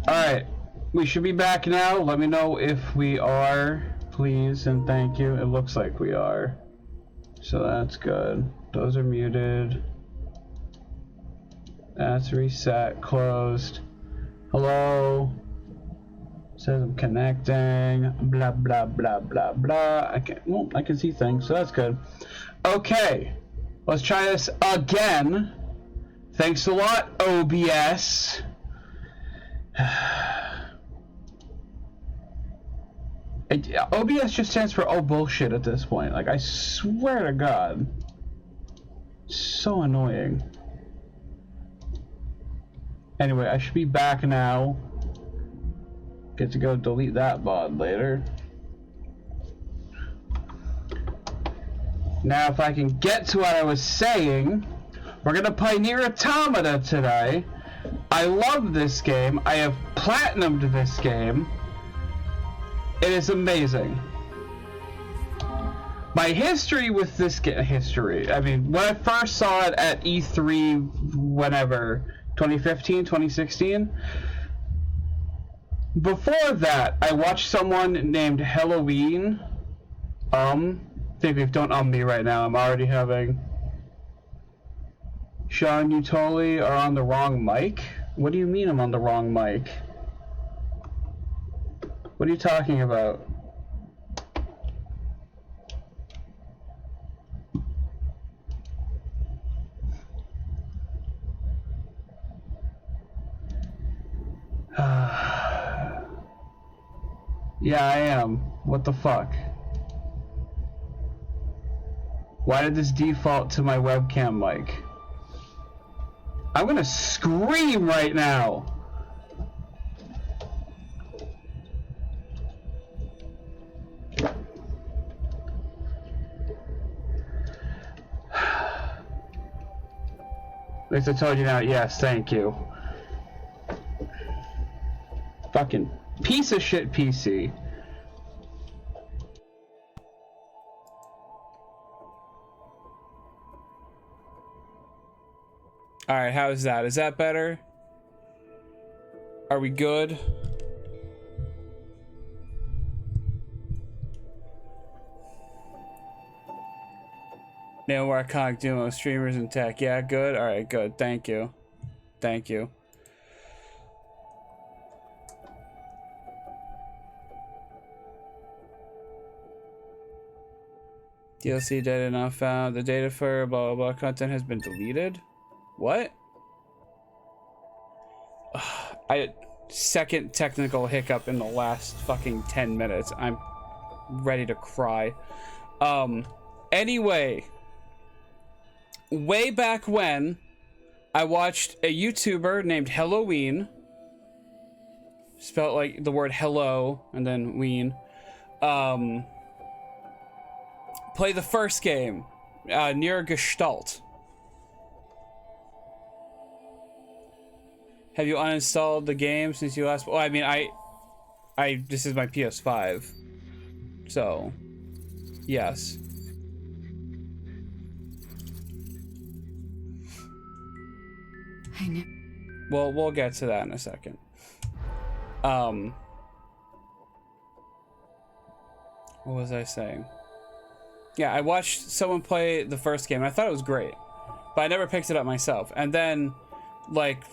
Alright, we should be back now. Let me know if we are, please, and thank you. It looks like we are. So that's good. Those are muted. That's reset, closed. Hello? Says I'm connecting. Blah, blah, blah, blah, blah. I can see things, so that's good. Okay, let's try this again. Thanks a lot, OBS. OBS just stands for oh bullshit at this point. Like, I swear to God. So annoying. Anyway, I should be back now. Get to go delete that mod later. Now, if I can get to what I was saying, we're gonna play NieR Automata today. I love this game. I have platinumed this game. It is amazing. My history with this game, I mean, when I first saw it at E3, whenever, 2015, 2016, before that, I watched someone named Halloween. Think don't me right now. I'm already having. Sean, you totally are on the wrong mic. What do you mean I'm on the wrong mic? What are you talking about? Yeah, I am. What the fuck? Why did this default to my webcam mic? I'm gonna scream right now! At least I told you now, yes, thank you. Fucking piece of shit PC. Alright, how is that? Is that better? Are we good? No more iconic duo streamers and tech. Yeah, good? Alright, good. Thank you. Thank you. DLC data not found. The data for blah blah blah content has been deleted. What? Second technical hiccup in the last fucking 10 minutes. I'm ready to cry. Anyway, way back when, I watched a YouTuber named Halloween, spelled like the word hello and then ween, play the first game, NieR Gestalt. Have you uninstalled the game since you last? Well, I mean, this is my PS5, so yes. I know. Well, we'll get to that in a second. What was I saying? Yeah, I watched someone play the first game. I thought it was great, but I never picked it up myself. And then, like,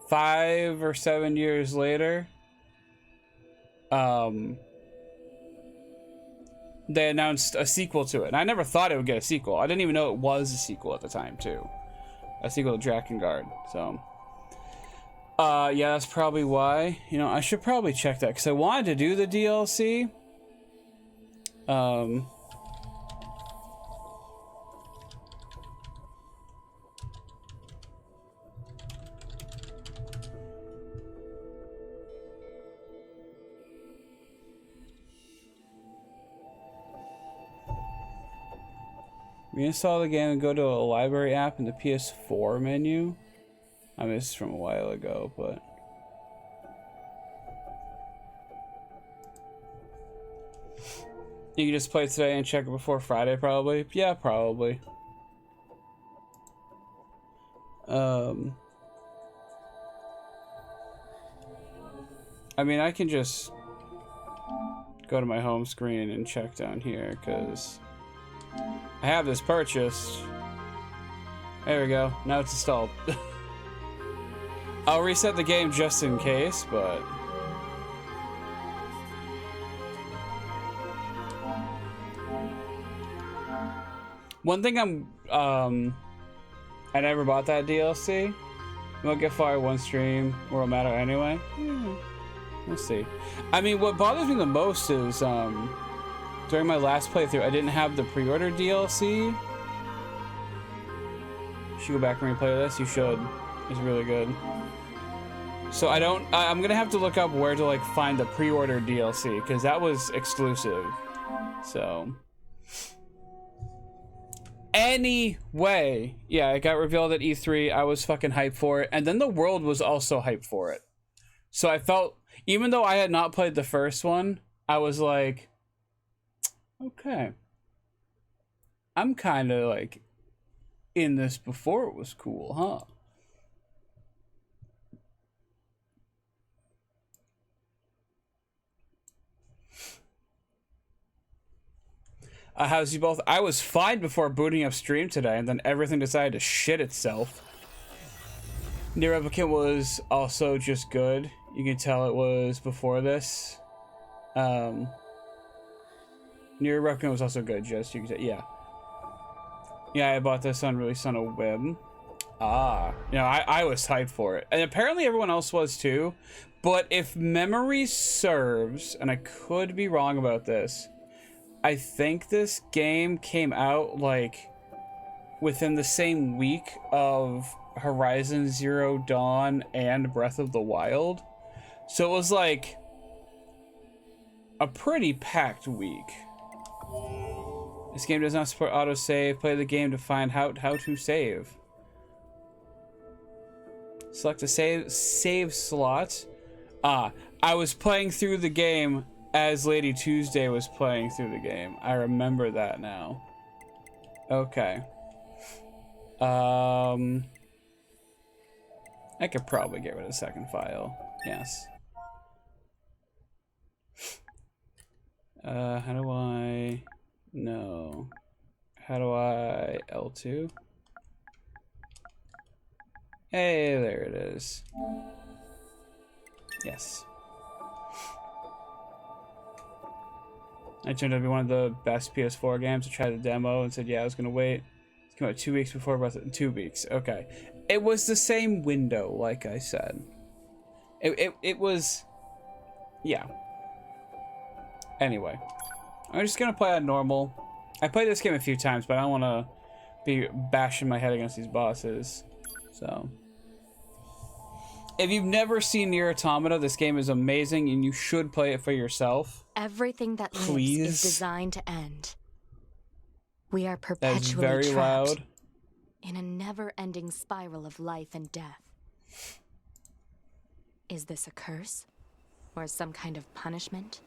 5 or 7 years later, they announced a sequel to it. And I never thought it would get a sequel. I didn't even know it was a sequel at the time, too. A sequel to Drakengard, so. Yeah, that's probably why. You know, I should probably check that, because I wanted to do the DLC. Reinstall the game and go to a library app in the PS4 menu. I mean, this is from a while ago, but... You can just play it today and check it before Friday, probably? Yeah, probably. I mean, I can just go to my home screen and check down here, because I have this purchased. There we go. Now it's installed. I'll reset the game just in case, but... One thing I never bought that DLC. You won't get far one stream, won't matter anyway. We'll see. I mean, what bothers me the most is, during my last playthrough, I didn't have the pre-order DLC. You should go back and replay this. You should. It's really good. So I'm gonna have to look up where to like find the pre-order DLC, because that was exclusive. So anyway, yeah, it got revealed at E3. I was fucking hyped for it, and then the world was also hyped for it. So I felt, even though I had not played the first one, I was like, okay, I'm kind of like in this before it was cool, huh? How's you both? I was fine before booting up stream today, and then everything decided to shit itself. NieR Replicant was also just good. You can tell it was before this. NieR Replicant was also good, just you can tell, yeah. Yeah, I bought this on release on a whim. Ah, you know, I was hyped for it, and apparently everyone else was too. But if memory serves, and I could be wrong about this, I think this game came out like within the same week of Horizon Zero Dawn and Breath of the Wild. So it was like a pretty packed week. This game does not support autosave. Play the game to find how to save. Select a save slot. Ah, I was playing through the game as Lady Tuesday was playing through the game. I remember that now. Okay. I could probably get rid of the second file. Yes. How do I... No. How do I... L2? Hey, there it is. Yes. I turned out to be one of the best PS4 games. I tried the demo and said, yeah, I was going to wait. It came out 2 weeks before Breath of... 2 weeks. Okay. It was the same window, like I said. It was... Yeah. Anyway. I'm just going to play on normal. I played this game a few times, but I don't want to be bashing my head against these bosses. So... If you've never seen NieR Automata, this game is amazing, and you should play it for yourself. Everything that lives is designed to end. We are That's perpetually very trapped loud. in a never-ending spiral of life and death. Is this a curse? Or some kind of punishment?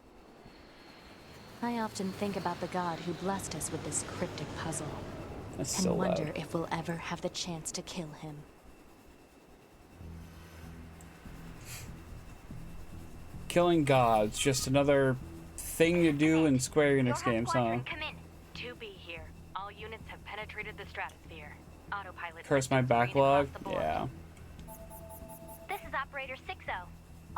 I often think about the god who blessed us with this cryptic puzzle. That's and so wonder loud. if we'll ever have the chance to kill him. Killing gods, just another thing to do in Square Enix games, huh? Come in. 2B here. All units have penetrated the stratosphere. Autopilot. Curse my backlog? Yeah. This is Operator 60.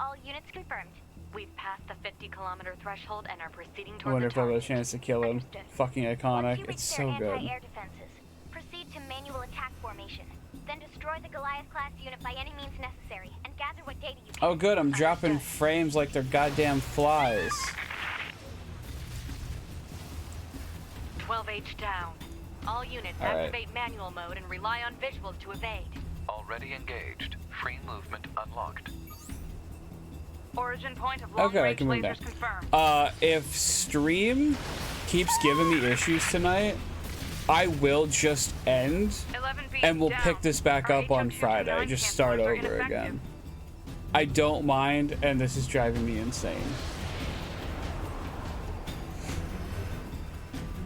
All units confirmed. We've passed the 50-kilometer threshold and are proceeding I toward wonder the if I'll have a target. chance to kill him. Understood. Fucking Once iconic. you It's reach their so good. anti-air defenses, proceed to manual attack formation. Then destroy the Goliath-class unit by any means necessary and gather what data you can. Oh good, I'm dropping Understood. frames like they're goddamn flies. 12H down. All units All right. activate manual mode and rely on visuals to evade. Already engaged. Free movement unlocked. Origin point of Okay, I long-range can move lasers down. confirmed. If stream keeps giving me issues tonight, I will just end 11 feet and we'll down. pick this back Our up on HO229 Friday. Just start cancelers are over ineffective. again. I don't mind, and this is driving me insane.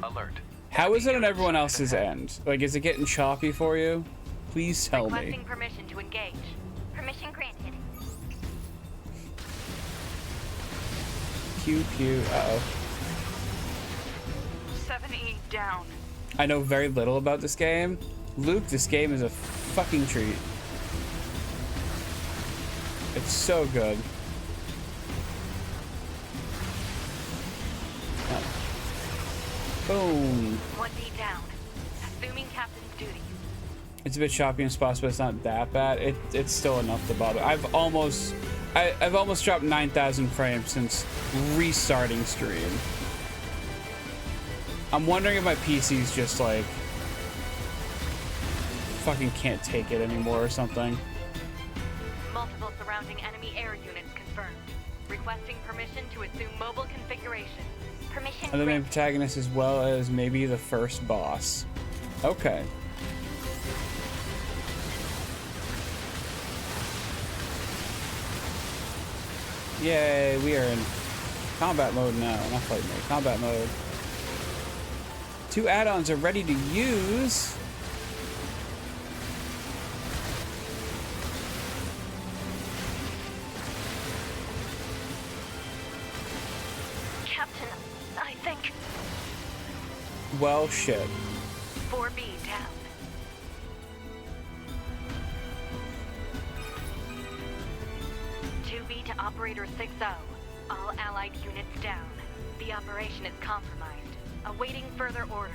Alert. How is it on everyone else's end? Like, is it getting choppy for you? Please tell me. Requesting permission to engage. Permission granted. Pew pew. Uh-oh. 7E down. I know very little about this game. Luke, this game is a fucking treat. It's so good. Boom. 1D down. Assuming captain's duty. It's a bit choppy in spots, but it's not that bad. It's still enough to bother. I've almost dropped 9,000 frames since restarting stream. I'm wondering if my PC's just like fucking can't take it anymore or something. Multiple surrounding enemy air units confirmed. Requesting permission to assume mobile configuration. Permission And the main granted. protagonist as well as maybe the first boss. Okay. Yay, we are in combat mode now. Not fight mode, combat mode. 2 add-ons are ready to use. Captain, I think. Well, shit. 4B down. To Operator 6-0. All allied units down. The operation is compromised. Awaiting further orders.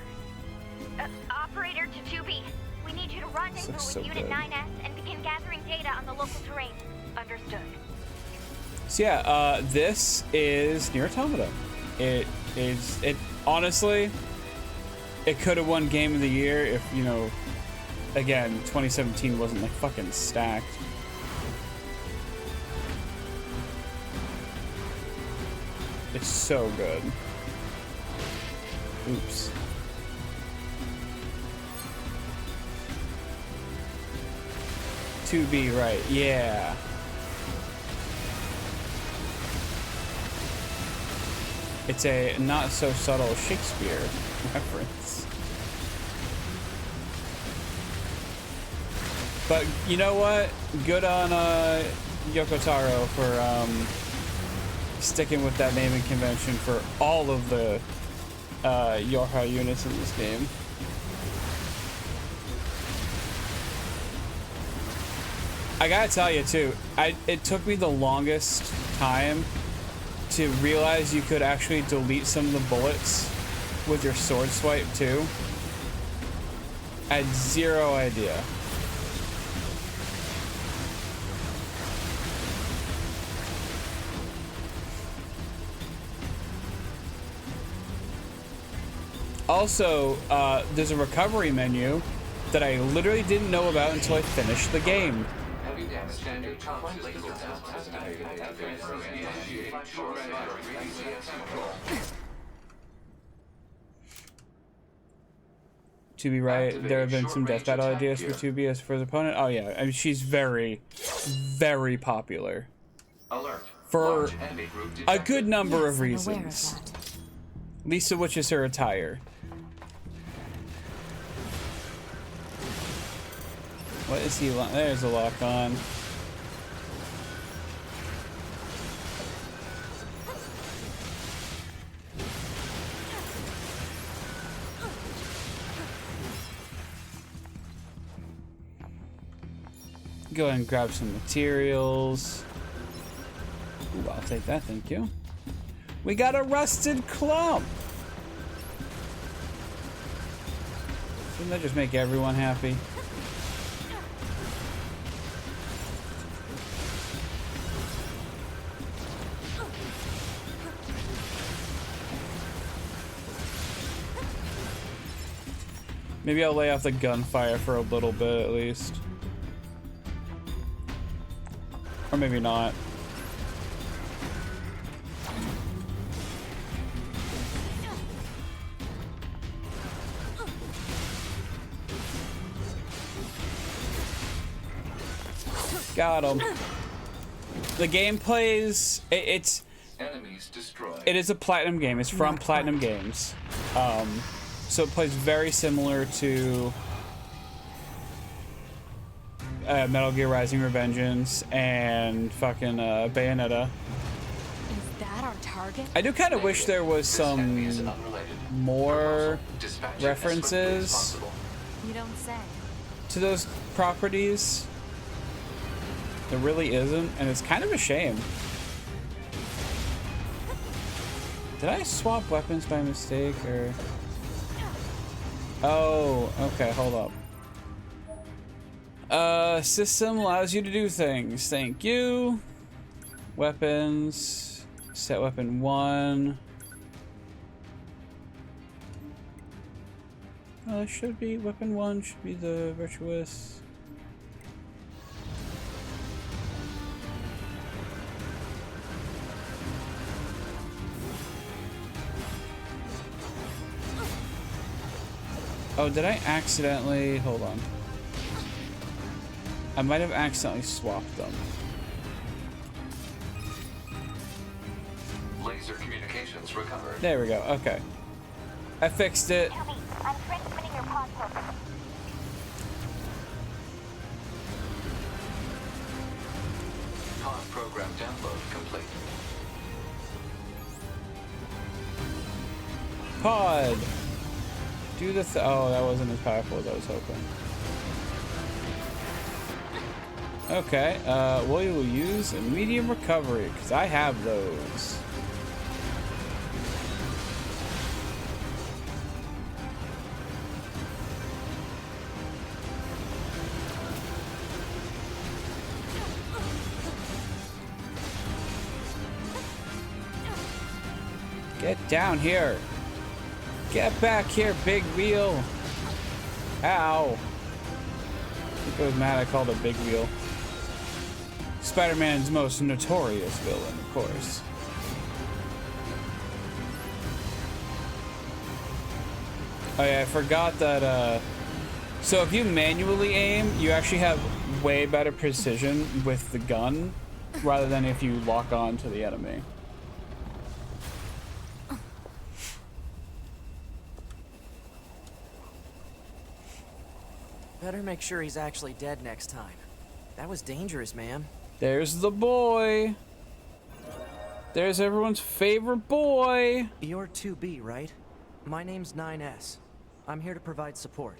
Operator to 2B. We need you to rendezvous with so Unit good. 9S and begin gathering data on the local terrain. Understood. So yeah, this is NieR Automata. It honestly, it could have won Game of the Year if, you know, again, 2017 wasn't like fucking stacked. It's so good. Oops. To be right, yeah. It's a not so subtle Shakespeare reference. But you know what? Good on Yoko Taro for sticking with that naming convention for all of the Yorha units in this game. I gotta tell you too, it took me the longest time to realize you could actually delete some of the bullets with your sword swipe too. I had zero idea. Also, there's a recovery menu that I literally didn't know about until I finished the game. To be right, there have been some death battle ideas for 2B as for the opponent. Oh yeah, I mean, she's very, very popular. For a good number of reasons. Least of which is her attire. What is he? There's a lock on. Go ahead and grab some materials. Ooh, I'll take that, thank you. We got a rusted clump! Doesn't that just make everyone happy? Maybe I'll lay off the gunfire for a little bit at least. Or maybe not. Got him. The game plays. It's. Enemies destroyed. It is a Platinum game. It's from Platinum Games. So it plays very similar to Metal Gear Rising: Revengeance and fucking Bayonetta. Is that our target? I do kind of wish there was some more references You don't say. to those properties. There really isn't, and it's kind of a shame. Did I swap weapons by mistake, or? Oh, okay, hold up. System allows you to do things. Thank you. Weapons. Set weapon 1. It should be weapon 1 should be the virtuous. Oh, did I accidentally? Hold on. I might have accidentally swapped them. Laser communications recovered. There we go. Okay. I fixed it. Tell me, I'm transmitting your pod program. Pod program download complete. Pod. Do the oh, that wasn't as powerful as I was hoping. Okay, we will use a medium recovery, because I have those. Get down here. Get back here, big wheel. Ow. I think I was mad I called it big wheel. Spider-Man's most notorious villain, of course. Oh yeah, I forgot that, so if you manually aim, you actually have way better precision with the gun, rather than if you lock on to the enemy. Better make sure he's actually dead next time. That was dangerous, man. There's the boy. There's everyone's favorite boy. You're 2B, right? My name's 9S. I'm here to provide support.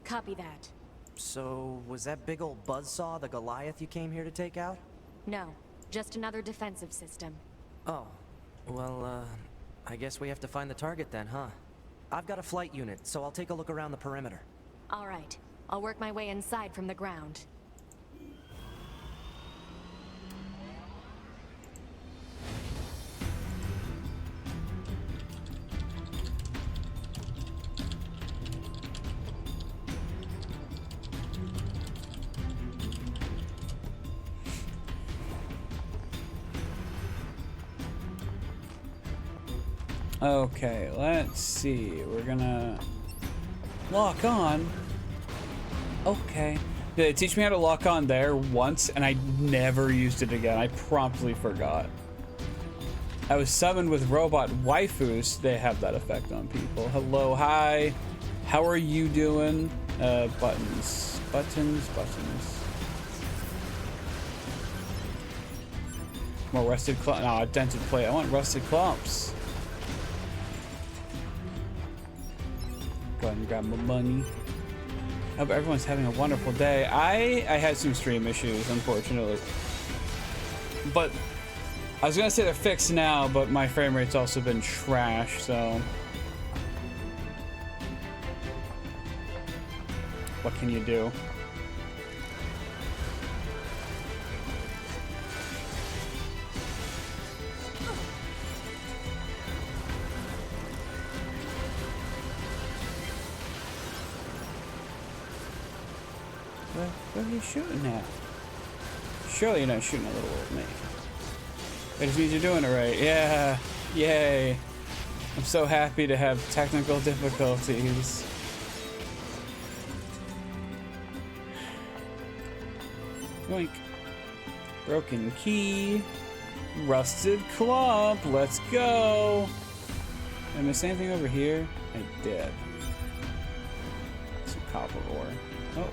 Copy that. So, was that big old buzzsaw the Goliath you came here to take out? No, just another defensive system. Oh, well, I guess we have to find the target then, huh? I've got a flight unit, so I'll take a look around the perimeter. All right, I'll work my way inside from the ground. Okay, let's see. We're gonna lock on. Okay. Did it teach me how to lock on there once, and I never used it again. I promptly forgot. I was summoned with robot waifus. They have that effect on people. Hello, hi. How are you doing? Buttons. Buttons. More rusted clumps. No, dented plate. I want rusted clumps. Go ahead and grab my money. Hope everyone's having a wonderful day. I had some stream issues, unfortunately. But I was gonna say they're fixed now, but my frame rate's also been trash, so what can you do? What are you shooting at? Surely you're not shooting a little old me. It just means you're doing it right. Yeah. Yay. I'm so happy to have technical difficulties. Yoink. Broken key. Rusted clump. Let's go. Did I miss anything over here? I did. Some copper ore. Oh.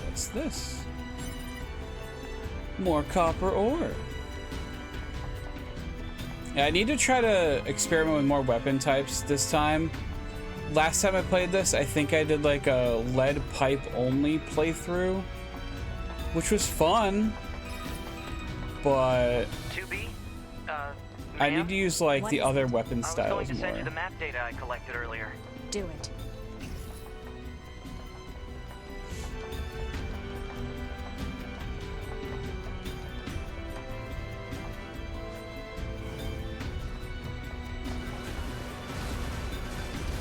What's this? More copper ore. Yeah, I need to try to experiment with more weapon types this time. Last time I played this, I think I did like a lead pipe only playthrough, which was fun, but 2B? I need to use like What the is other it? weapon I was styles going to send you more. the map data I collected earlier. Do it.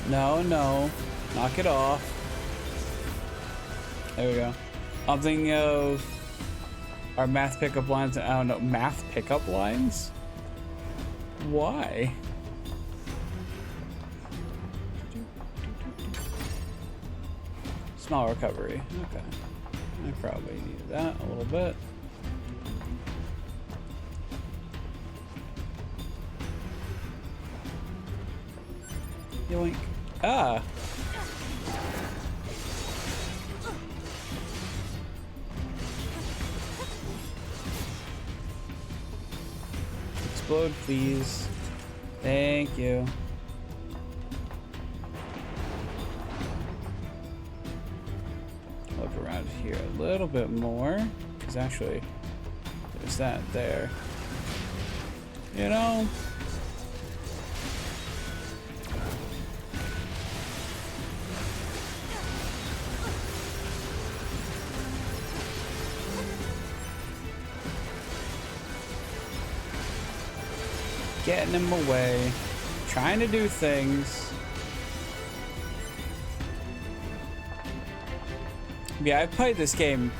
No, no. Knock it off. There we go. I'm thinking of our math pickup lines. I don't know. Math pickup lines? Why? Small recovery. Okay. I probably needed that a little bit. Yoink. Ah! Explode, please. Thank you. Look around here a little bit more, because actually, there's that there. You know? Getting him away, trying to do things. Yeah, I've played this game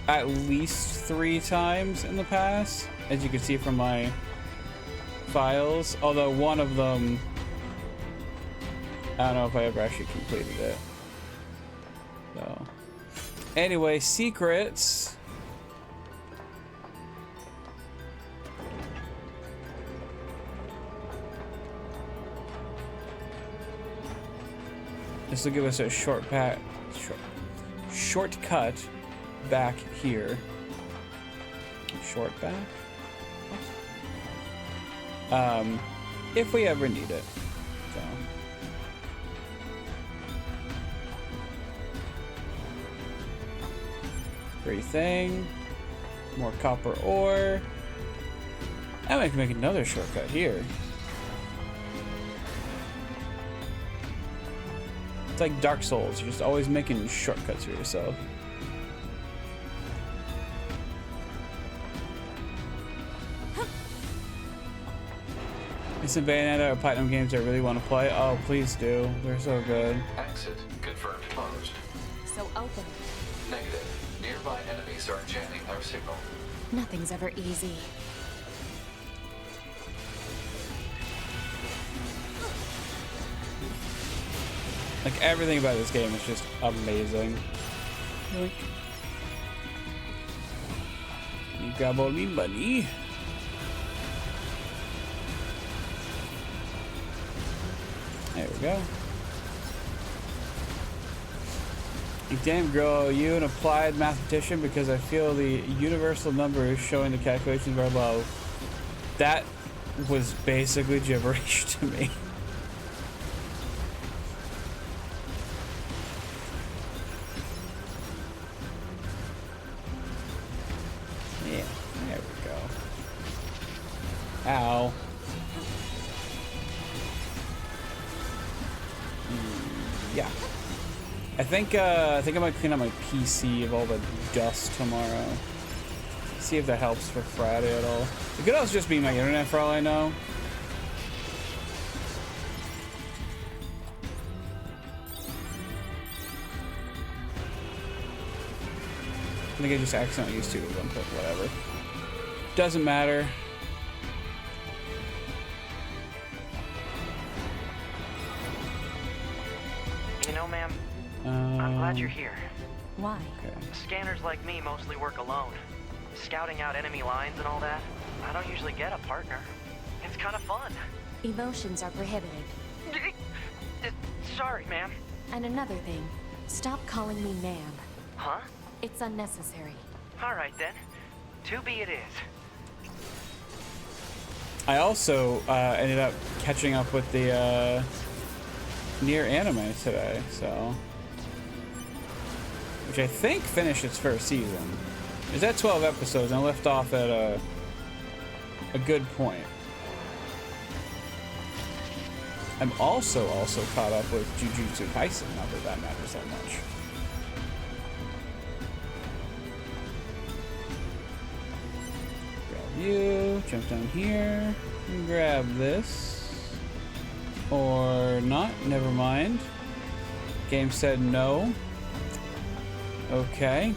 at least 3 times in the past, as you can see from my files, although one of them, I don't know if I ever actually completed it. So, anyway, secrets. This will give us a shortcut back here. Short back? If we ever need it. So. Free thing. More copper ore. And I can make another shortcut here. It's like Dark Souls, you're just always making shortcuts for yourself. There's some Bayonetta or Platinum games I really want to play. Oh, please do. They're so good. Exit confirmed closed. So open. Negative. Nearby enemies are jamming our signal. Nothing's ever easy. Like, everything about this game is just amazing. Like, you grab all me money. There we go. You damn girl, are you an applied mathematician? Because I feel the universal number is showing the calculations are low. That was basically gibberish to me. Yeah, there we go. Ow. Yeah. I think I might clean up my PC of all the dust tomorrow. See if that helps for Friday at all. It could also just be my internet for all I know. I think I just accidentally used 2 of them, but whatever. Doesn't matter. You know, ma'am, I'm glad you're here. Why? Okay. Scanners like me mostly work alone. Scouting out enemy lines and all that, I don't usually get a partner. It's kind of fun. Emotions are prohibited. Sorry, ma'am. And another thing, stop calling me ma'am. Huh? It's unnecessary. All right, then. 2B it is. I also ended up catching up with the NieR anime today, so which I think finished its first season. It's at 12 episodes, and I left off at a good point. I'm also caught up with Jujutsu Kaisen, not that that matters that much. Grab you, jump down here, and grab this. Or not, never mind. Game said no. Okay.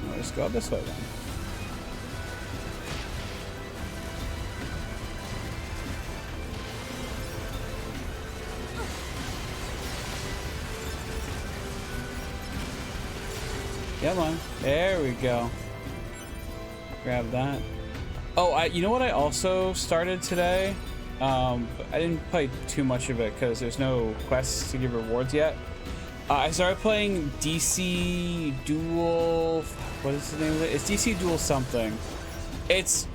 I'll just go this way then. Come on. There we go. Grab that. Oh, you know what I also started today? I didn't play too much of it because there's no quests to give rewards yet. I started playing DC Duel... What is the name of it? It's DC Duel something. It's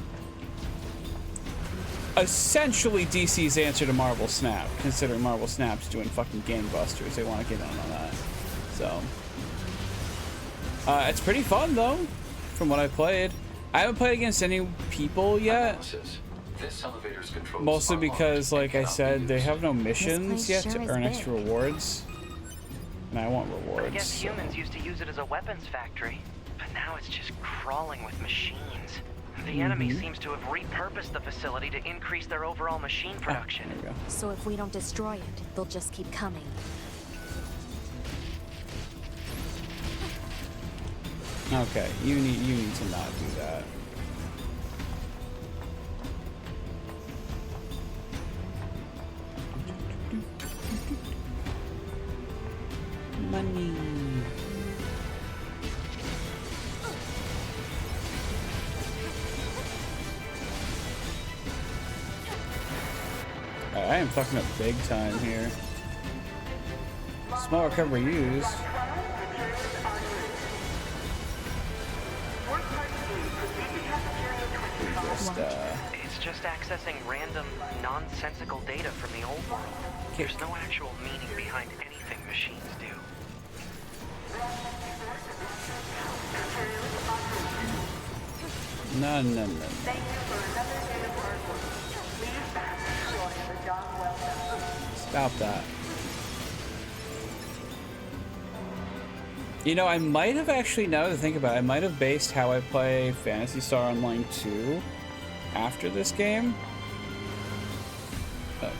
essentially DC's answer to Marvel Snap, considering Marvel Snap's doing fucking gangbusters. They want to get on that. So... it's pretty fun though, from what I played. I haven't played against any people yet. Mostly because, like I said, they have no missions yet to earn extra rewards. And I want rewards. I guess humans used to use it as a weapons factory, but now it's just crawling with machines. The enemy seems to have repurposed the facility to increase their overall machine production. There we go. So if we don't destroy it, they'll just keep coming. Okay, you need to not do that. Money. I am fucking up big time here. Small recovery used. It's just accessing random, nonsensical data from the old world. There's no actual meaning behind anything machines do. No. Stop that. You know, I might have actually, now that I think about it, I might have based how I play Phantasy Star Online 2 after this game. Oh.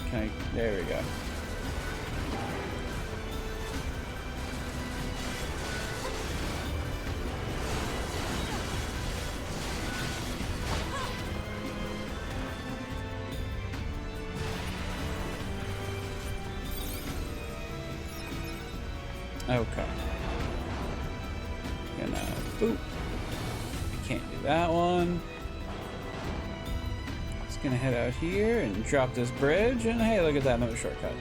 Can I, there we go. Okay. Gonna boop. I can't do that one. Just gonna head out here and drop this bridge, and hey, look at that, another shortcut.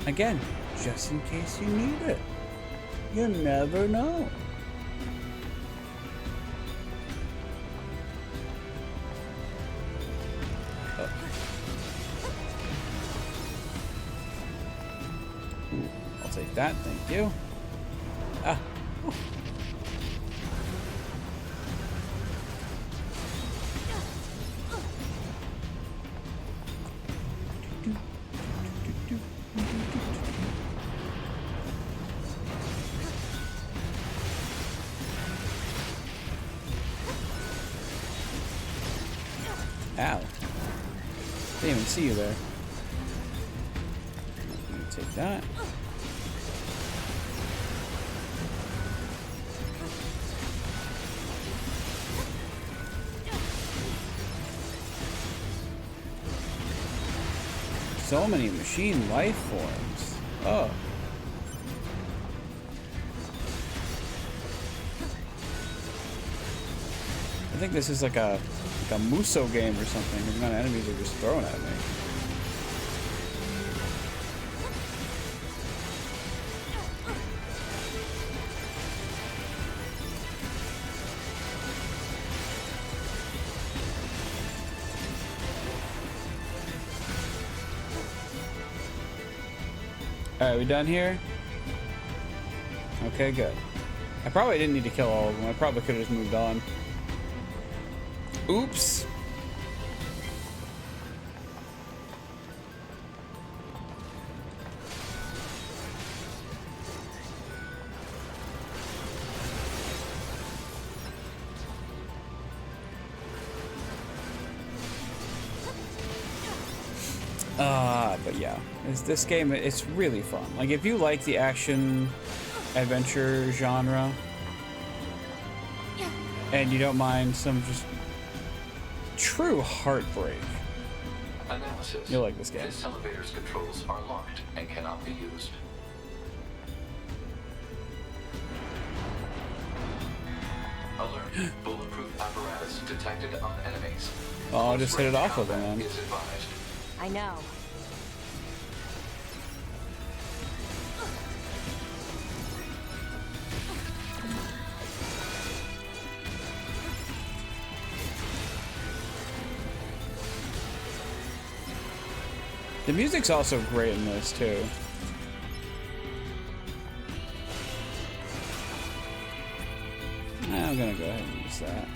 Again, just in case you need it. You never know. Take that, thank you. Ah. Ooh. Ow. Didn't even see you there. Let me take that. So many machine life forms. Oh. I think this is like a Muso game or something. The amount of enemies are just throwing at me. Alright, we done here? Okay, good. I probably didn't need to kill all of them. I probably could have just moved on. Oops. But yeah, this game, it's really fun. Like, if you like the action adventure genre and you don't mind some just true heartbreak, Analysis. you'll like this game. This elevator's controls are locked and cannot be used. Alert. Bulletproof apparatus detected on enemies. Oh, I'll just hit it off with them Combat then. is advised. I know. The music's also great in this too. I'm gonna go ahead and use that.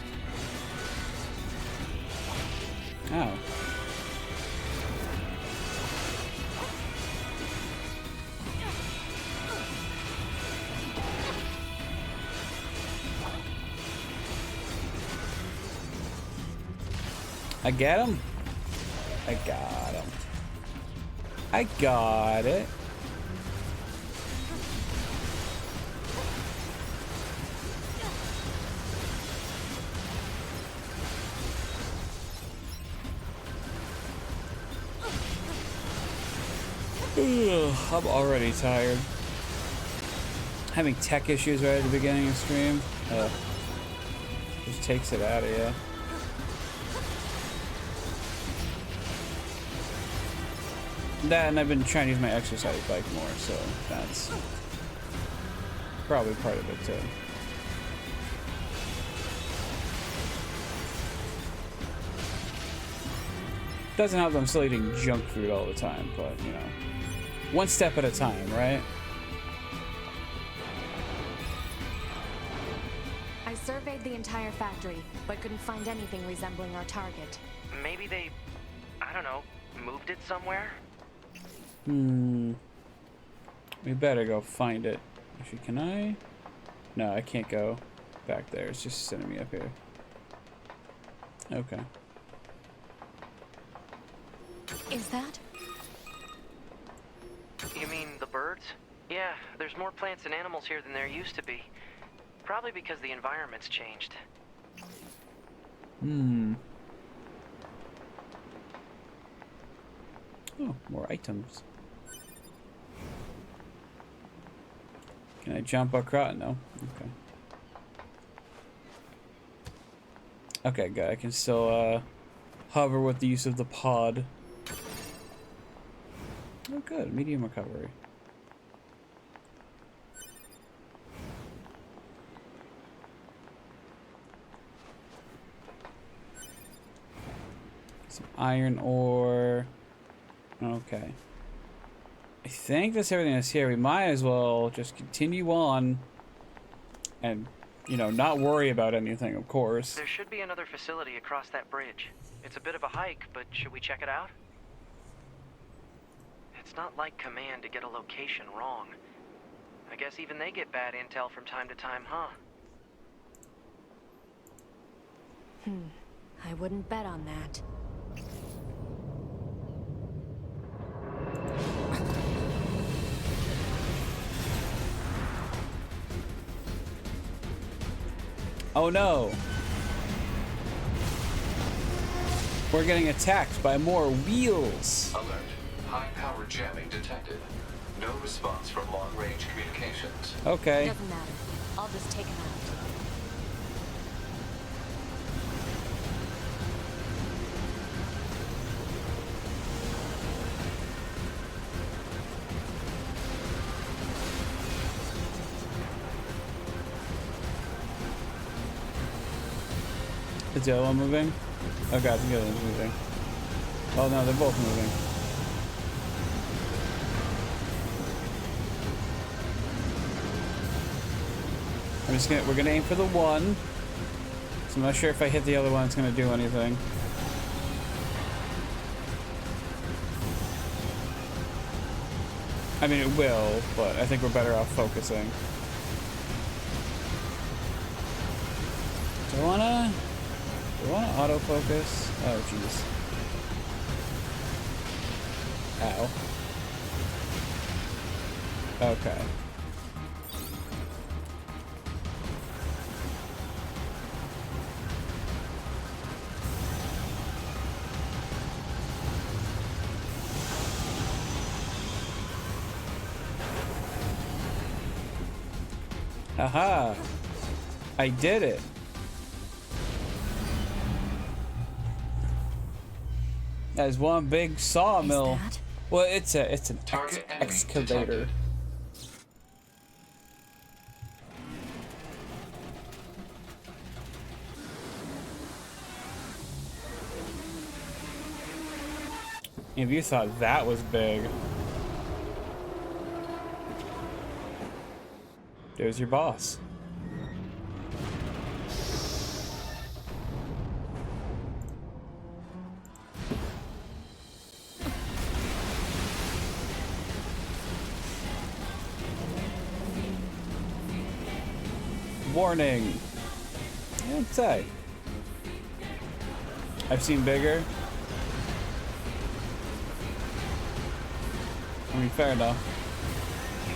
Oh. I get him. I got him. I got it. Ugh, I'm already tired. Having tech issues right at the beginning of stream. Just takes it out of you. That, and I've been trying to use my exercise bike more, so that's probably part of it too. Doesn't help that I'm still eating junk food all the time, but you know, one step at a time, right? I surveyed the entire factory, but couldn't find anything resembling our target. Maybe they, I don't know, moved it somewhere? We better go find it. Actually, can I? No, I can't go back there. It's just sending me up here. Okay. Is that? You mean the birds? Yeah, there's more plants and animals here than there used to be. Probably because the environment's changed. Oh, more items. Can I jump across? No. Okay. Okay, good. I can still hover with the use of the pod. Oh, good. Medium recovery. Some iron ore. Okay. I think that's everything that's here. We might as well just continue on and, you know, not worry about anything, of course. There should be another facility across that bridge. It's a bit of a hike, but should we check it out? It's not like Command to get a location wrong. I guess even they get bad intel from time to time, huh? I wouldn't bet on that. Oh no! We're getting attacked by more wheels! Alert. High power jamming detected. No response from long range communications. Okay. Doesn't matter. I'll just take him out. Is the other one moving? Oh god, the other one's moving. Oh no, they're both moving. We're gonna aim for the 1. So I'm not sure if I hit the other one, it's gonna do anything. I mean, it will, but I think we're better off focusing. Do I wanna autofocus? Oh, jeez. Ow. Okay. Haha! I did it! That is one big sawmill. Well, it's an excavator. If you thought that was big. There's your boss. Warning. I'd say. I've seen bigger. I mean, fair enough.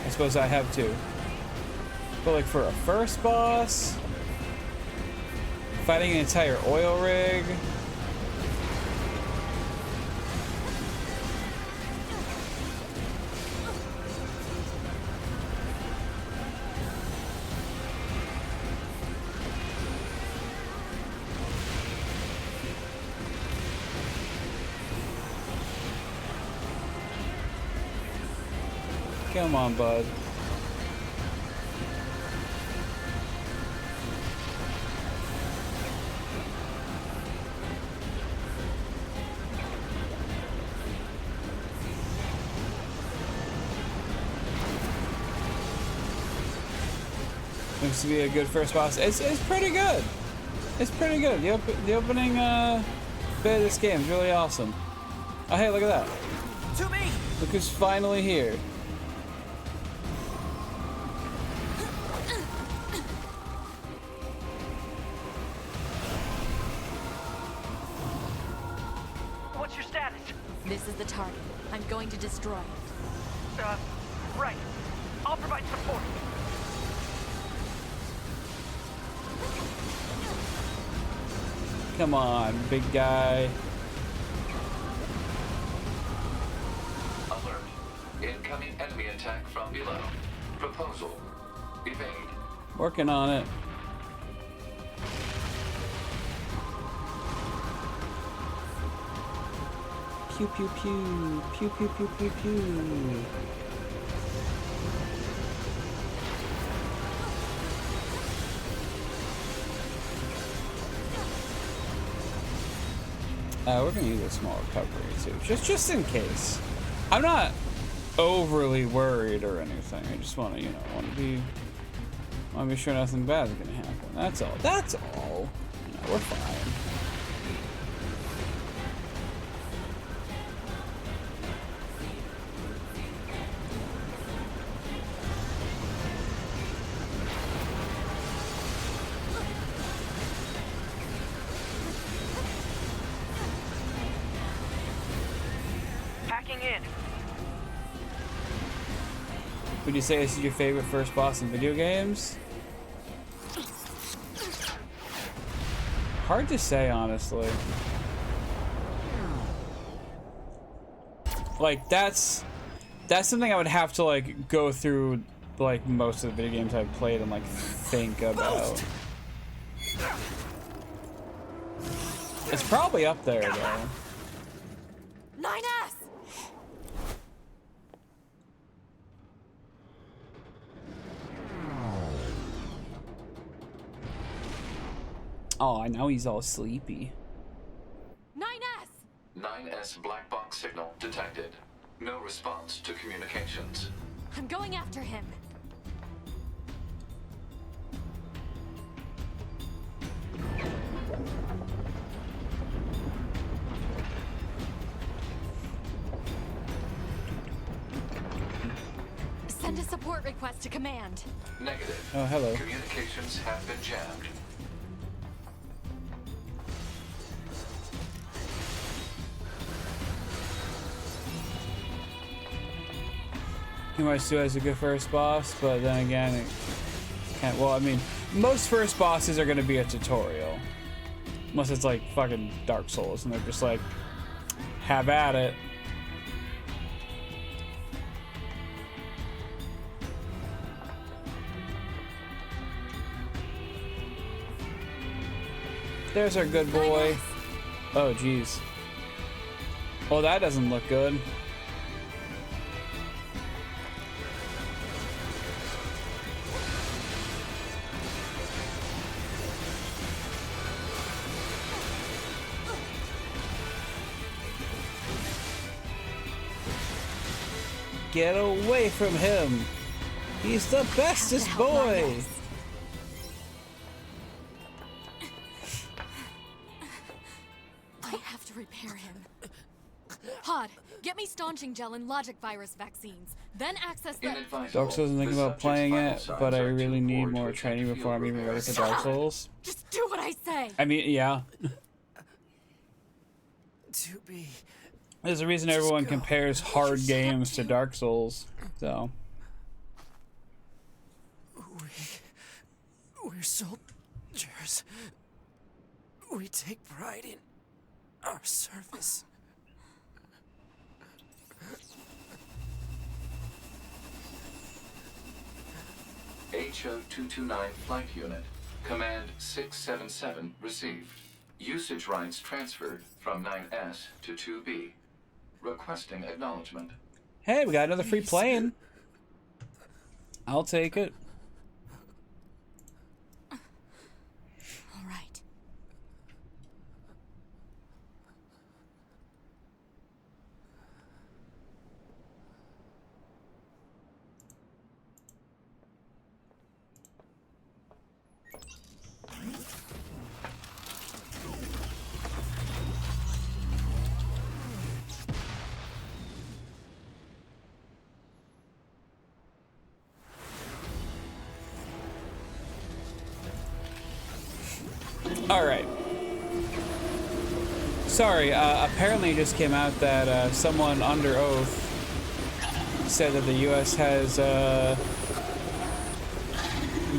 I suppose I have too. But like for a first boss, fighting an entire oil rig. Come on, bud. Looks to be a good first boss. It's pretty good. It's pretty good. The opening bit of this game is really awesome. Oh hey, look at that. To me. Look who's finally here. What's your status? This is the target. I'm going to destroy it. Right. I'll provide support. Come on, big guy. Alert. Incoming enemy attack from below. Proposal. Evade. Working on it. Pew pew pew. Pew pew pew pew pew. We're gonna use a small recovery too, just in case. I'm not overly worried or anything. I just want to, want to be sure nothing bad is gonna happen. That's all. That's all. We're fine. In. Would you say this is your favorite first boss in video games? Hard to say, honestly. Like that's something I would have to like go through like most of the video games I've played and like think about. It's probably up there though. 9S! Oh, now he's all sleepy. 9S! 9S black box signal detected. No response to communications. I'm going after him. Send a support request to command. Negative. Oh, hello. Communications have been jammed. Kimasu has a good first boss, but then again, it can't. Well, I mean, most first bosses are going to be a tutorial. Unless it's like fucking Dark Souls, and they're just like, have at it. There's our good boy. Oh, jeez. Oh, that doesn't look good. Get away from him. He's the bestest boy. I have to repair him. Hod, get me staunching gel and logic virus vaccines. Then access the... Dark Souls isn't thinking about playing it, but I really need more training before I'm even ready for Dark Souls. Just do what I say. I mean, yeah. To be. There's a reason everyone compares hard games to Dark Souls, so. We're soldiers. We take pride in our service. HO-229 Flight Unit. Command 677 received. Usage rights transferred from 9S to 2B. Requesting acknowledgement. Hey, we got another free plane. I'll take it. All right. Alright. Sorry, apparently it just came out that someone under oath said that the US has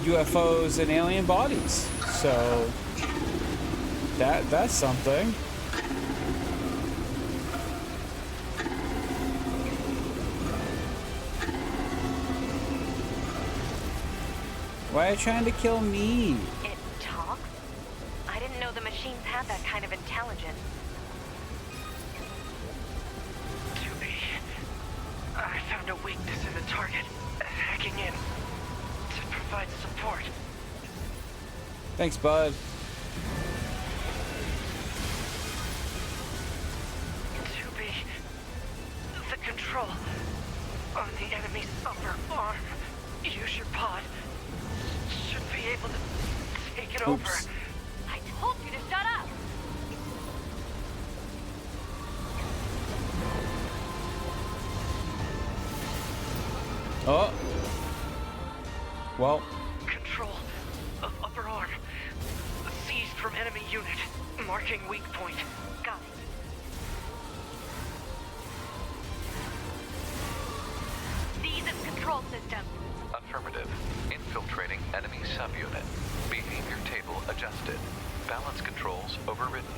UFOs and alien bodies. So that's something. Why are you trying to kill me? It talks? I didn't know the machines had that kind of intelligence. To be. I found a weakness in the target. Hacking in. To provide support. Thanks, bud. To be. The control on the enemy's upper arm. Use your pod. Should be able to take it over. Oops. I told you to shut up! Oh. Well. Control of upper arm. Seized from enemy unit. Marking weak point. Got it. Seize its control system. Affirmative. Infiltrating enemy subunit. Behavior table adjusted. Balance controls overridden.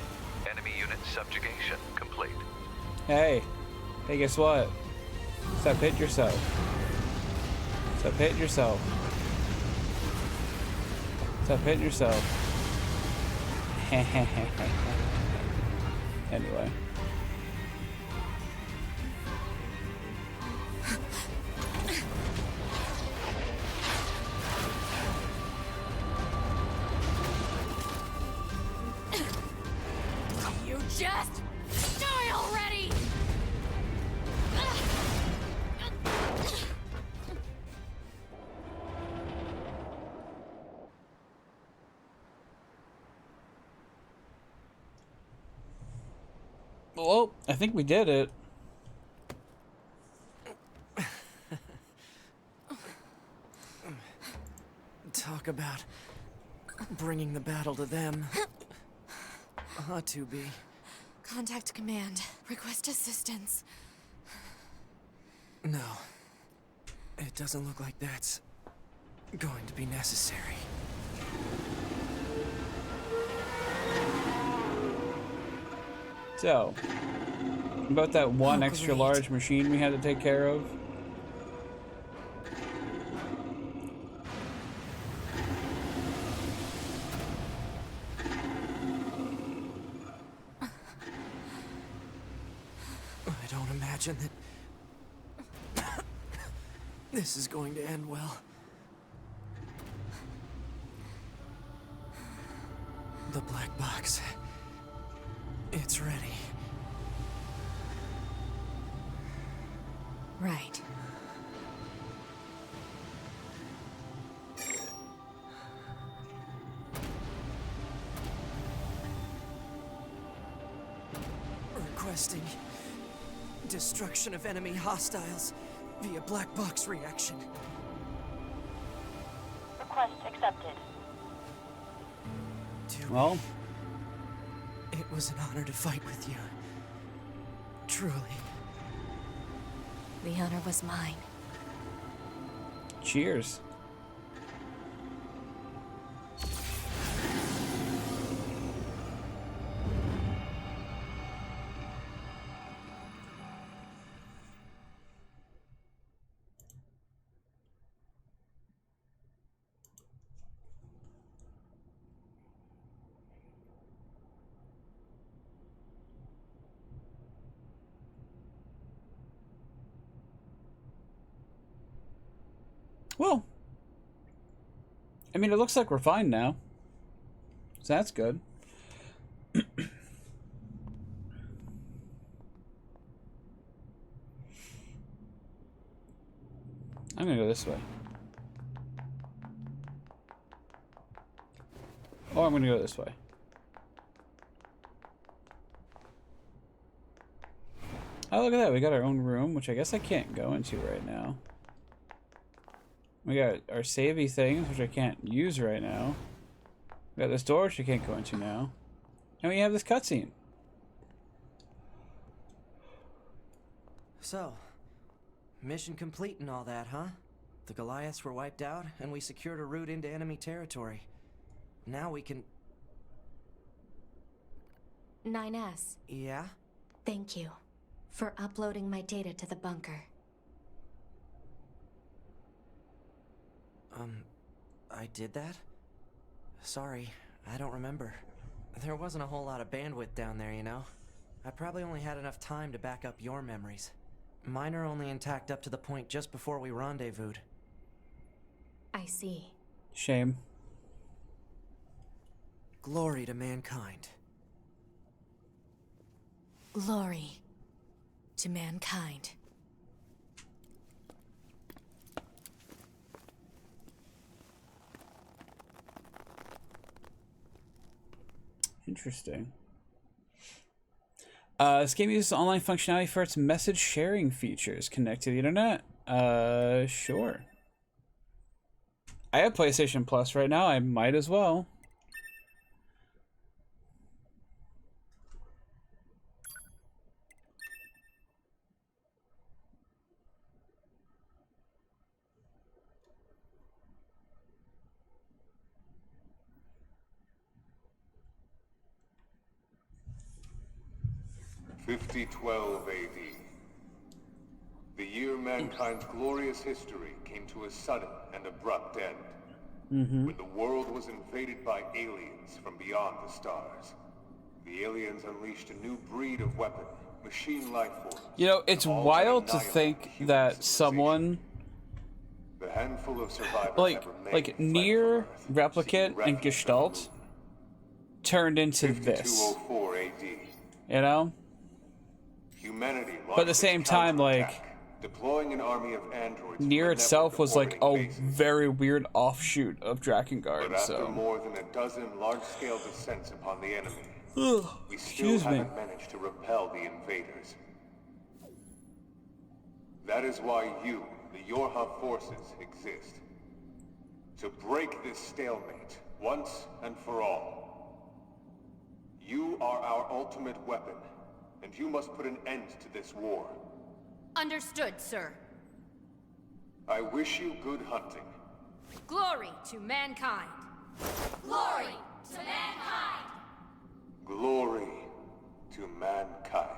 Enemy unit subjugation complete. Hey. Hey, guess what? Stop hitting yourself. Stop hitting yourself. Stop hitting yourself. Anyway. You just die already! Well, I think we did it. talk about bringing the battle to them. 2B. Contact command. Request assistance. No. It doesn't look like that's going to be necessary. So, about that one Oh, extra great. large machine we had to take care of. I don't imagine that this is going to end well. The black box. It's ready. Right. Requesting destruction of enemy hostiles via black box reaction. Request accepted. Well, It was an honor to fight with you. Truly. The honor was mine. cheers. Well, I mean, it looks like we're fine now. So that's good. I'm gonna go this way. Or I'm gonna go this way. Oh, look at that. We got our own room, which I guess I can't go into right now. We got our savey things, which I can't use right now. We got this door, which I can't go into now. And we have this cutscene. So, mission complete and all that, huh? The Goliaths were wiped out, and we secured a route into enemy territory. Now we can... 9S. Yeah? Thank you for uploading my data to the bunker. I did that? Sorry, I don't remember. There wasn't a whole lot of bandwidth down there, you know? I probably only had enough time to back up your memories. Mine are only intact up to the point just before we rendezvoused. I see. Shame. Glory to mankind. Glory to mankind. Interesting. This game uses online functionality for its message sharing features. Connect to the internet? Sure. I have PlayStation Plus right now. I might as well. $5012 AD. The year mankind's glorious history came to a sudden and abrupt end. When the world was invaded by aliens from beyond the stars. The aliens unleashed a new breed of weapon, machine life forms. You know, it's all wild to annihilate think human that civilization. someone The handful of survivors like that remained like fled NieR, from Earth, Replicant, seeking and refuge on the Gestalt moon. turned into this. 5204 AD. You know? Humanity But at the same time, like, deploying an army of androids NieR from a itself network was of like a orbiting bases. very weird offshoot of Drakengard, But after so. more than a dozen large-scale descents upon the enemy, Ugh, we still excuse me. haven't managed to repel the invaders. That is why you, the Yorha forces, exist. to break this stalemate once and for all. You are our ultimate weapon, and you must put an end to this war. Understood, sir. I wish you good hunting. Glory to mankind. Glory to mankind. Glory to mankind.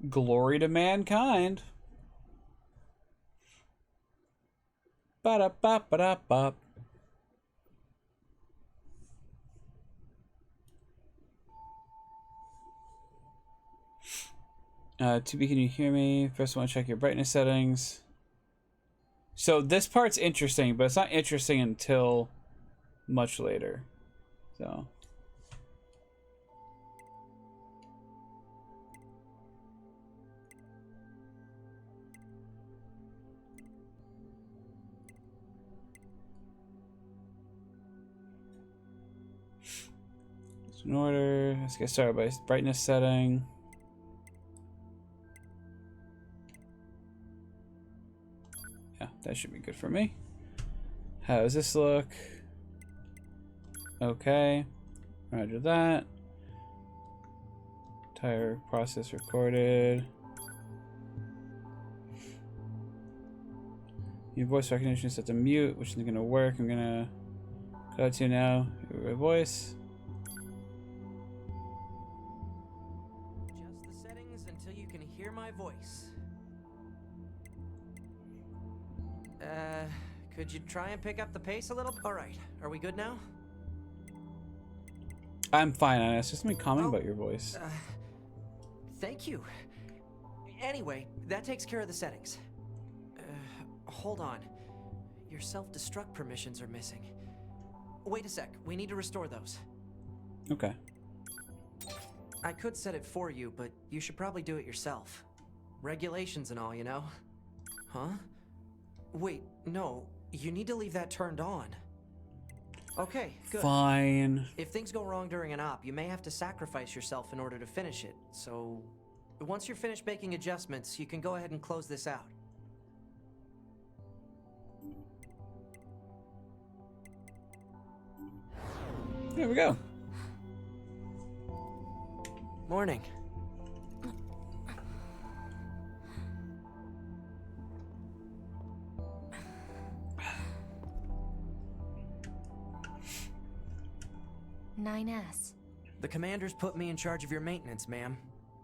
Glory to mankind. Ba-da-ba-ba-da-ba. Tubi, can you hear me? First, I want to check your brightness settings. So this part's interesting, but it's not interesting until much later. So. In order, let's get started by brightness setting. Yeah, that should be good for me. How does this look? Okay, roger that. Entire process recorded. Your voice recognition is set to mute, which isn't gonna work. I'm gonna go to now. Your voice. Just the settings until you can hear my voice. Could you try and pick up the pace a little? All right, are we good now? I'm fine, Anna. Just me comment about your voice. Thank you. Anyway, that takes care of the settings. Hold on. Your self-destruct permissions are missing. Wait a sec, we need to restore those. Okay. I could set it for you, but you should probably do it yourself. Regulations and all, you know? Huh? Wait, no. You need to leave that turned on. Okay, good. Fine. If things go wrong during an op, you may have to sacrifice yourself in order to finish it. So, once you're finished making adjustments, you can go ahead and close this out. There we go. Morning. NieR. The commander's put me in charge of your maintenance, ma'am.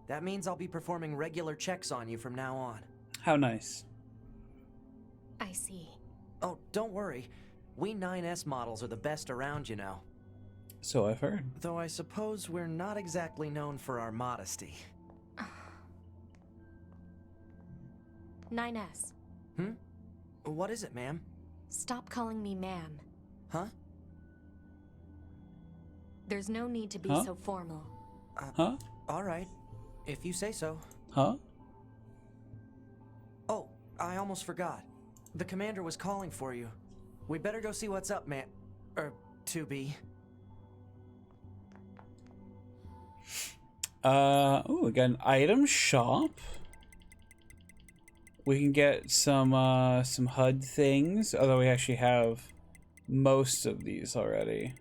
That means I'll be performing regular checks on you from now on. How nice. I see. Oh, don't worry. We NieR models are the best around, you know. So I've heard. Though I suppose we're not exactly known for our modesty. NieR. What is it, ma'am? Stop calling me ma'am. Huh? There's no need to be Huh? so formal. Huh? All right. If you say so. Huh? Oh, I almost forgot. The commander was calling for you. We better go see what's up, man. 2B. Ooh, we got an item shop. We can get some HUD things, although we actually have most of these already.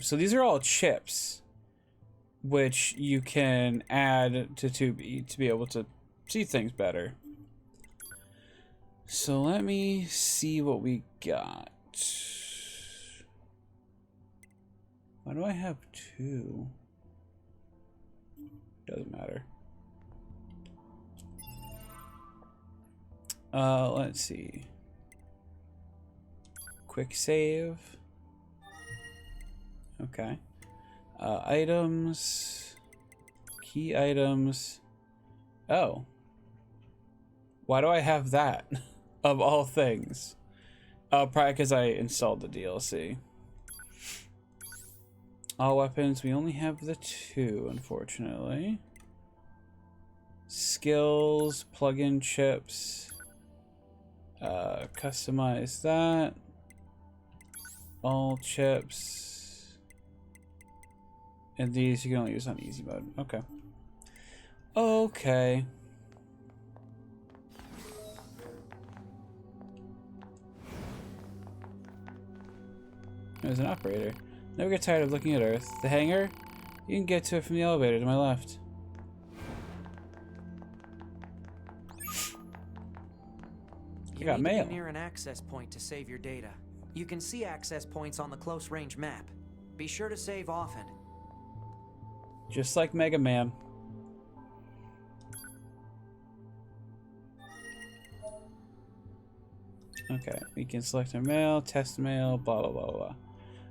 So these are all chips, which you can add to 2B to be able to see things better. So let me see what we got. Why do I have two? Doesn't matter. Let's see. Quick save. Okay. Items. Key items. Oh. Why do I have that? Of all things. Probably because I installed the DLC. All weapons, we only have the two, unfortunately. Skills, plug-in chips. Customize that. All chips. And these you can only use on easy mode. Okay. Okay. There's an operator. Never get tired of looking at Earth. The hangar? You can get to it from the elevator to my left. I got mail. You need to be near an access point to save your data. You can see access points on the close range map. Be sure to save often. Just like Mega Man. Okay, we can select our mail, test mail, blah blah blah blah.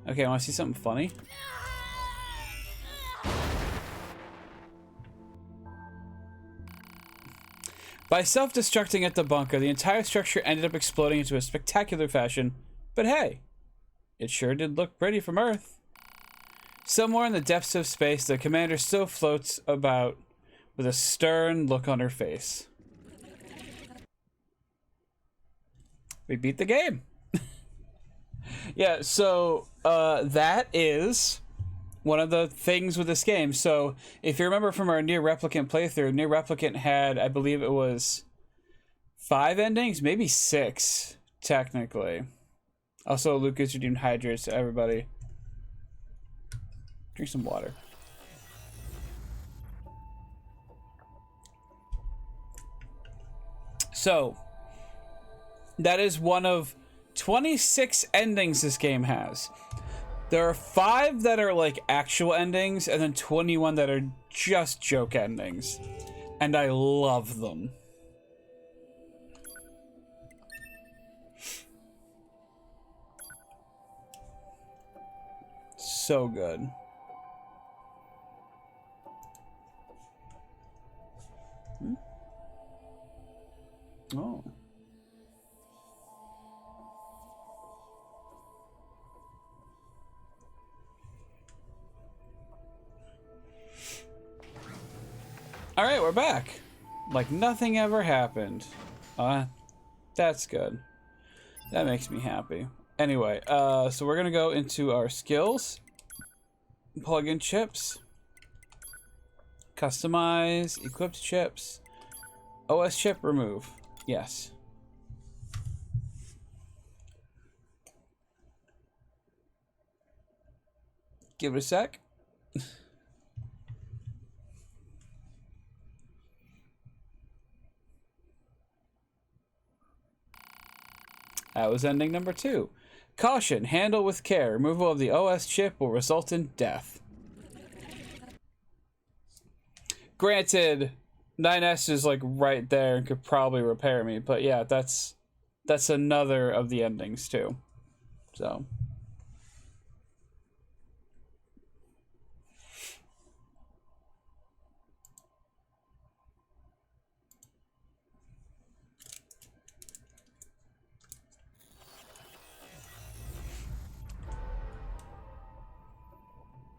Okay, want to see something funny? By self-destructing at the bunker, the entire structure ended up exploding into a spectacular fashion. But hey, it sure did look pretty from Earth. Somewhere in the depths of space, the commander still floats about with a stern look on her face. We beat the game. Yeah, so that is one of the things with this game. So if you remember from our NieR Replicant playthrough, NieR Replicant had, I believe it was 5 endings, maybe 6, technically. Also, Lucas, you're doing hydrates to everybody. Drink some water. So, that is one of 26 endings this game has. There are 5 that are like actual endings, and then 21 that are just joke endings. And I love them. So good. Oh. All right, we're back. Like nothing ever happened. That's good. That makes me happy. Anyway, so we're gonna go into our skills. Plug in chips. Customize, equipped chips. OS chip, remove. Yes. Give it a sec. That was ending number 2. Caution, handle with care. Removal of the OS chip will result in death. Granted, 9S is like right there and could probably repair me, but yeah, that's another of the endings too. So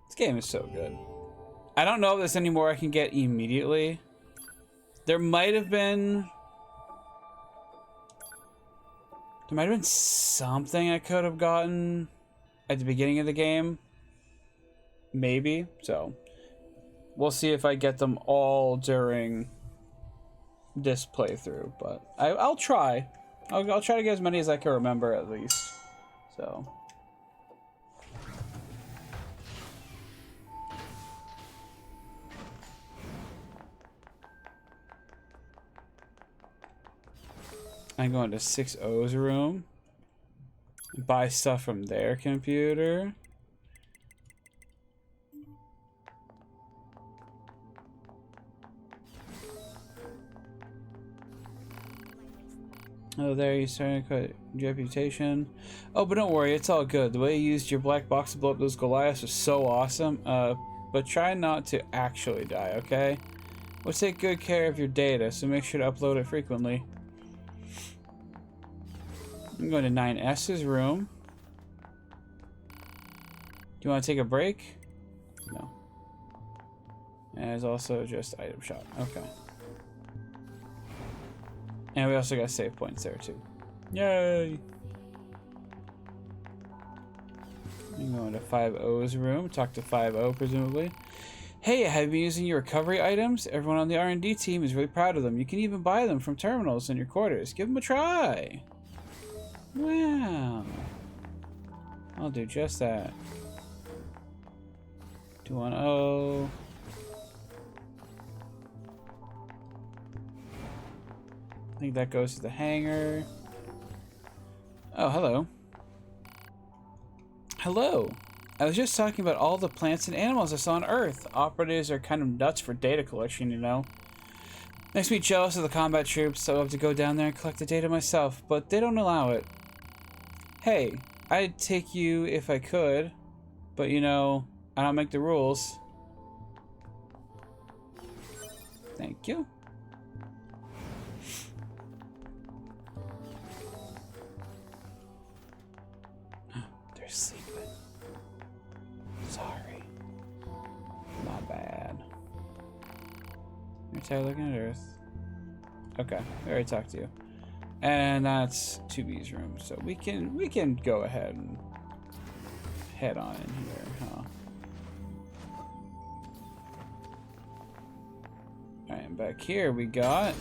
this game is so good. I don't know if there's any more I can get immediately. There might have been something I could have gotten at the beginning of the game. Maybe. So we'll see if I get them all during this playthrough, but I'll try. I'll try to get as many as I can remember at least. So I'm going to 6O's room. Buy stuff from their computer. Oh, there you're starting to cut your reputation. Oh, but don't worry, it's all good. The way you used your black box to blow up those Goliaths was so awesome. But try not to actually die, okay? We'll take good care of your data, so make sure to upload it frequently. I'm going to 9S's room. Do you want to take a break? No. And there's also just item shop. Okay. And we also got save points there too. Yay! I'm going to 5O's room. Talk to 5O presumably. Hey, have you been using your recovery items? Everyone on the R&D team is really proud of them. You can even buy them from terminals in your quarters. Give them a try. Wow. I'll do just that. 210. I think that goes to the hangar. Oh, hello. Hello. I was just talking about all the plants and animals I saw on Earth. Operatives are kind of nuts for data collection, you know. Makes me jealous of the combat troops, so I have to go down there and collect the data myself, but they don't allow it. Hey, I'd take you if I could, but you know, I don't make the rules. Thank you. They're sleeping. Sorry. My bad. You're tired looking at Earth. Okay, I already talked to you. And that's 2B's room, so we can go ahead and head on in here, huh? Alright, and back here we got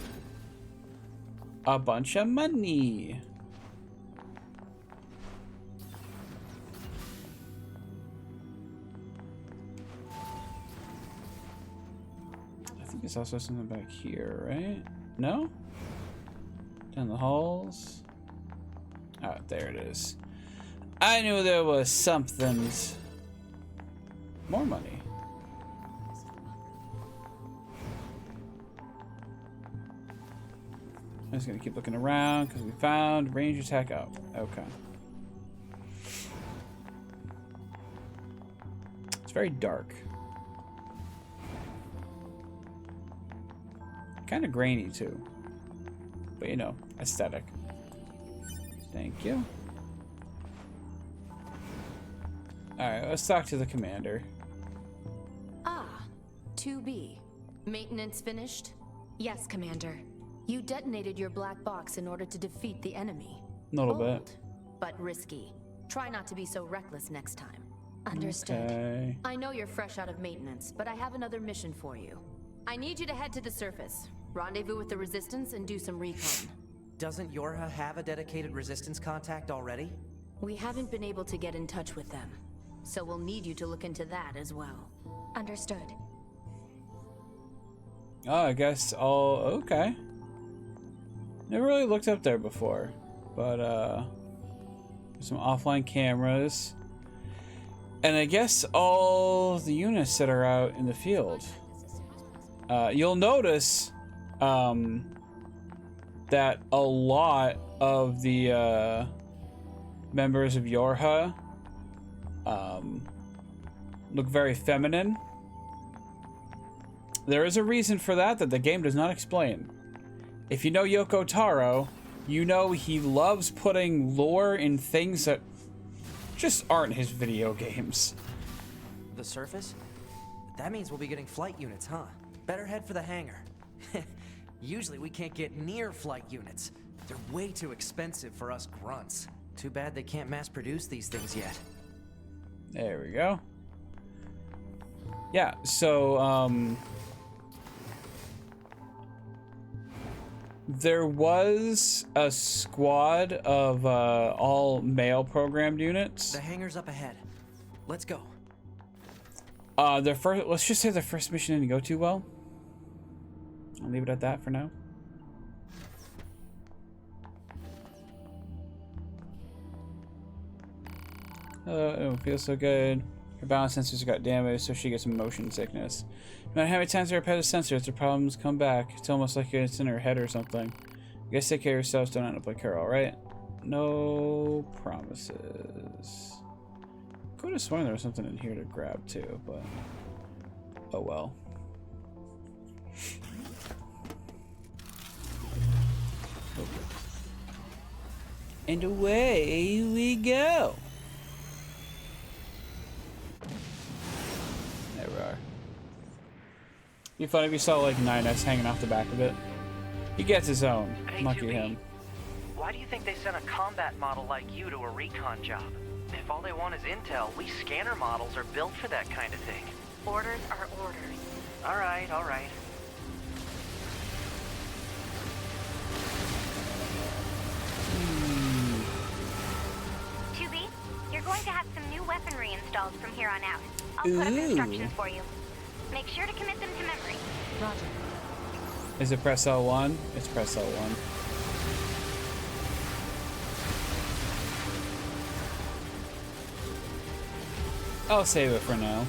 a bunch of money. I think there's also something back here, right? No? Down the halls. Oh, there it is. I knew there was something. More money. I'm just gonna keep looking around because we found range attack out. Okay. It's very dark. Kind of grainy too. But you know, aesthetic. Thank you. Alright, let's talk to the commander. Ah, 2B. Maintenance finished? Yes, Commander. You detonated your black box in order to defeat the enemy. A little Bold, bit. but risky. Try not to be so reckless next time. Understood. Okay. I know you're fresh out of maintenance, but I have another mission for you. I need you to head to the surface, rendezvous with the Resistance, and do some recon. Doesn't Yorha have a dedicated resistance contact already? We haven't been able to get in touch with them, so we'll need you to look into that as well. Understood. Oh, I guess all okay. Never really looked up there before, but some offline cameras, and I guess all the units that are out in the field. You'll notice that a lot of the members of Yorha look very feminine. There is a reason for that the game does not explain. If you know Yoko Taro, you know he loves putting lore in things that just aren't his video games. The surface? That means we'll be getting flight units, huh? Better head for the hangar. Usually we can't get near flight units. They're way too expensive for us grunts. Too bad they can't mass produce these things yet. There we go. Yeah, so there was a squad of all male programmed units. The hangar's up ahead. Let's go. Their first, let's just say their first mission didn't go too well. I'll leave it at that for now. Hello, it don't feel so good. Her balance sensors got damaged, so she gets motion sickness. No matter how many times I repair the sensors, the problems come back. It's almost like it's in her head or something. You guys take care of yourselves, don't end up like her, alright? No promises. Could have sworn there was something in here to grab too, but oh well. And away we go. There we are. Be fun if you saw like 9S hanging off the back of it. He gets his own. Hey, Lucky 2B, him. why do you think they sent a combat model like you to a recon job? If all they want is intel, we scanner models are built for that kind of thing. Orders are orders. All right, all right. You're going to have weaponry installed from here on out. I'll put up instructions for you. Make sure to commit them to memory. Roger. Is it press L1? It's press L1. I'll save it for now.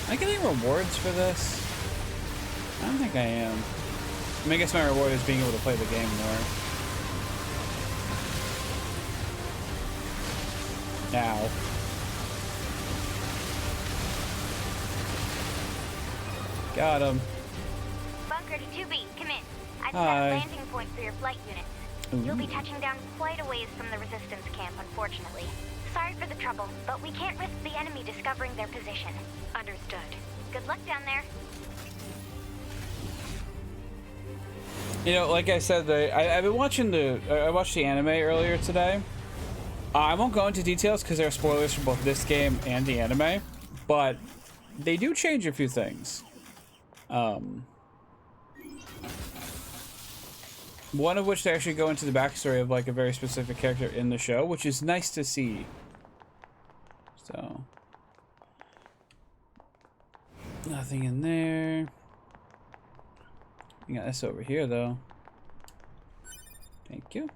Am I getting rewards for this? I don't think I am. I mean, I guess my reward is being able to play the game more. Now. Got him. Bunker to 2B, come in. I've set Hi. a landing point for your flight units. You'll be touching down quite a ways from the resistance camp, unfortunately. Sorry for the trouble, but we can't risk the enemy discovering their position. Understood. Good luck down there. You know, like I said, I've been watching I watched the anime earlier today. I won't go into details because there are spoilers for both this game and the anime, but they do change a few things. One of which they actually go into the backstory of like a very specific character in the show, which is nice to see. So, nothing in there. We got this over here though. Thank you.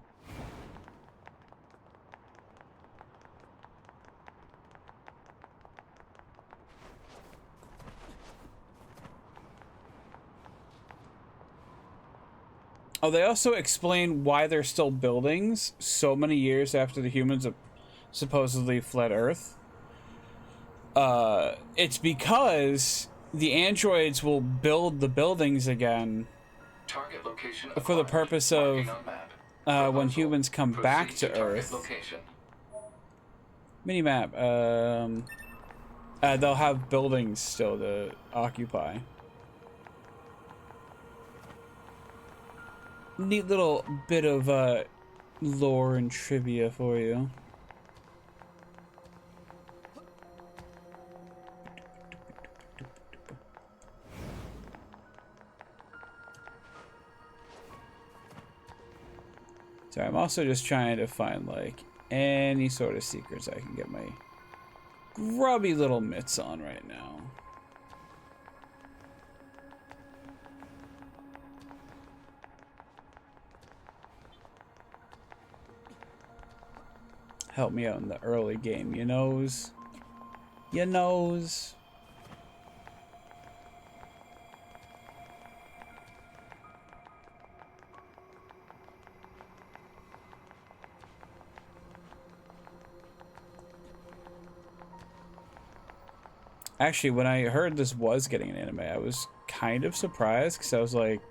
Oh, they also explain why there's still buildings so many years after the humans have supposedly fled Earth. It's because the androids will build the buildings again Target location for the purpose of when humans come back to Earth. Location. Minimap. They'll have buildings still to occupy. Neat little bit of lore and trivia for you. So I'm also just trying to find like any sort of secrets I can get my grubby little mitts on right now. Help me out in the early game, you knows? You knows? Actually, when I heard this was getting an anime, I was kind of surprised because I was like,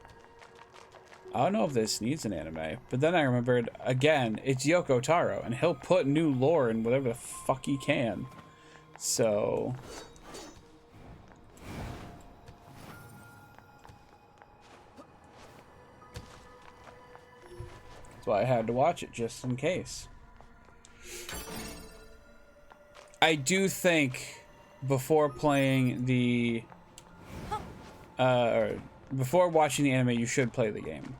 I don't know if this needs an anime. But then I remembered, again, it's Yoko Taro, and he'll put new lore in whatever the fuck he can. So... that's why I had to watch it, just in case. I do think, before playing the... before watching the anime, you should play the game.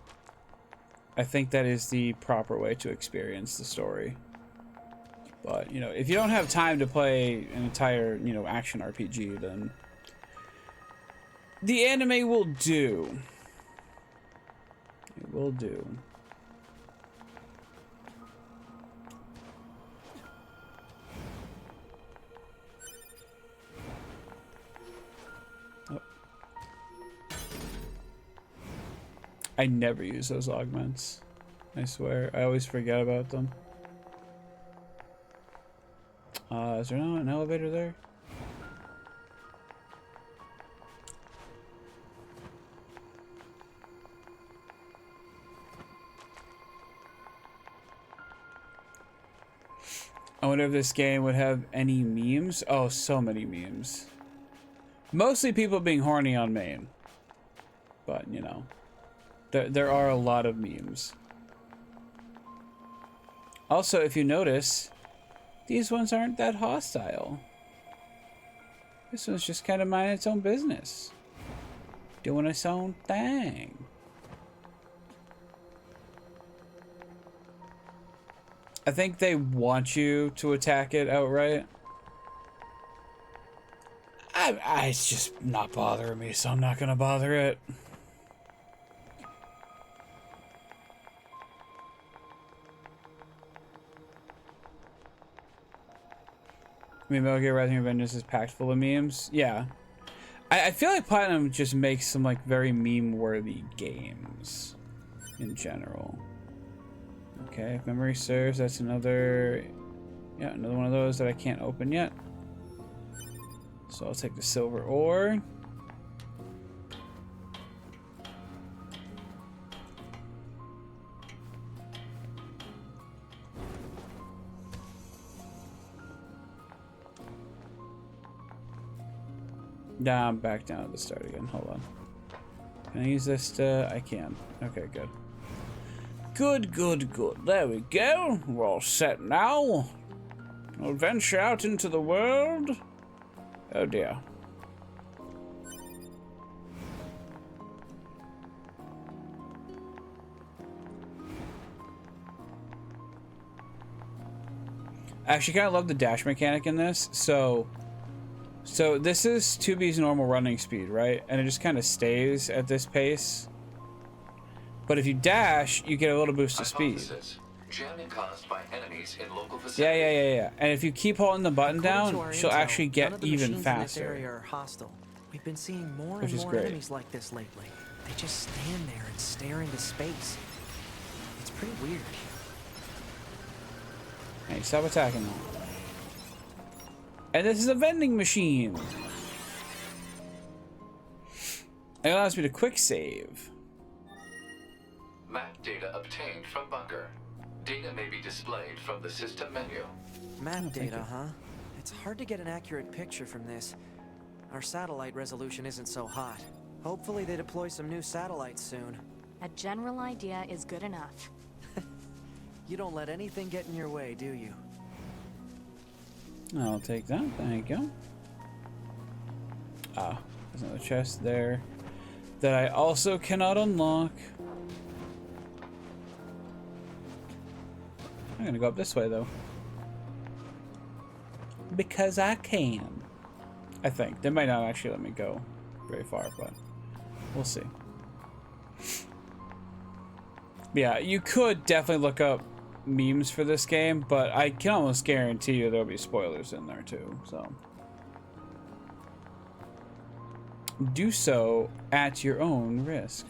I think that is the proper way to experience the story. But, you know, if you don't have time to play an entire, you know, action RPG, then the anime will do. It will do. I never use those augments. I swear. I always forget about them. Is there not an elevator there? I wonder if this game would have any memes. Oh, so many memes. Mostly people being horny on main. But, you know. There are a lot of memes. Also, if you notice, these ones aren't that hostile. This one's just kind of minding its own business. Doing its own thing. I think they want you to attack it outright. It's just not bothering me, so I'm not gonna bother it. I mean, Metal Gear Rising Revengeance is packed full of memes. Yeah. I feel like Platinum just makes some like very meme-worthy games in general. Okay, if memory serves, that's another one of those that I can't open yet. So I'll take the silver ore. Nah, I'm back down at the start again. Hold on. Can I use this to... I can. Okay, good. Good. There we go. We're all set now. We'll venture out into the world. Oh dear. I actually kind of love the dash mechanic in this. So this is 2B's normal running speed, right? And it just kind of stays at this pace. But if you dash, you get a little boost of speed. Jamming caused by enemies in local facilities. Yeah. And if you keep holding the button down, she'll actually get even faster. In this area are hostile. We've been seeing more and more enemies like this lately. They just stand there and stare into space. It's pretty weird. Hey, stop attacking them. And this is a vending machine. It allows me to quick save. Map data obtained from bunker. Data may be displayed from the system menu. Map data, huh? It's hard to get an accurate picture from this. Our satellite resolution isn't so hot. Hopefully they deploy some new satellites soon. A general idea is good enough. You don't let anything get in your way, do you? I'll take that. Thank you. Ah, there's another chest there that I also cannot unlock. I'm gonna go up this way though, because I can. I think they might not actually let me go very far, but we'll see. Yeah, you could definitely look up memes for this game, but I can almost guarantee you there'll be spoilers in there too, so do so at your own risk.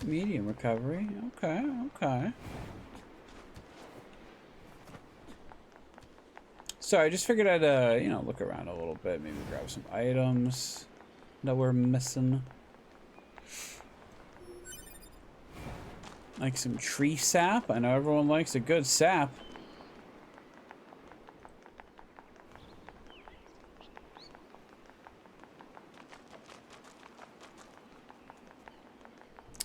Medium recovery. Okay. Sorry, I just figured I'd, look around a little bit, maybe grab some items that we're missing. Like some tree sap. I know everyone likes a good sap.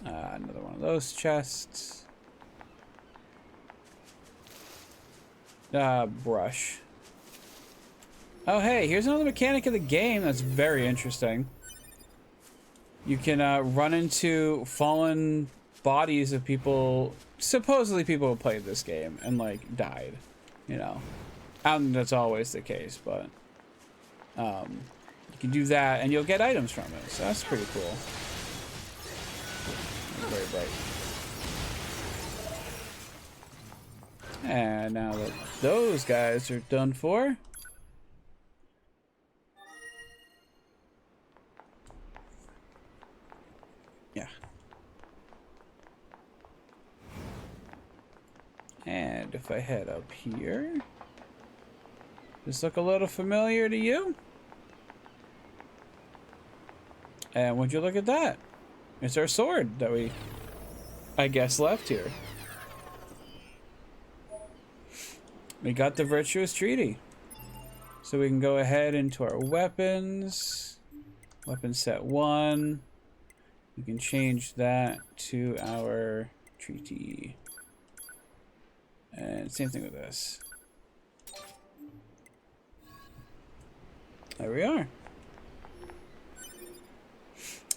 Another one of those chests. Brush. Oh, hey, here's another mechanic of the game that's very interesting. You can run into fallen bodies of people, supposedly people who played this game and, like, died. You know. I don't think that's always the case, but you can do that and you'll get items from it. So that's pretty cool. Very bright. And now that those guys are done for, yeah. And if I head up here, does this look a little familiar to you? And would you look at that? It's our sword that we, I guess, left here. We got the Virtuous Treaty. So we can go ahead into our weapons. Weapon set 1. We can change that to our treaty. And same thing with this. There we are.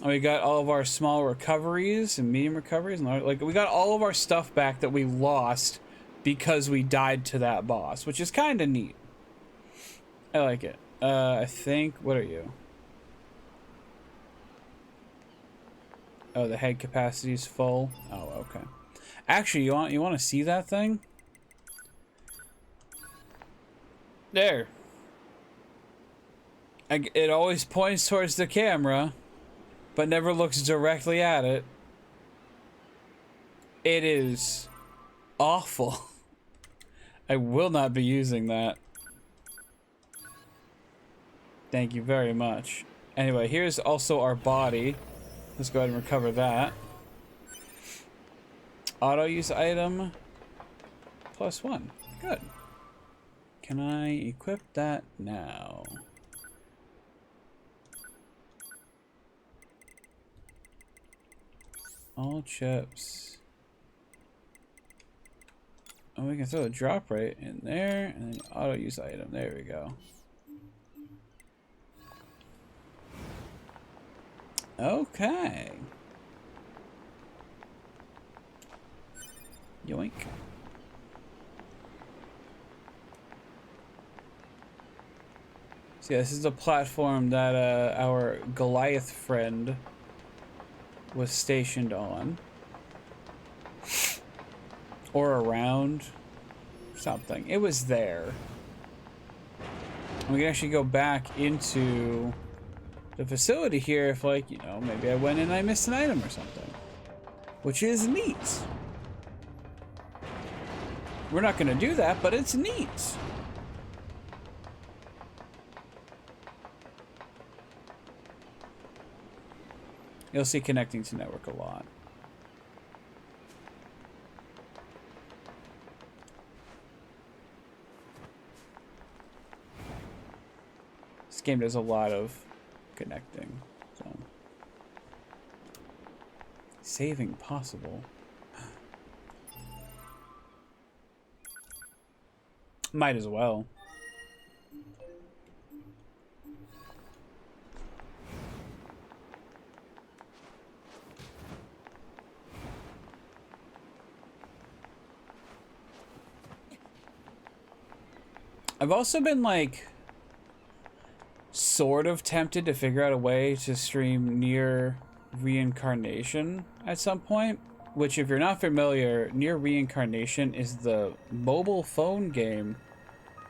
And we got all of our small recoveries and medium recoveries. And like we got all of our stuff back that we lost because we died to that boss, which is kind of neat. I like it. I think, what are you? Oh, the head capacity is full. Oh, okay. Actually, you want to see that thing? There. It always points towards the camera, but never looks directly at it. It is awful. I will not be using that. Thank you very much. Anyway, here's also our body. Let's go ahead and recover that. Auto use item +1. Good. Can I equip that now? All chips. Oh, we can throw a drop rate in there, and then auto use item. There we go. Okay. Yoink. So yeah, this is the platform that our Goliath friend was stationed on. Or around. Something. It was there. And we can actually go back into the facility here if, like, you know, maybe I went in and I missed an item or something. Which is neat. We're not going to do that, but it's neat. You'll see connecting to network a lot. This game does a lot of connecting. So. Saving possible. Might as well. I've also been like sort of tempted to figure out a way to stream NieR Reincarnation at some point, which, if you're not familiar, NieR Reincarnation is the mobile phone game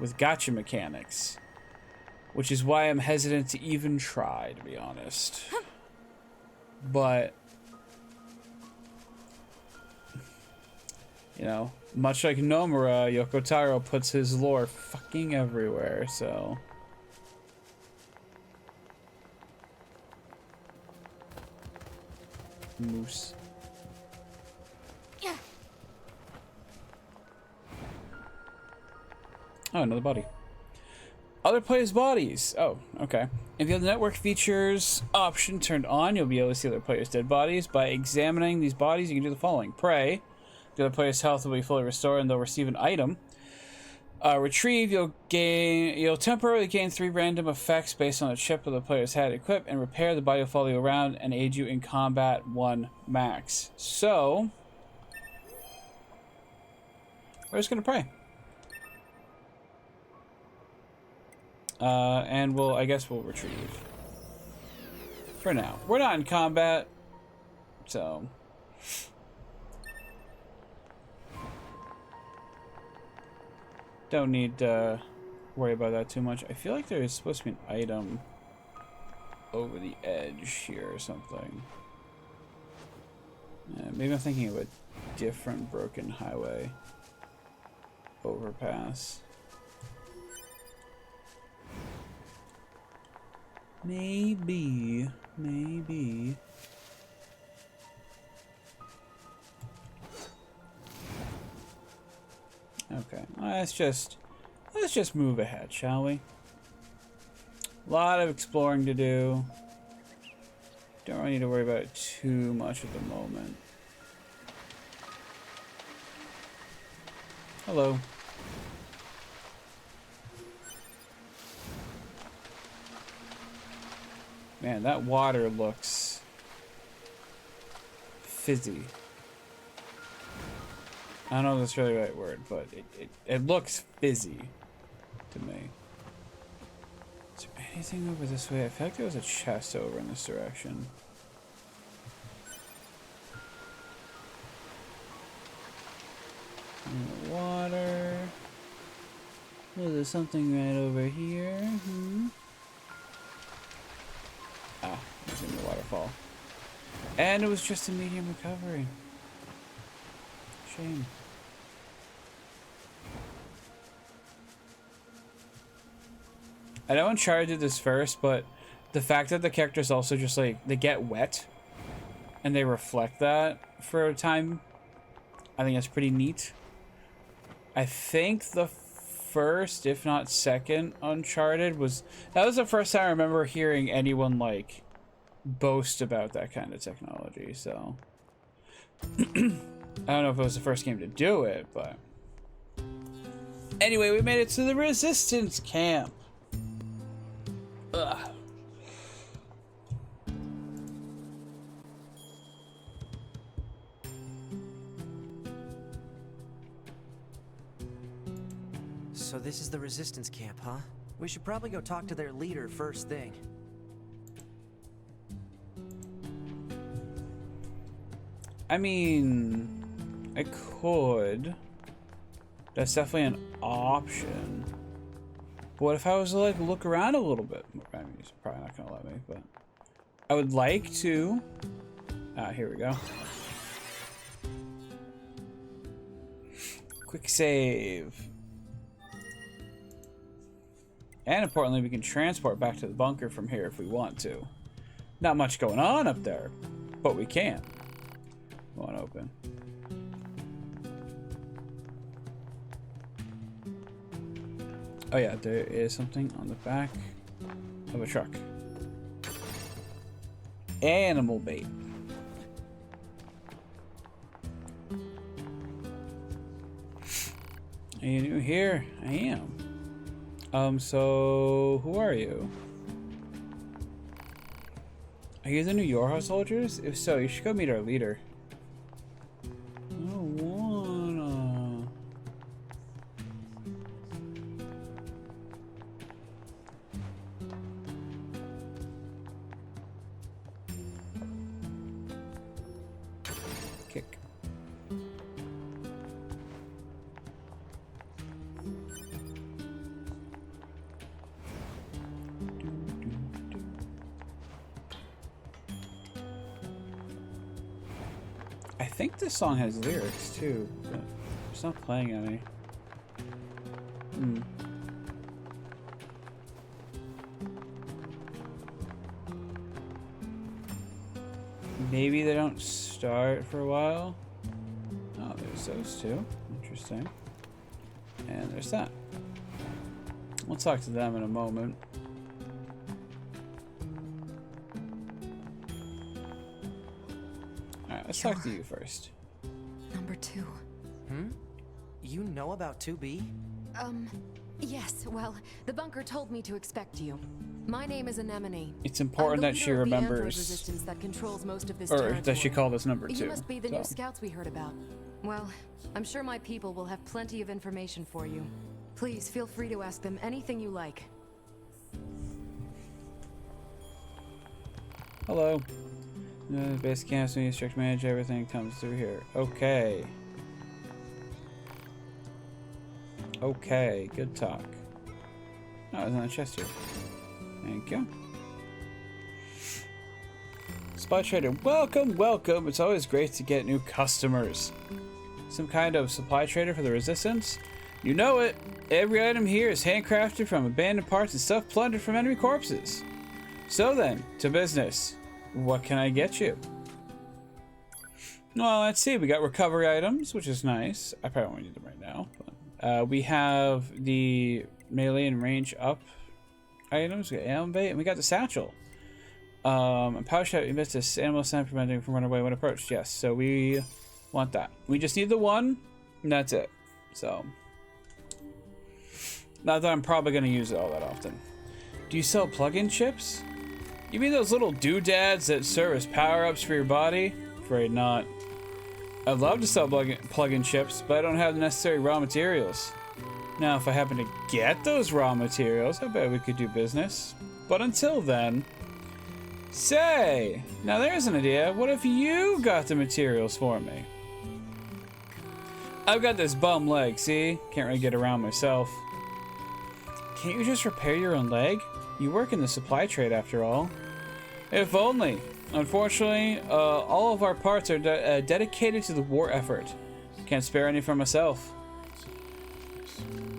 with gacha mechanics, which is why I'm hesitant to even try, to be honest. But you know, much like Nomura, Yoko Taro puts his lore fucking everywhere, so. Moose. Yeah. Oh, another body. Other players' bodies. Oh, okay. If you have the network features option turned on, you'll be able to see other players' dead bodies. By examining these bodies, you can do the following. Pray. The other player's health will be fully restored and they'll receive an item. Retrieve, you'll temporarily gain 3 random effects based on a chip of the player's head. Equip and repair, the body will follow you around and aid you in combat 1 max. So we're just gonna pray. And I guess we'll retrieve. For now. We're not in combat, so don't need to worry about that too much. I feel like there is supposed to be an item over the edge here or something. Maybe I'm thinking of a different broken highway overpass. Maybe. Okay, let's just move ahead, shall we? A lot of exploring to do. Don't really need to worry about it too much at the moment. Hello. Man, that water looks fizzy. I don't know if that's really the right word, but it looks fizzy to me. Is there anything over this way? I feel like there was a chest over in this direction. In the water. Oh, there's something right over here. Ah, it was in the waterfall. And it was just a medium recovery. Shame. I know Uncharted did this first, but the fact that the characters also just like, they get wet and they reflect that for a time, I think that's pretty neat. I think the first, if not second, Uncharted that was the first time I remember hearing anyone like boast about that kind of technology, so I don't know if it was the first game to do it, but anyway, we made it to the Resistance camp. Ugh. So this is the Resistance camp, huh? We should probably go talk to their leader first thing. I mean, I could. That's definitely an option. But what if I was to like look around a little bit? I mean, he's probably not gonna let me, but I would like to. Ah, here we go. Quick save. And importantly, we can transport back to the bunker from here if we want to. Not much going on up there, but we can. Won't open. Oh yeah, there is something on the back of a truck. Animal bait. Are you new here? I am. So who are you? Are you the new Yorha soldiers? If so, you should go meet our leader. I don't wanna. Kick. I think this song has lyrics too, but it's not playing any. Maybe they don't start for a while. Oh, there's those two. Interesting. And there's that. We'll talk to them in a moment. Alright, let's talk to you first. Number 2. You know about 2B? Yes, well, the bunker told me to expect you. My name is Anemone. It's important that she remembers, Resistance that controls most of this or territory. that she called us number 2. You must be the new so. scouts we heard about. Well, I'm sure my people will have plenty of information for you. Please feel free to ask them anything you like. Hello. Base camp, so you strict manage everything comes through here. Okay. Okay, good talk. Oh, there's another chest here. Thank you. Supply trader, welcome, welcome. It's always great to get new customers. Some kind of supply trader for the Resistance? You know it. Every item here is handcrafted from abandoned parts and stuff plundered from enemy corpses. So then, to business. What can I get you? Well, let's see. We got recovery items, which is nice. I probably won't need them right now. But, we have the melee and range up items. We got animal bait, and we got the satchel. And power shot emits this animal sound preventing from running away when approached. Yes, so we want that. We just need the one, and that's it. So, not that I'm probably going to use it all that often. Do you sell plug-in chips? You mean those little doodads that serve as power-ups for your body? Afraid not. I'd love to sell plug-in chips, but I don't have the necessary raw materials. Now, if I happen to get those raw materials, I bet we could do business. But until then... Say! Now there's an idea. What if you got the materials for me? I've got this bum leg, see? Can't really get around myself. Can't you just repair your own leg? You work in the supply trade after all. If only. Unfortunately, all of our parts are dedicated to the war effort. Can't spare any for myself.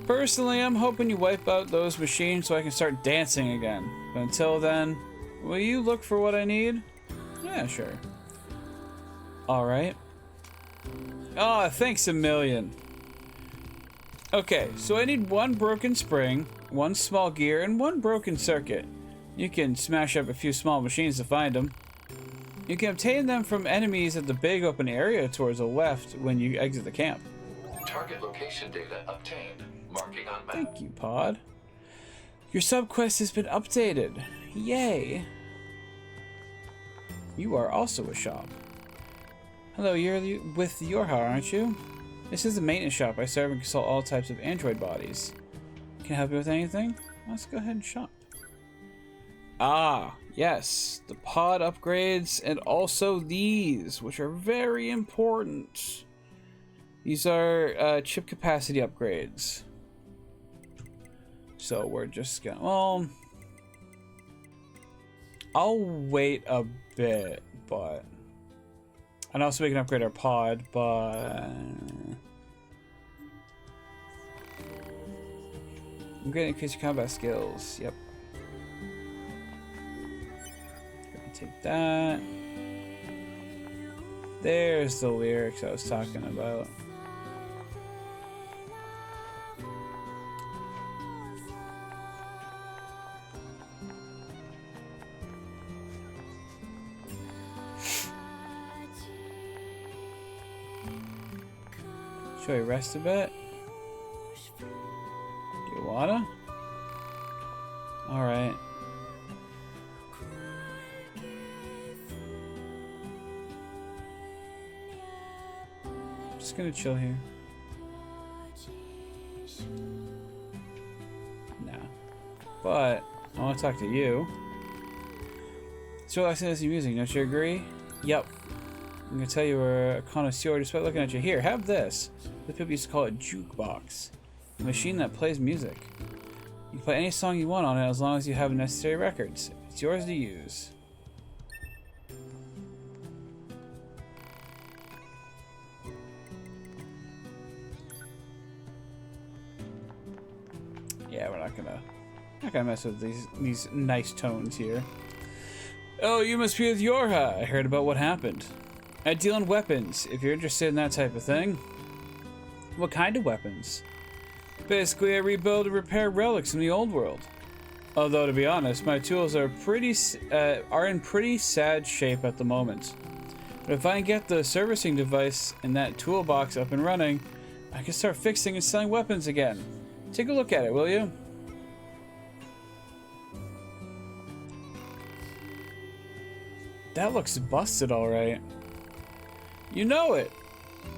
Personally, I'm hoping you wipe out those machines so I can start dancing again. But until then, will you look for what I need? Yeah, sure. Alright. Oh, thanks a million. Okay, so I need one broken spring, one small gear, and one broken circuit. You can smash up a few small machines to find them. You can obtain them from enemies at the big open area towards the left when you exit the camp. Target location data obtained. Marking on map. Thank you, Pod. Your subquest has been updated. Yay. You are also a shop. Hello, you're with Yorha, aren't you? This is the maintenance shop. I serve and consult all types of android bodies. Can I help you with anything? Let's go ahead and shop. Ah, yes. The pod upgrades and also these, which are very important. These are chip capacity upgrades. So we're just gonna... Well, I'll wait a bit, but... And also we can upgrade our pod, but... I'm gonna increase your combat skills. Yep. Take that. There's the lyrics I was talking about. Should we rest a bit? Do you wanna? Alright. Just gonna chill here. Nah. But I wanna talk to you. So I said this music, don't you agree? Yep. I'm gonna tell you we're a connoisseur just by looking at you. Here, have this. The people used to call it jukebox. A machine that plays music. You can play any song you want on it as long as you have necessary records. It's yours to use. Yeah, we're not gonna mess with these nice tones here. Oh, you must be with Yorha. I heard about what happened. I deal in weapons, if you're interested in that type of thing. What kind of weapons? Basically, I rebuild and repair relics from the old world. Although, to be honest, my tools are in pretty sad shape at the moment. But if I can get the servicing device in that toolbox up and running, I can start fixing and selling weapons again. Take a look at it, will you? That looks busted, alright. You know it!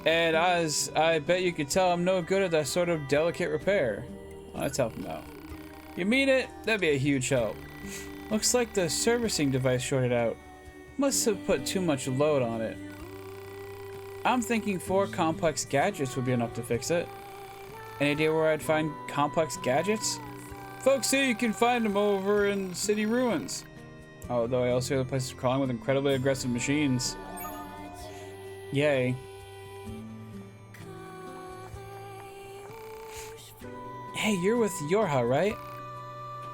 And as I bet you could tell, I'm no good at that sort of delicate repair. Let's help him out. You mean it? That'd be a huge help. Looks like the servicing device shorted out. Must have put too much load on it. I'm thinking 4 complex gadgets would be enough to fix it. Any idea where I'd find complex gadgets? Folks say you can find them over in city ruins. Although I also hear the place is crawling with incredibly aggressive machines. Yay. Hey, you're with Yorha, right?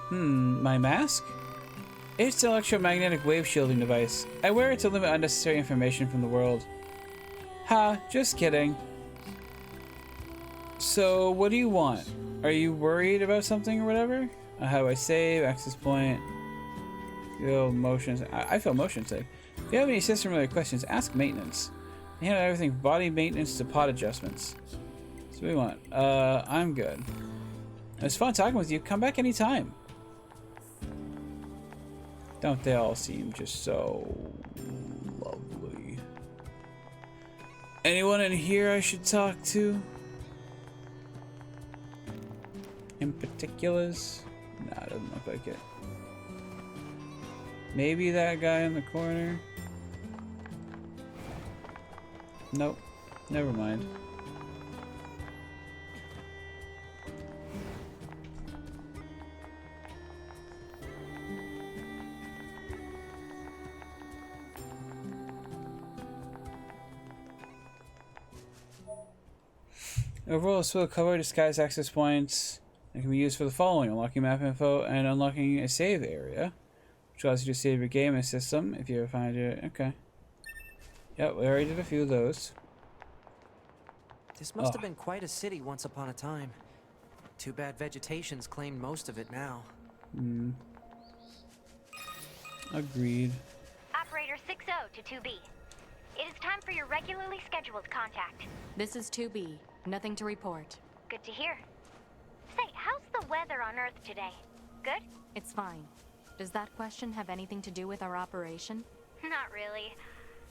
My mask? It's an electromagnetic wave shielding device. I wear it to limit unnecessary information from the world. Ha, just kidding. So, what do you want? Are you worried about something or whatever? How do I save? Access point. Feel motions. I feel motion sick. If you have any system-related questions, ask maintenance. They handle everything from body maintenance to pod adjustments. So what do we want? I'm good. It was fun talking with you. Come back anytime. Don't they all seem just so lovely? Anyone in here I should talk to? In particulars? Nah, it doesn't look like it. Maybe that guy in the corner? Nope. Never mind. Overall, this will cover disguise access points and can be used for the following: unlocking map info and unlocking a save area, which allows you to save your game and system if you ever find it. Okay. Yep, we already did a few of those. This must have been quite a city once upon a time. Too bad vegetation's claimed most of it now. Agreed. Operator 60 to 2B. It is time for your regularly scheduled contact. This is 2B. Nothing to report. Good to hear. Say, how's the weather on Earth today? Good? It's fine. Does that question have anything to do with our operation? Not really.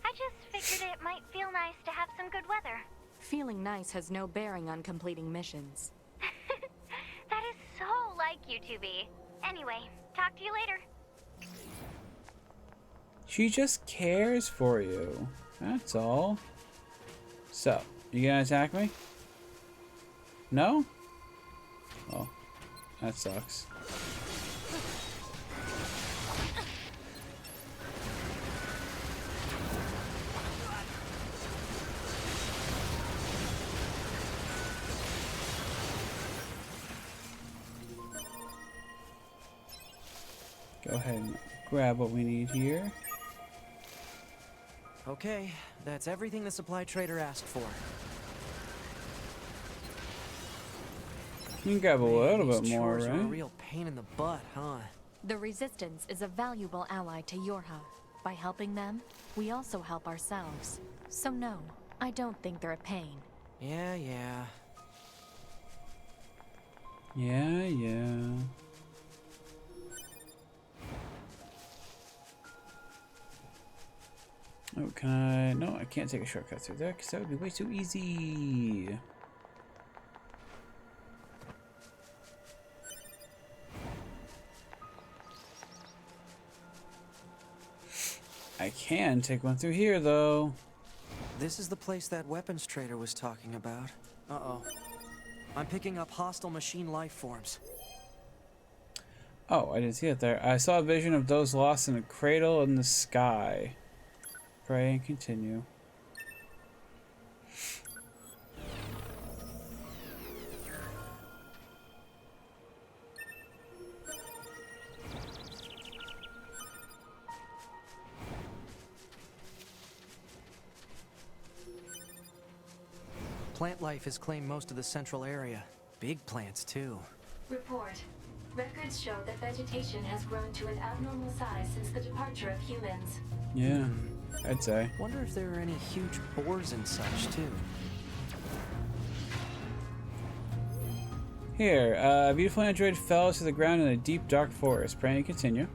I just figured it might feel nice to have some good weather. Feeling nice has no bearing on completing missions. That is so like you, 2B. Anyway, talk to you later. She just cares for you. That's all. So, you gonna attack me? No? Oh, that sucks. Go ahead and grab what we need here. Okay, that's everything the supply trader asked for. You can grab a little These bit more, chores are a right? real pain in the butt, huh? The Resistance is a valuable ally to Yorha. By helping them, we also help ourselves. So no, I don't think they're a pain. Yeah. Yeah. Oh, can I? No, I can't take a shortcut through there because that would be way too easy. I can take one through here, though. This is the place that weapons trader was talking about. Uh-oh. I'm picking up hostile machine life forms. Oh, I didn't see it there. I saw a vision of those lost in a cradle in the sky. Pray and continue. Plant life has claimed most of the central area. Big plants, too. Report. Records show that vegetation has grown to an abnormal size since the departure of humans. Yeah, I'd say. Wonder if there are any huge boars and such, too. Here, a beautiful android fell to the ground in a deep, dark forest. Pray and continue.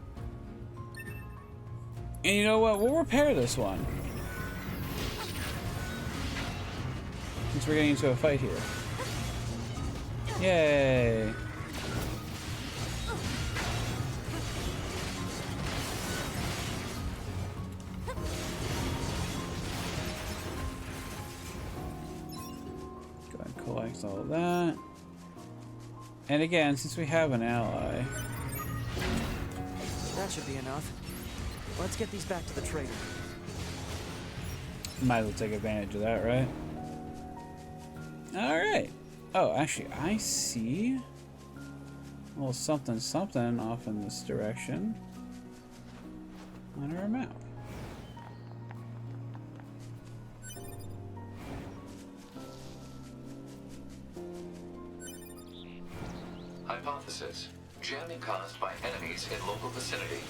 And you know what? We'll repair this one. Since we're getting into a fight here. Yay! Go ahead and collect all of that. And again, since we have an ally. That should be enough. Let's get these back to the trader. Might as well take advantage of that, right? Alright. Oh, actually, I see a little something off in this direction on our map. Hypothesis. Jamming caused by enemies in local vicinity.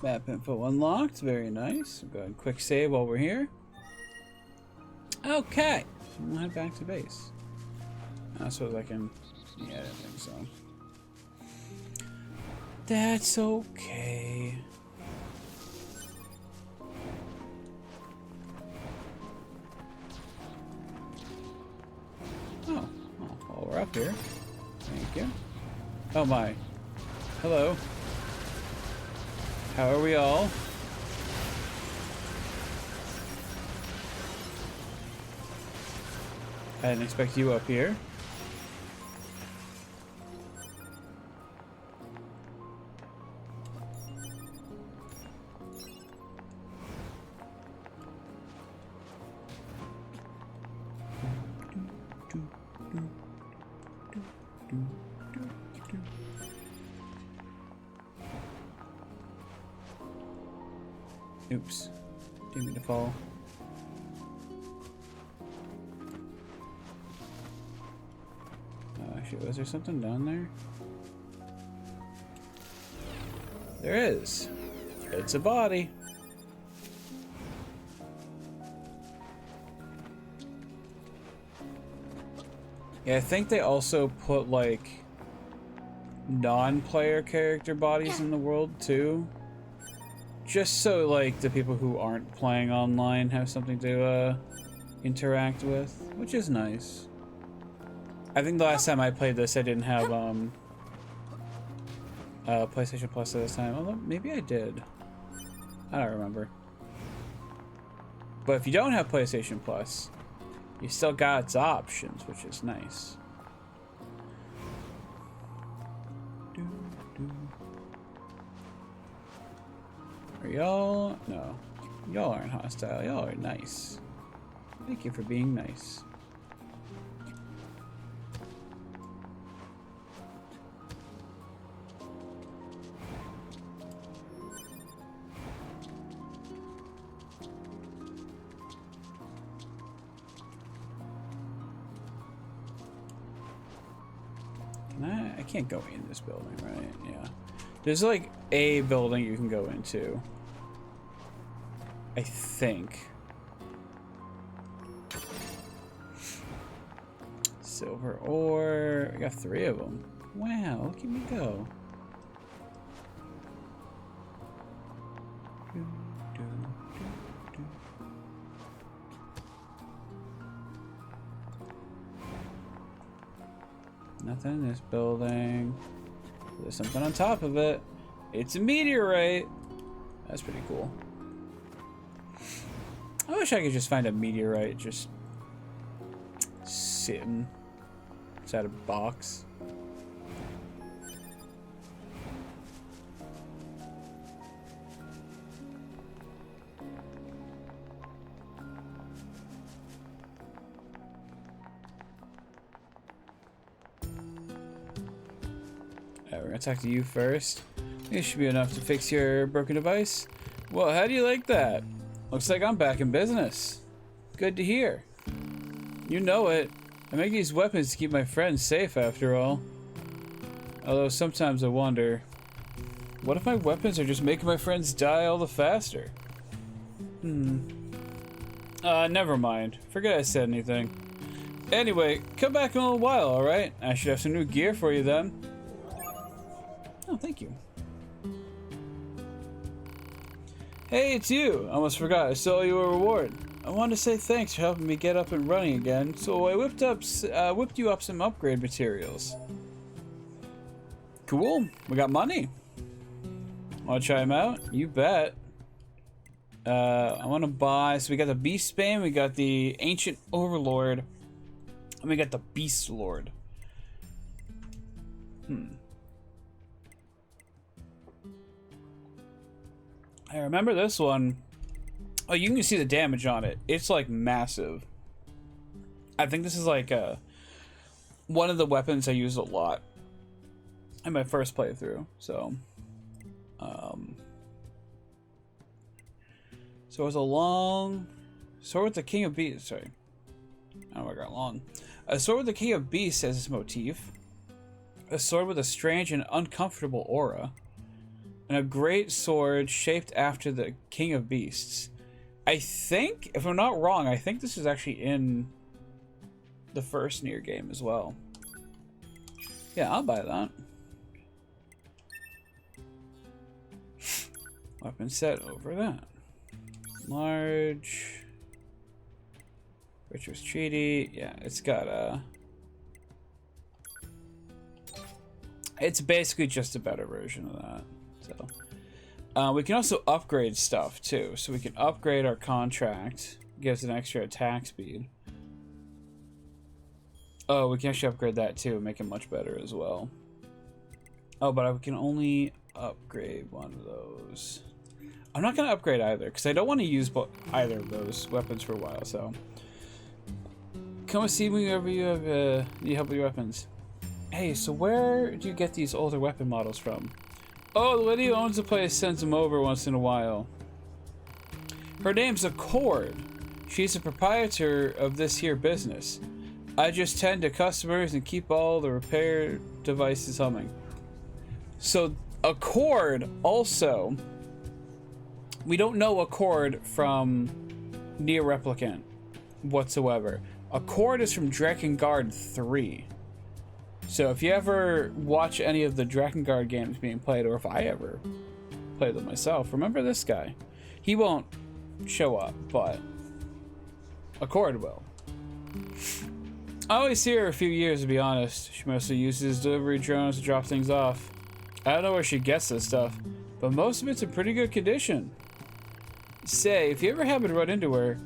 Map info unlocked. Very nice. Go ahead and quick save while we're here. Okay. So we'll head back to base. I suppose I can... Yeah, I don't think so. That's okay. Oh, well, we're up here. Thank you. Oh my. Hello. How are we all? I didn't expect you up here. Oops. Didn't mean to fall. Oh, actually, was there something down there? There is. It's a body. Yeah, I think they also put, like, non-player character bodies in the world, too. Just so, like, the people who aren't playing online have something to, interact with, which is nice. I think the last time I played this, I didn't have, PlayStation Plus at this time. Although, maybe I did. I don't remember. But if you don't have PlayStation Plus, you still got its options, which is nice. Are y'all? No. Y'all aren't hostile. Y'all are nice. Thank you for being nice. I can't go in this building, right? Yeah. There's like a building you can go into. I think. Silver ore. I got 3 of them. Wow, look at me go. Nothing in this building. There's something on top of it. It's a meteorite. That's pretty cool. I wish I could just find a meteorite just sitting inside a box. Alright, we're gonna talk to you first. This should be enough to fix your broken device. Well, how do you like that? Looks like I'm back in business. Good to hear. You know it. I make these weapons to keep my friends safe, after all. Although sometimes I wonder, what if my weapons are just making my friends die all the faster? Never mind. Forget I said anything. Anyway, come back in a little while, alright? I should have some new gear for you then. Oh, thank you. Hey, it's you! I almost forgot. I stole you a reward. I wanted to say thanks for helping me get up and running again, so I whipped you up some upgrade materials. Cool. We got money. Wanna try them out? You bet. I wanna buy... So we got the Beast Bane, we got the Ancient Overlord, and we got the Beast Lord. I remember this one. Oh, you can see the damage on it. It's like massive. I think this is like one of the weapons I used a lot in my first playthrough. So, So it was a long sword with the King of Beasts. Sorry. I don't know why I got long. A sword with the King of Beasts as its motif. A sword with a strange and uncomfortable aura. And a great sword shaped after the King of Beasts. I think, if I'm not wrong, I think this is actually in the first NieR game as well. Yeah, I'll buy that. Weapon set over that. Large. Richard's Treaty. Yeah, it's got a... It's basically just a better version of that. So, we can also upgrade stuff too. So we can upgrade our contract. Gives an extra attack speed. Oh, we can actually upgrade that too. Make it much better as well. Oh, but I can only upgrade one of those. I'm not going to upgrade either, because I don't want to use either of those weapons for a while, so... Come and see me whenever you have need help with your weapons. Hey, so where do you get these older weapon models from? Oh, the lady who owns the place sends them over once in a while. Her name's Accord. She's the proprietor of this here business. I just tend to customers and keep all the repair devices humming. So, Accord also... We don't know Accord from NieR Replicant whatsoever. Accord is from Drakengard 3. So if you ever watch any of the Drakengard games being played, or if I ever play them myself, remember this guy. He won't show up, but Accord will. I always see her a few years, to be honest. She mostly uses delivery drones to drop things off. I don't know where she gets this stuff, but most of it's in pretty good condition. Say, if you ever happen to run into her,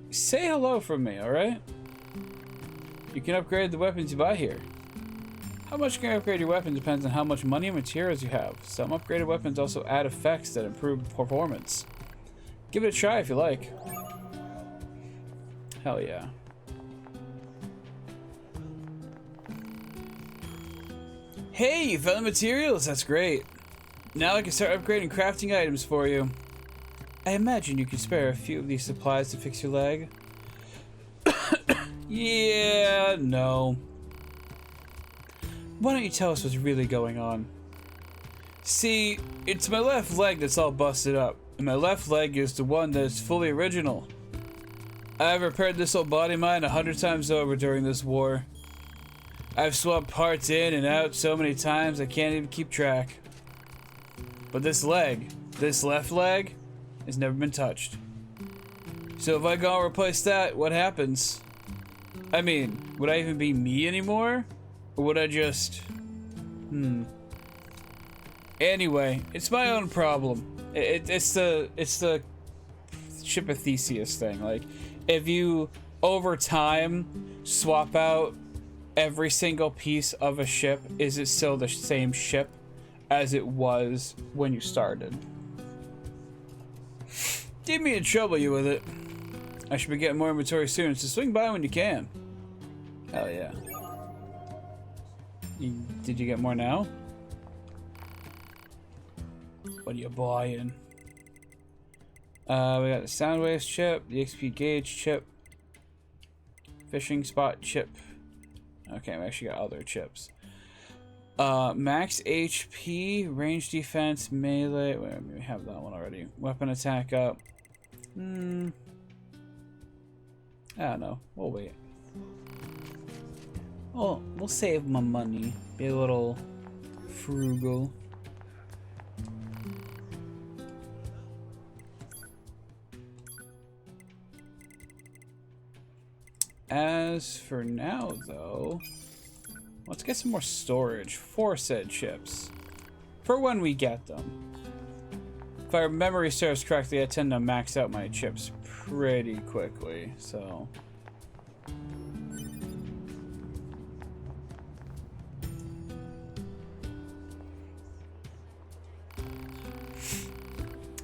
say hello from me, alright? You can upgrade the weapons you buy here. How much you can upgrade your weapon depends on how much money and materials you have. Some upgraded weapons also add effects that improve performance. Give it a try if you like. Hell yeah. Hey, you found the materials! That's great. Now I can start upgrading crafting items for you. I imagine you could spare a few of these supplies to fix your leg. Yeah, no. Why don't you tell us what's really going on? See, it's my left leg that's all busted up, and my left leg is the one that's fully original. I've repaired this old body of mine 100 times over during this war. I've swapped parts in and out so many times I can't even keep track. But this leg, this left leg, has never been touched. So if I go and replace that, what happens? I mean, would I even be me anymore? Or would I just... Anyway, it's my own problem. It's the ship of Theseus thing. Like, if you, over time, swap out every single piece of a ship, is it still the same ship as it was when you started? Get me in trouble, you with it. I should be getting more inventory soon, so swing by when you can. Hell yeah. Did you get more now? What are you buying? We got the sound waves chip, the XP gauge chip, fishing spot chip. Okay, we actually got other chips. Max HP, range defense, melee. Wait, we have that one already. Weapon attack up. I don't know. We'll wait. Oh, we'll save my money. Be a little frugal. As for now, though, let's get some more storage for said chips. For when we get them. If our memory serves correctly, I tend to max out my chips pretty quickly, so...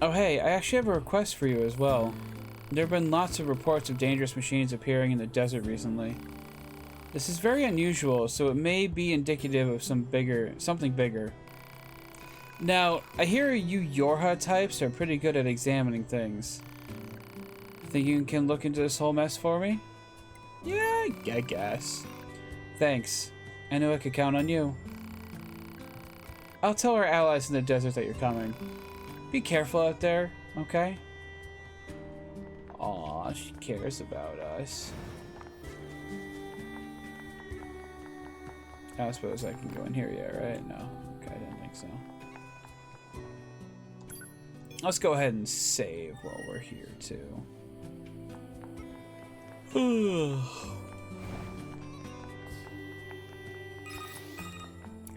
Oh hey, I actually have a request for you as well. There have been lots of reports of dangerous machines appearing in the desert recently. This is very unusual, so it may be indicative of something bigger. Now, I hear you Yorha types are pretty good at examining things. Think you can look into this whole mess for me? Yeah, I guess. Thanks. I knew I could count on you. I'll tell our allies in the desert that you're coming. Be careful out there, okay? Aw, she cares about us. I suppose I can go in here yet, right? No. Okay, I didn't think so. Let's go ahead and save while we're here, too.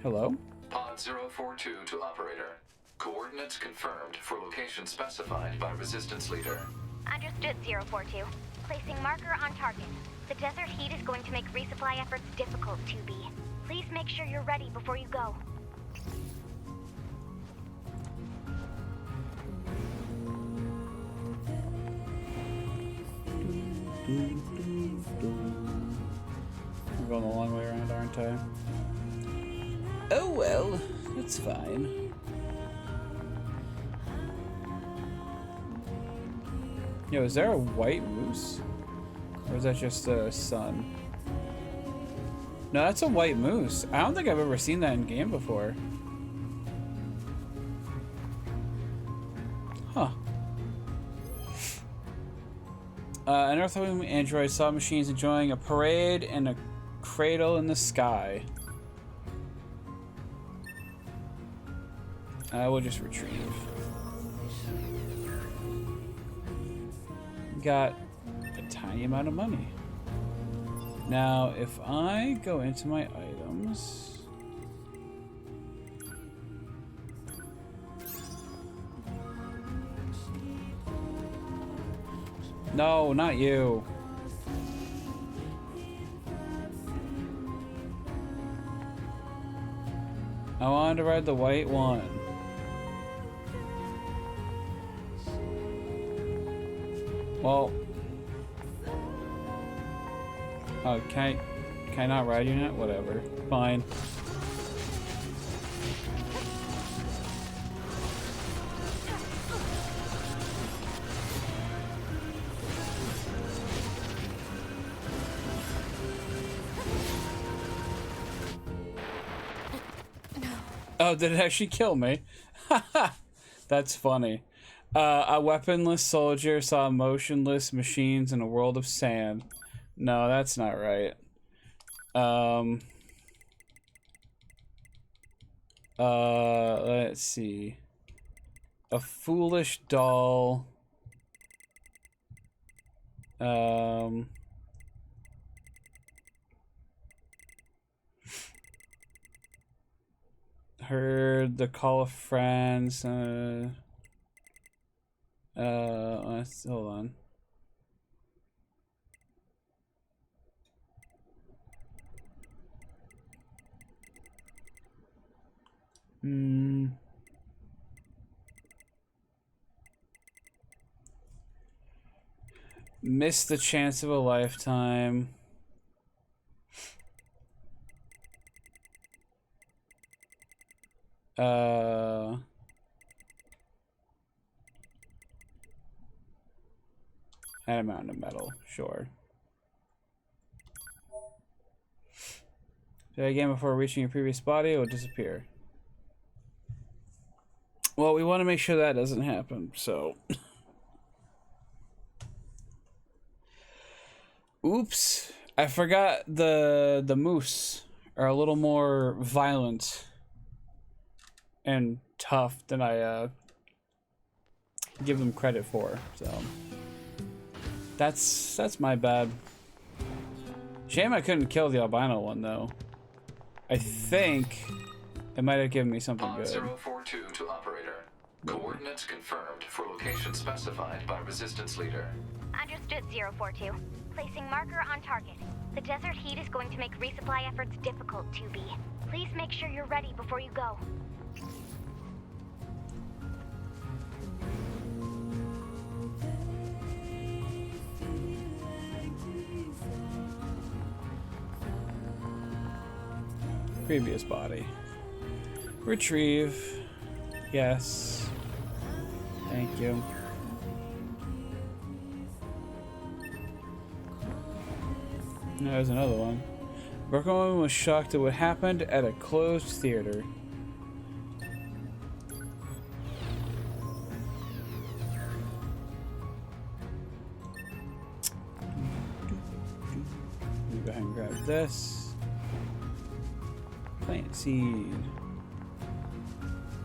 Hello? Pod 042 to operator. Coordinates confirmed for location specified by Resistance Leader. Understood, 042. Placing marker on target. The desert heat is going to make resupply efforts difficult, 2B. Please make sure you're ready before you go. I'm going the long way around, aren't I? Oh well, it's fine. Yo, is there a white moose? Or is that just the sun? No, that's a white moose. I don't think I've ever seen that in game before. Huh. An Earthling android saw machines enjoying a parade and a cradle in the sky. I will just retrieve. Got a tiny amount of money. Now, if I go into my items... No, not you. I wanted to ride the white one. Well... Oh, can I not ride you now? Whatever. Fine. Oh, did it actually kill me? That's funny. A weaponless soldier saw motionless machines in a world of sand. No, that's not right. Let's see. A foolish doll. Heard the call of friends. Hold on. Missed the chance of a lifetime. And a mountain of metal, sure. Play again before reaching your previous body, it will disappear. Well, we want to make sure that doesn't happen, so. Oops. I forgot the moose are a little more violent and tough than I give them credit for, so. That's my bad. Shame I couldn't kill the albino one though. I think it might have given me something good. 042 to operator. Coordinates confirmed for location specified by Resistance Leader. Understood, 042. Placing marker on target. The desert heat is going to make resupply efforts difficult, 2B. Please make sure you're ready before you go. Previous body. Retrieve. Yes. Thank you. There's another one. Brooklyn was shocked at what happened at a closed theater. Let me go ahead and grab this. Plant seed.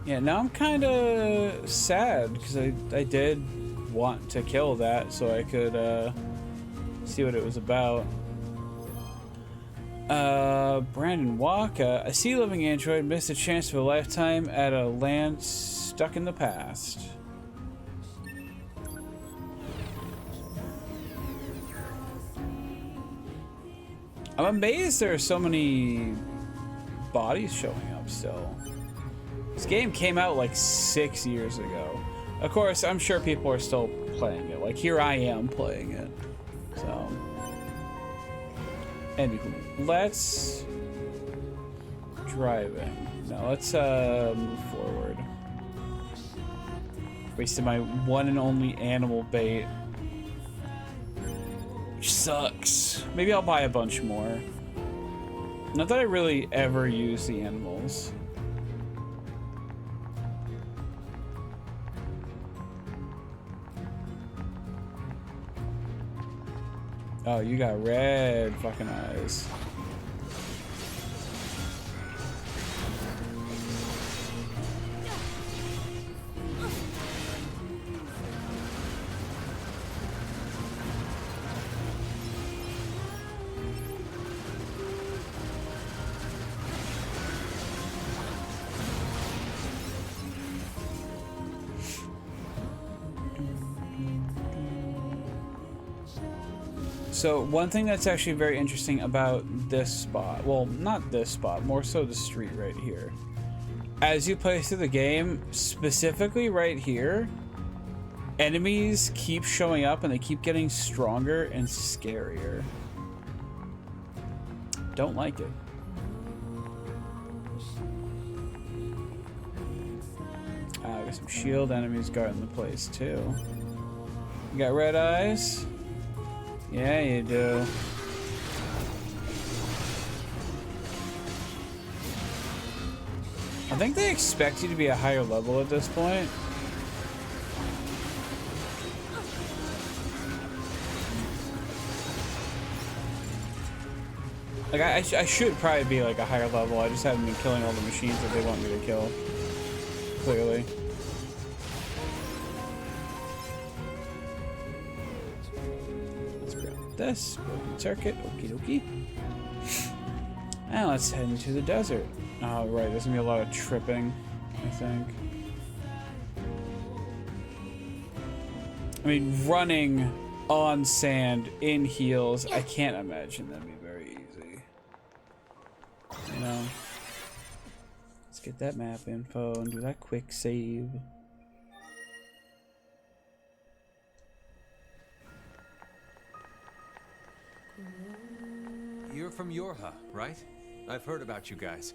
Yeah, now I'm kind of sad because I did want to kill that so I could see what it was about. Brandon Walker, a sea living android missed a chance of a lifetime at a land stuck in the past. I'm amazed there are so many bodies showing up still. This game came out like 6 years ago. Of course, I'm sure people are still playing it. Like, here I am playing it. So, anywho, let's drive in. Now let's move forward. Wasted my one and only animal bait. Which sucks. Maybe I'll buy a bunch more. Not that I really ever use the animals. Oh, you got red fucking eyes. So one thing that's actually very interesting about this spot, well, not this spot, more so the street right here. As you play through the game, specifically right here, enemies keep showing up and they keep getting stronger and scarier. Don't like it. I got some shield enemies guarding the place too. You got red eyes? Yeah, you do. I think they expect you to be a higher level at this point. Like, I should probably be like a higher level. I just haven't been killing all the machines that they want me to kill. Clearly. This broken circuit, okie dokie. And let's head into the desert. Oh, right, there's gonna be a lot of tripping, I think. I mean, running on sand in heels, I can't imagine that'd be very easy. You know? Let's get that map info and do that quick save. You're from Yorha, right? I've heard about you guys.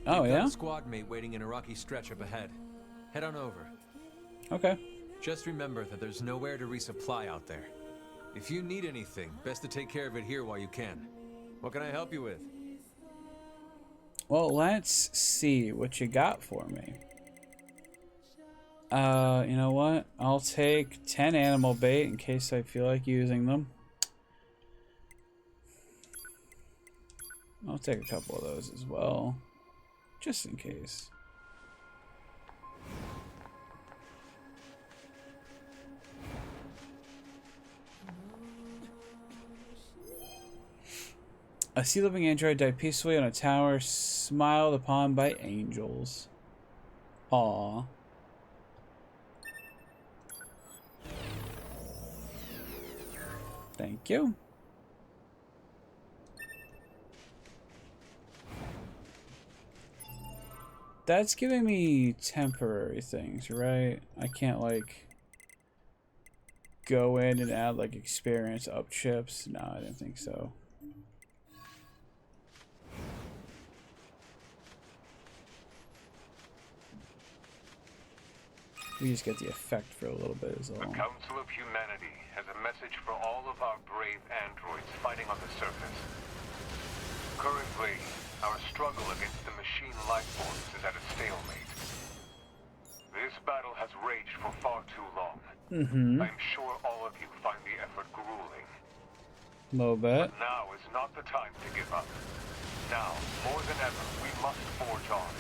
Oh, You've yeah? got a squad mate waiting in a rocky stretch up ahead. Head on over. Okay. Just remember that there's nowhere to resupply out there. If you need anything, best to take care of it here while you can. What can I help you with? Well, let's see what you got for me. You know what? I'll take 10 animal bait in case I feel like using them. I'll take a couple of those as well, just in case. A sea-living android died peacefully on a tower, smiled upon by angels. Aww. Thank you. That's giving me temporary things, right? I can't, like, go in and add, like, experience up chips. No, I didn't think so. We just get the effect for a little bit is all. The Council of Humanity has a message for all of our brave brave androids fighting on the surface. Currently, our struggle against the machine life forms is at a stalemate. This battle has raged for far too long. I'm sure all of you find the effort grueling. A little bit. But now is not the time to give up. Now, more than ever, we must forge on.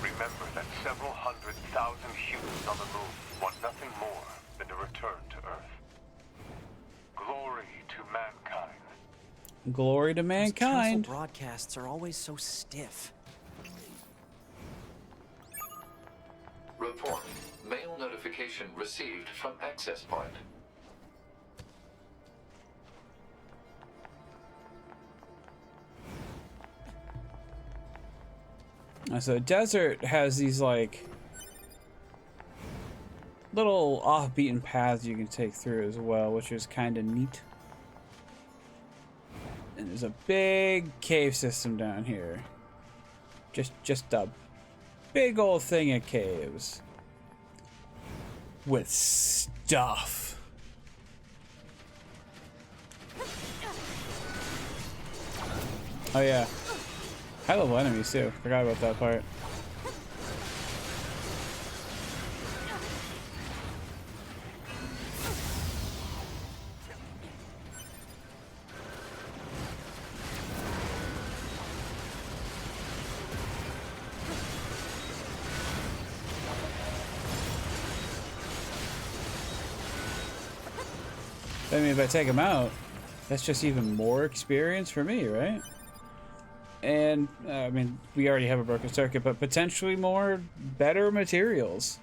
Remember that several 100,000 humans on the moon want nothing more than to return to Earth. Glory to mankind. Glory to Those mankind. council broadcasts are always so stiff. Report. Mail notification received from access point. So desert has these like little off-beaten paths you can take through as well, which is kind of neat. And there's a big cave system down here. Just a big old thing of caves with stuff. Oh yeah. High level enemies too. Forgot about that part. I mean, if I take them out, that's just even more experience for me, right? And, I mean, we already have a broken circuit, but potentially more better materials.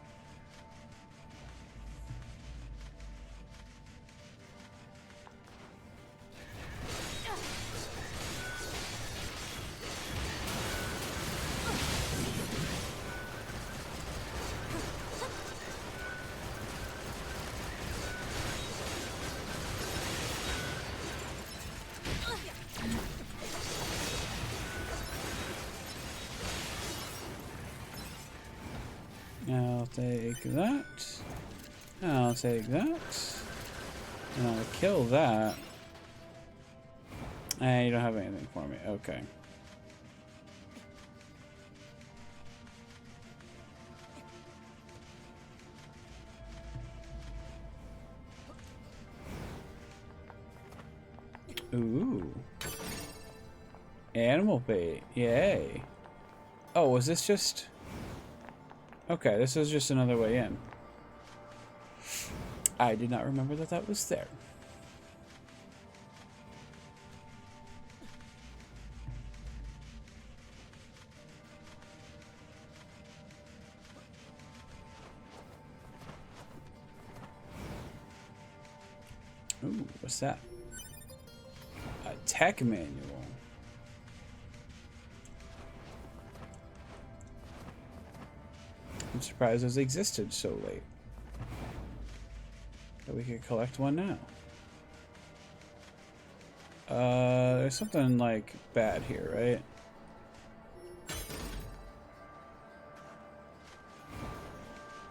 I'll take that. I'll take that. And I'll kill that. And you don't have anything for me. Okay. Ooh. Animal bait. Yay. Oh, was this just... Okay, this is just another way in. I did not remember that that was there. Ooh, what's that? A tech manual. I'm surprised those existed so late. That we could collect one now. There's something like bad here, right?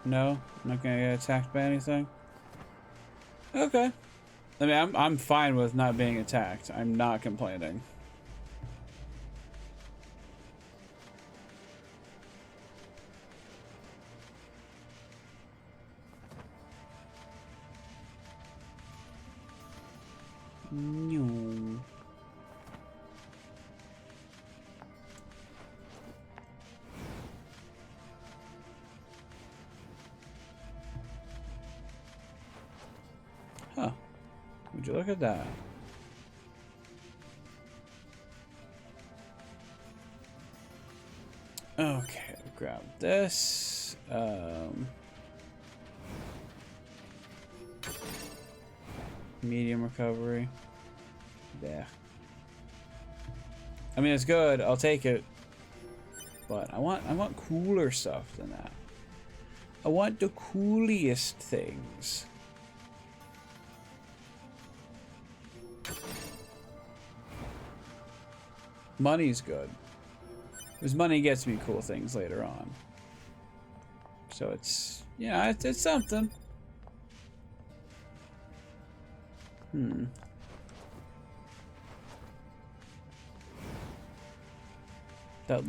No? I'm not gonna get attacked by anything? Okay. I mean, I'm fine with not being attacked. I'm not complaining. No. Huh. Would you look at that? Okay, grab this. Medium recovery. Yeah. I mean, it's good. I'll take it. But I want cooler stuff than that. I want the coolest things. Money's good. Because money gets me cool things later on. So it's, yeah, it's something.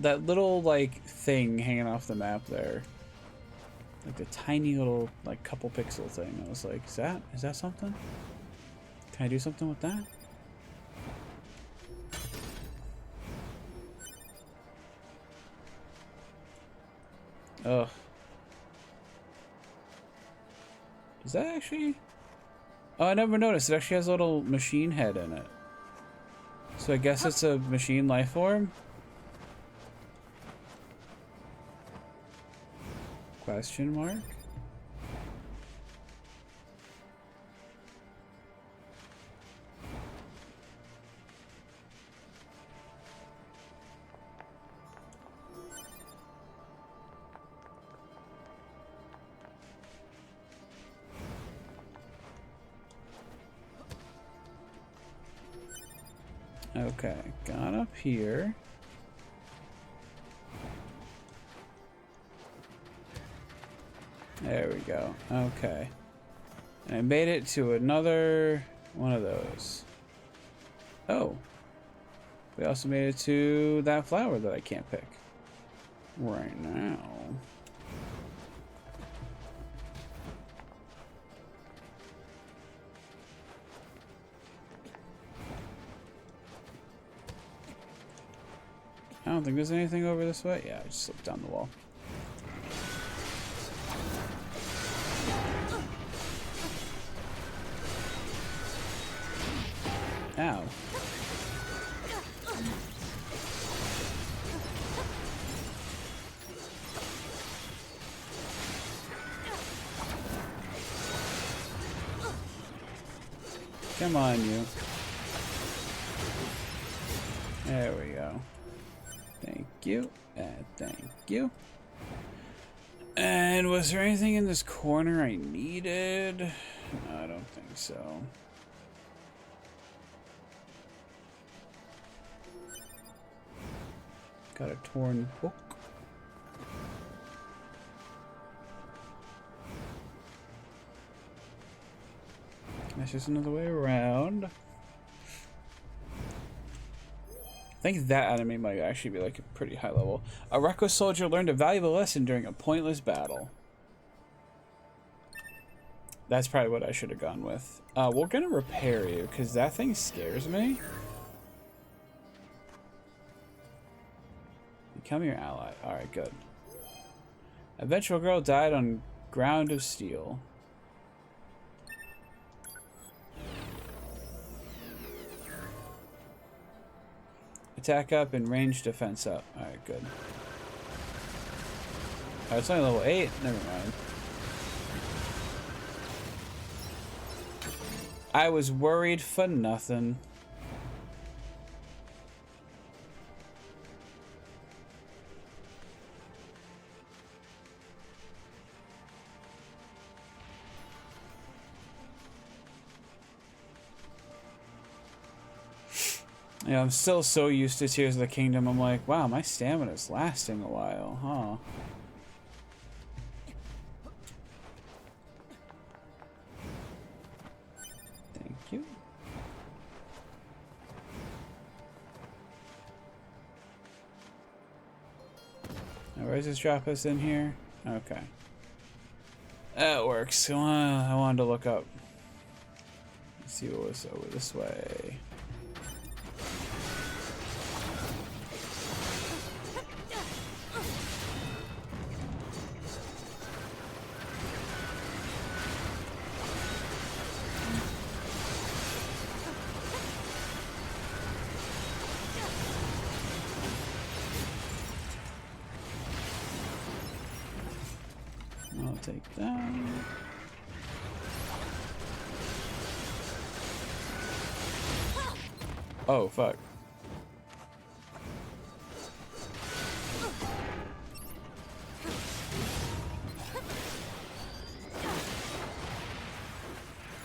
That little like thing hanging off the map there, like the tiny little like couple pixel thing. I was like, is that something? Can I do something with that? Ugh. Does that actually? Oh, I never noticed. It actually has a little machine head in it. So I guess it's a machine life form? Question mark? Okay, got up here. There we go. Okay. And I made it to another one of those. Oh. We also made it to that flower that I can't pick right now. I don't think there's anything over this way. Yeah, I just slipped down the wall. Ow. Come on, you. There we go. Thank you. Thank you. And was there anything in this corner I needed? No, I don't think so. Got a torn book. That's just another way around. I think that enemy might actually be like a pretty high level. A reckless soldier learned a valuable lesson during a pointless battle. That's probably what I should have gone with. We're gonna repair you because that thing scares me. Become your ally. Alright, good. A vengeful girl died on ground of steel. Attack up and range defense up. Alright, good. Alright, it's only level 8. Never mind. I was worried for nothing. Yeah, I'm still so used to Tears of the Kingdom. I'm like, wow, my stamina's lasting a while, huh? Thank you. Now, where does this drop us in here? Okay. That works. I wanted to look up. Let's see what was over this way. I'll take that. Oh, fuck.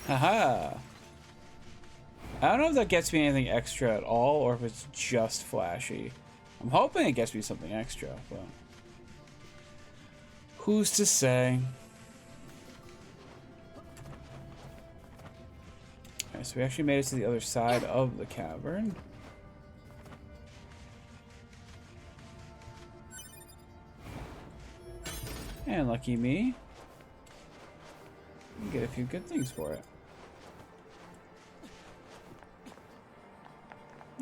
Haha. I don't know if that gets me anything extra at all or if it's just flashy. I'm hoping it gets me something extra, but who's to say? Alright, so we actually made it to the other side of the cavern. And lucky me, get a few good things for it.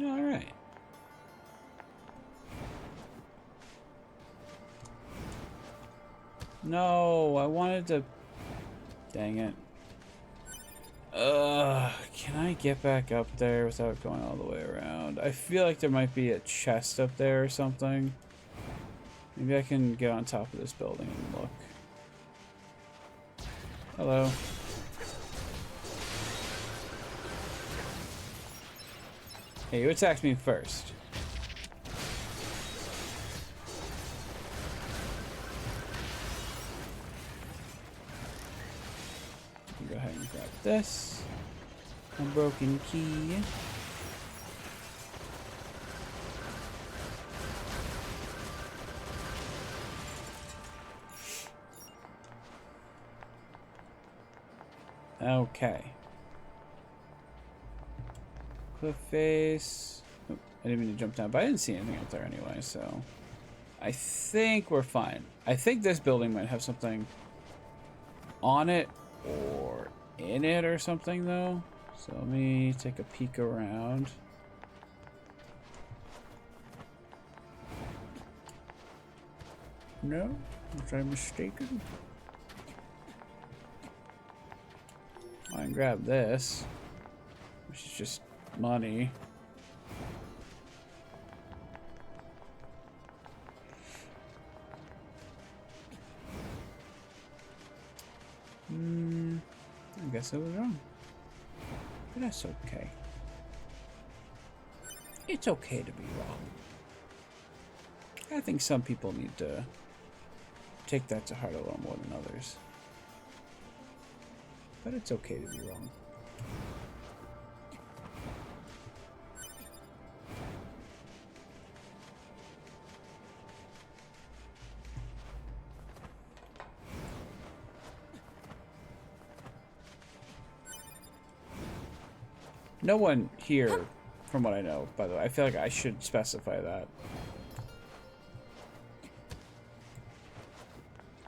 Alright. No, I wanted to... Dang it. Can I get back up there without going all the way around? I feel like there might be a chest up there or something. Maybe I can get on top of this building and look. Hello. Hey, you attacked me first. Go ahead and grab this. A broken key. Okay. Cliff face. Oh, I didn't mean to jump down, but I didn't see anything up there anyway, so I think we're fine. I think this building might have something on it or in it or something though. So let me take a peek around. No? Was I mistaken? I can grab this, which is just money. I guess I was wrong. But that's okay. It's okay to be wrong. I think some people need to take that to heart a little more than others. But it's okay to be wrong. No one here, from what I know, by the way. I feel like I should specify that.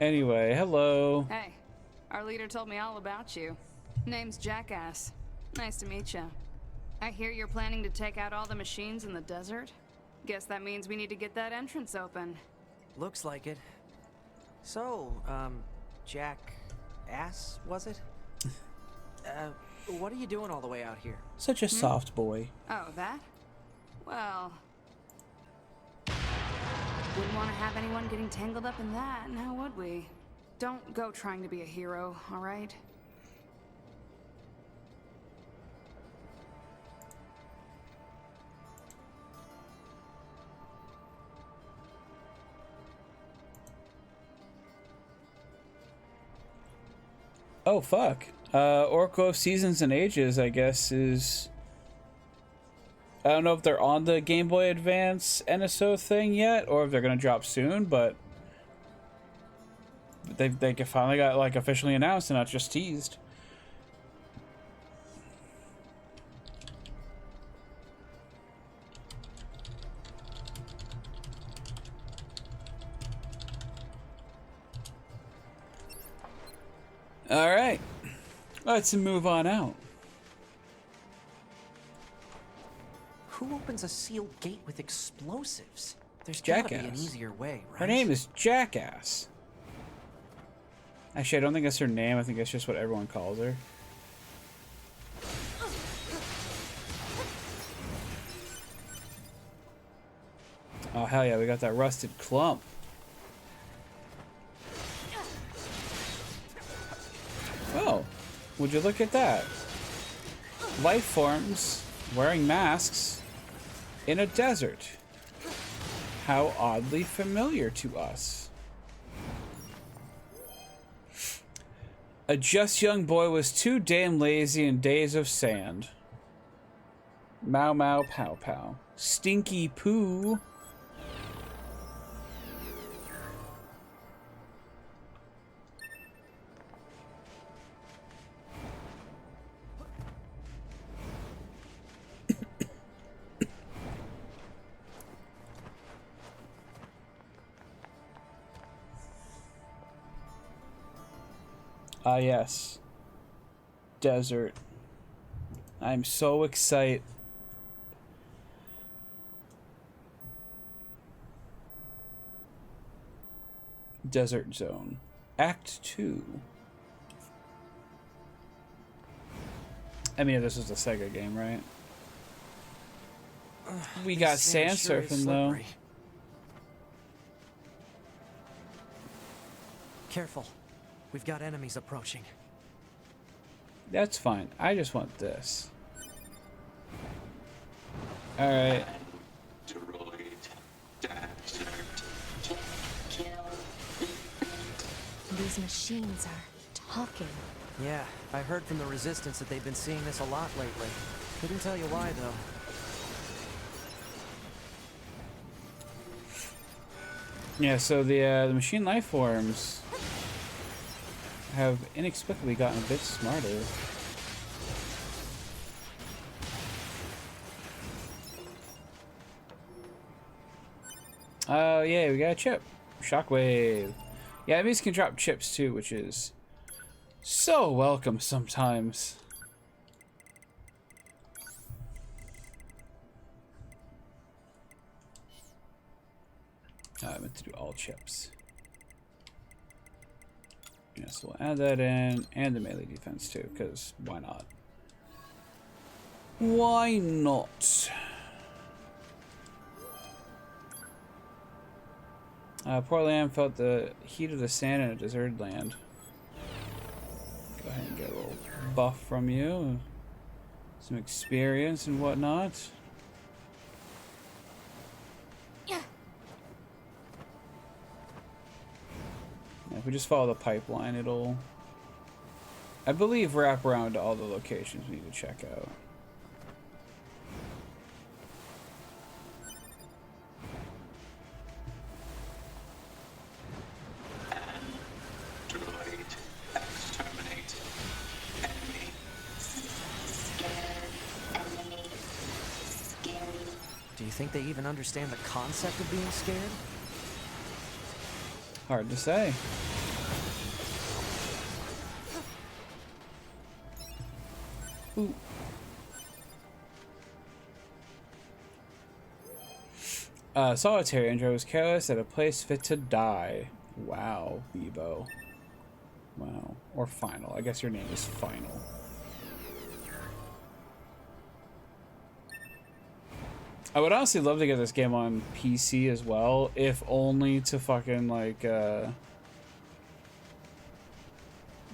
Anyway, hello. Hey, our leader told me all about you. Name's Jackass. Nice to meet you. I hear you're planning to take out all the machines in the desert? Guess that means we need to get that entrance open. Looks like it. So, Jackass, was it? What are you doing all the way out here? Such a soft boy. Oh, that? Well... wouldn't want to have anyone getting tangled up in that, now would we? Don't go trying to be a hero, alright? Oh, fuck. Oracle of Seasons and Ages, I guess, is... I don't know if they're on the Game Boy Advance NSO thing yet, or if they're gonna drop soon, but... They finally got, like, officially announced and not just teased. Alright. Let's move on out. Who opens a sealed gate with explosives? There's Jackass. gotta be an easier way, right? Her name is Jackass. Actually, I don't think that's her name. I think that's just what everyone calls her. Oh, hell yeah, we got that rusted clump. Oh, would you look at that? Life forms wearing masks in a desert. How oddly familiar to us. A just young boy was too damn lazy in days of sand. Mau mau pow pow. Stinky poo. Ah, yes. Desert. I'm so excited. Desert Zone. Act 2. I mean, this is a Sega game, right? We got sand surfing, though. Careful. We've got enemies approaching. That's fine. I just want this. Alright. These machines are talking. Yeah, I heard from the Resistance that they've been seeing this a lot lately. Couldn't tell you why, though. Yeah, so the machine life forms have inexplicably gotten a bit smarter. Oh, yeah, we got a chip. Shockwave. Yeah, enemies can drop chips too, which is so welcome sometimes. I meant to do all chips. Yes, we'll add that in, and the melee defense too, because why not? Why not? Poor lamb felt the heat of the sand in a deserted land. Go ahead and get a little buff from you. Some experience and whatnot. Yeah. If we just follow the pipeline, it'll, I believe, wrap around to all the locations we need to check out. Do you think they even understand the concept of being scared? Hard to say. Ooh. Solitary Andrew was careless at a place fit to die. Wow, Bebo. Wow. Or Final. I guess your name is Final. I would honestly love to get this game on PC as well, if only to fucking, like,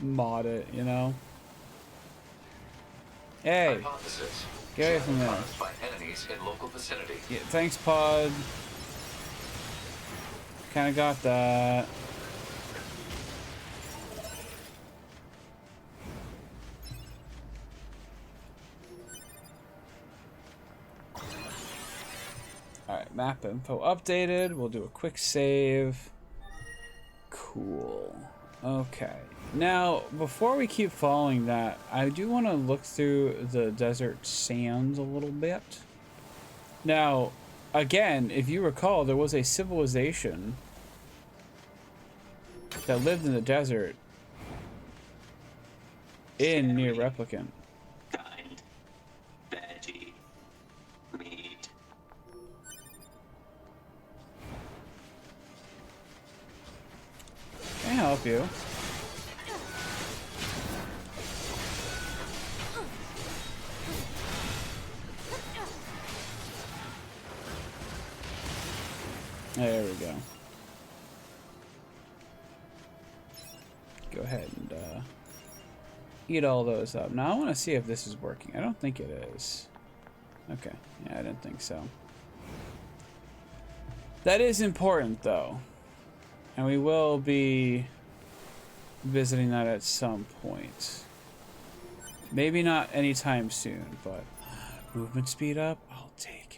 mod it, you know? Hey! Hypothesis. Get away from there. Caused by enemies in local vicinity. Yeah, thanks, Pod. Kinda got that. Alright, map info updated. We'll do a quick save. Cool. Okay. Now, before we keep following that, I do want to look through the desert sands a little bit. Now, again, if you recall, there was a civilization that lived in the desert in NieR Replicant. Kind, veggie, meat. Can I help you? There we go. Go ahead and eat all those up. Now I want to see if this is working. I don't think it is. Okay. Yeah, I didn't think so. That is important, though. And we will be visiting that at some point. Maybe not anytime soon, but movement speed up, I'll take it.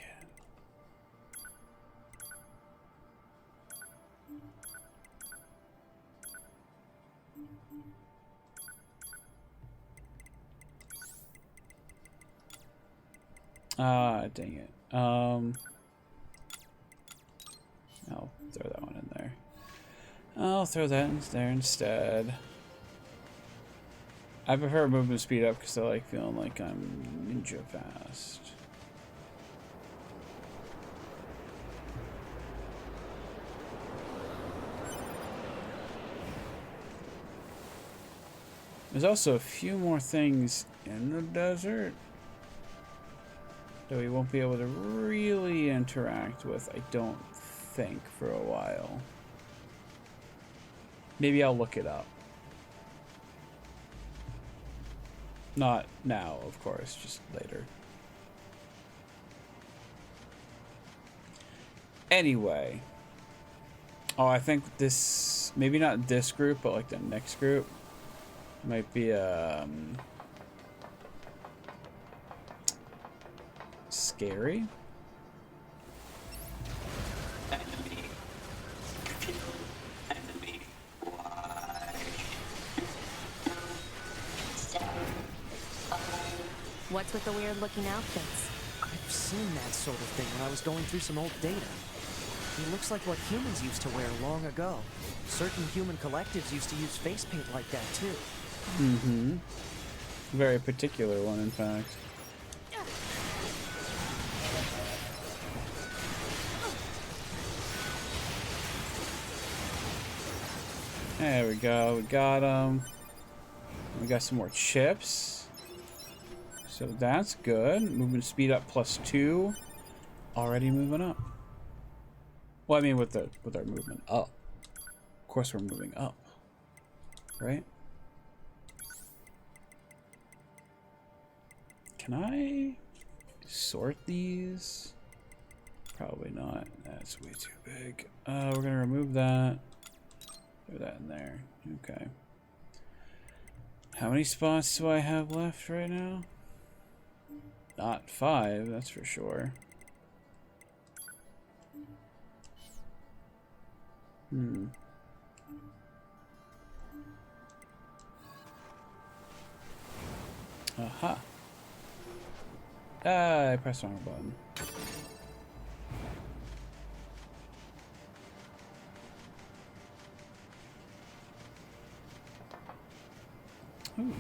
Ah, dang it. I'll throw that one in there. I'll throw that in there instead. I prefer movement speed up because I like feeling like I'm ninja fast. There's also a few more things in the desert that we won't be able to really interact with, I don't think, for a while. Maybe I'll look it up. Not now, of course, just later. Anyway. Oh, I think this, maybe not this group, but like the next group might be scary. Enemy. Kill. Enemy. Why? What's with the weird looking outfits? I've seen that sort of thing when I was going through some old data. It looks like what humans used to wear long ago. Certain human collectives used to use face paint like that too. Mm-hmm. Very particular one, in fact. There we go. We got them. We got some more chips. So that's good. Movement speed up +2. Already moving up. Well, I mean with our movement up. Of course we're moving up. Right? Can I sort these? Probably not. That's way too big. We're gonna remove that. Throw that in there. Okay. How many spots do I have left right now? Not 5, that's for sure. Aha. Ah, I pressed the wrong button. Ooh.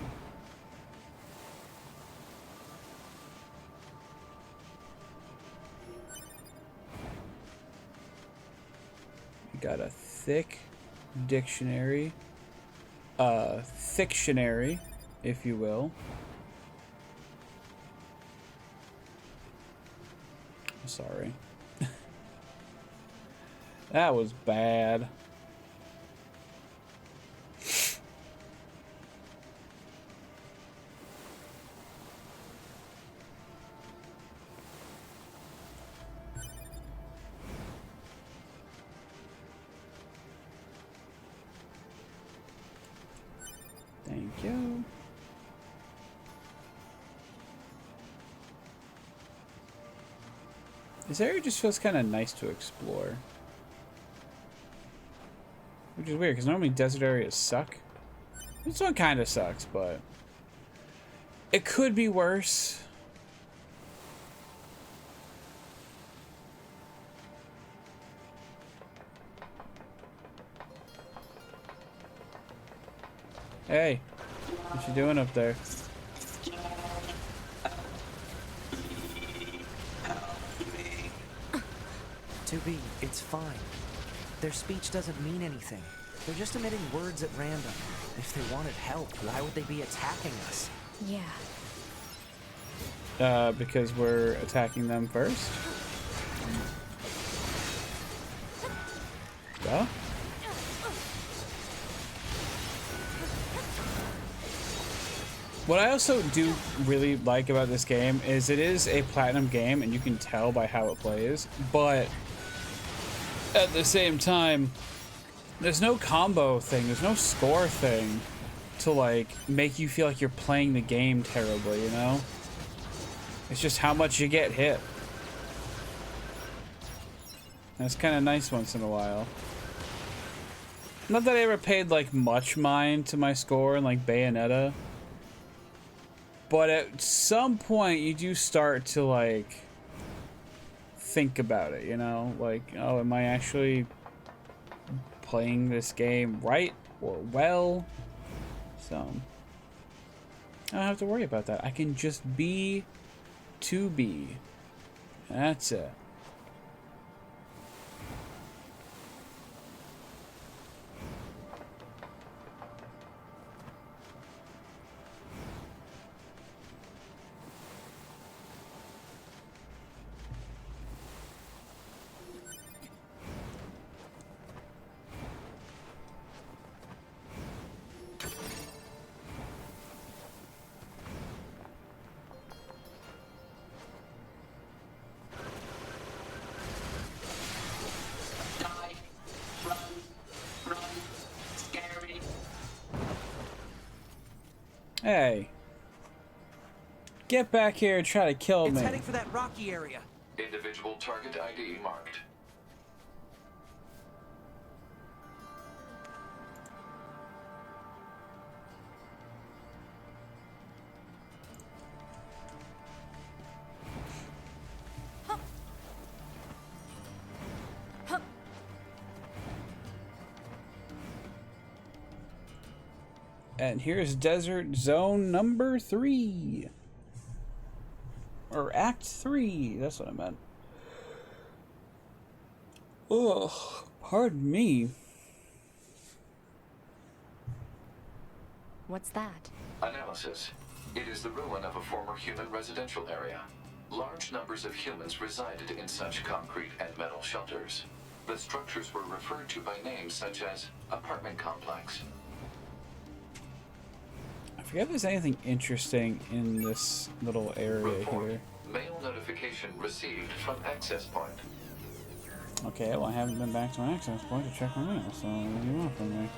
We got a thick dictionary. Fictionary, if you will. Sorry. That was bad. Thank you. This area just feels kind of nice to explore. Which is weird, because normally desert areas suck. This one kind of sucks, but it could be worse. Hey, what you doing up there? To be, it's fine. Their speech doesn't mean anything. They're just emitting words at random. If they wanted help, why would they be attacking us? Yeah. Because we're attacking them first? Yeah? What I also do really like about this game is it is a platinum game, and you can tell by how it plays, but at the same time, there's no combo thing, there's no score thing to like make you feel like you're playing the game terribly, you know? It's just how much you get hit. That's kind of nice once in a while. Not that I ever paid like much mind to my score in like Bayonetta, but at some point you do start to like think about it, you know? Like, oh, am I actually playing this game right or well? So I don't have to worry about that. I can just be to be. That's it. Hey. Get back here and try to kill me. It's heading for that rocky area. Individual target ID marked. And here's Desert Zone number 3. Or Act 3. That's what I meant. Oh, pardon me. What's that? Analysis. It is the ruin of a former human residential area. Large numbers of humans resided in such concrete and metal shelters. The structures were referred to by names such as apartment complex. I forget if there's anything interesting in this little area here. Mail notification received from access point. Okay, well I haven't been back to an access point to check my mail, so what do you want from me?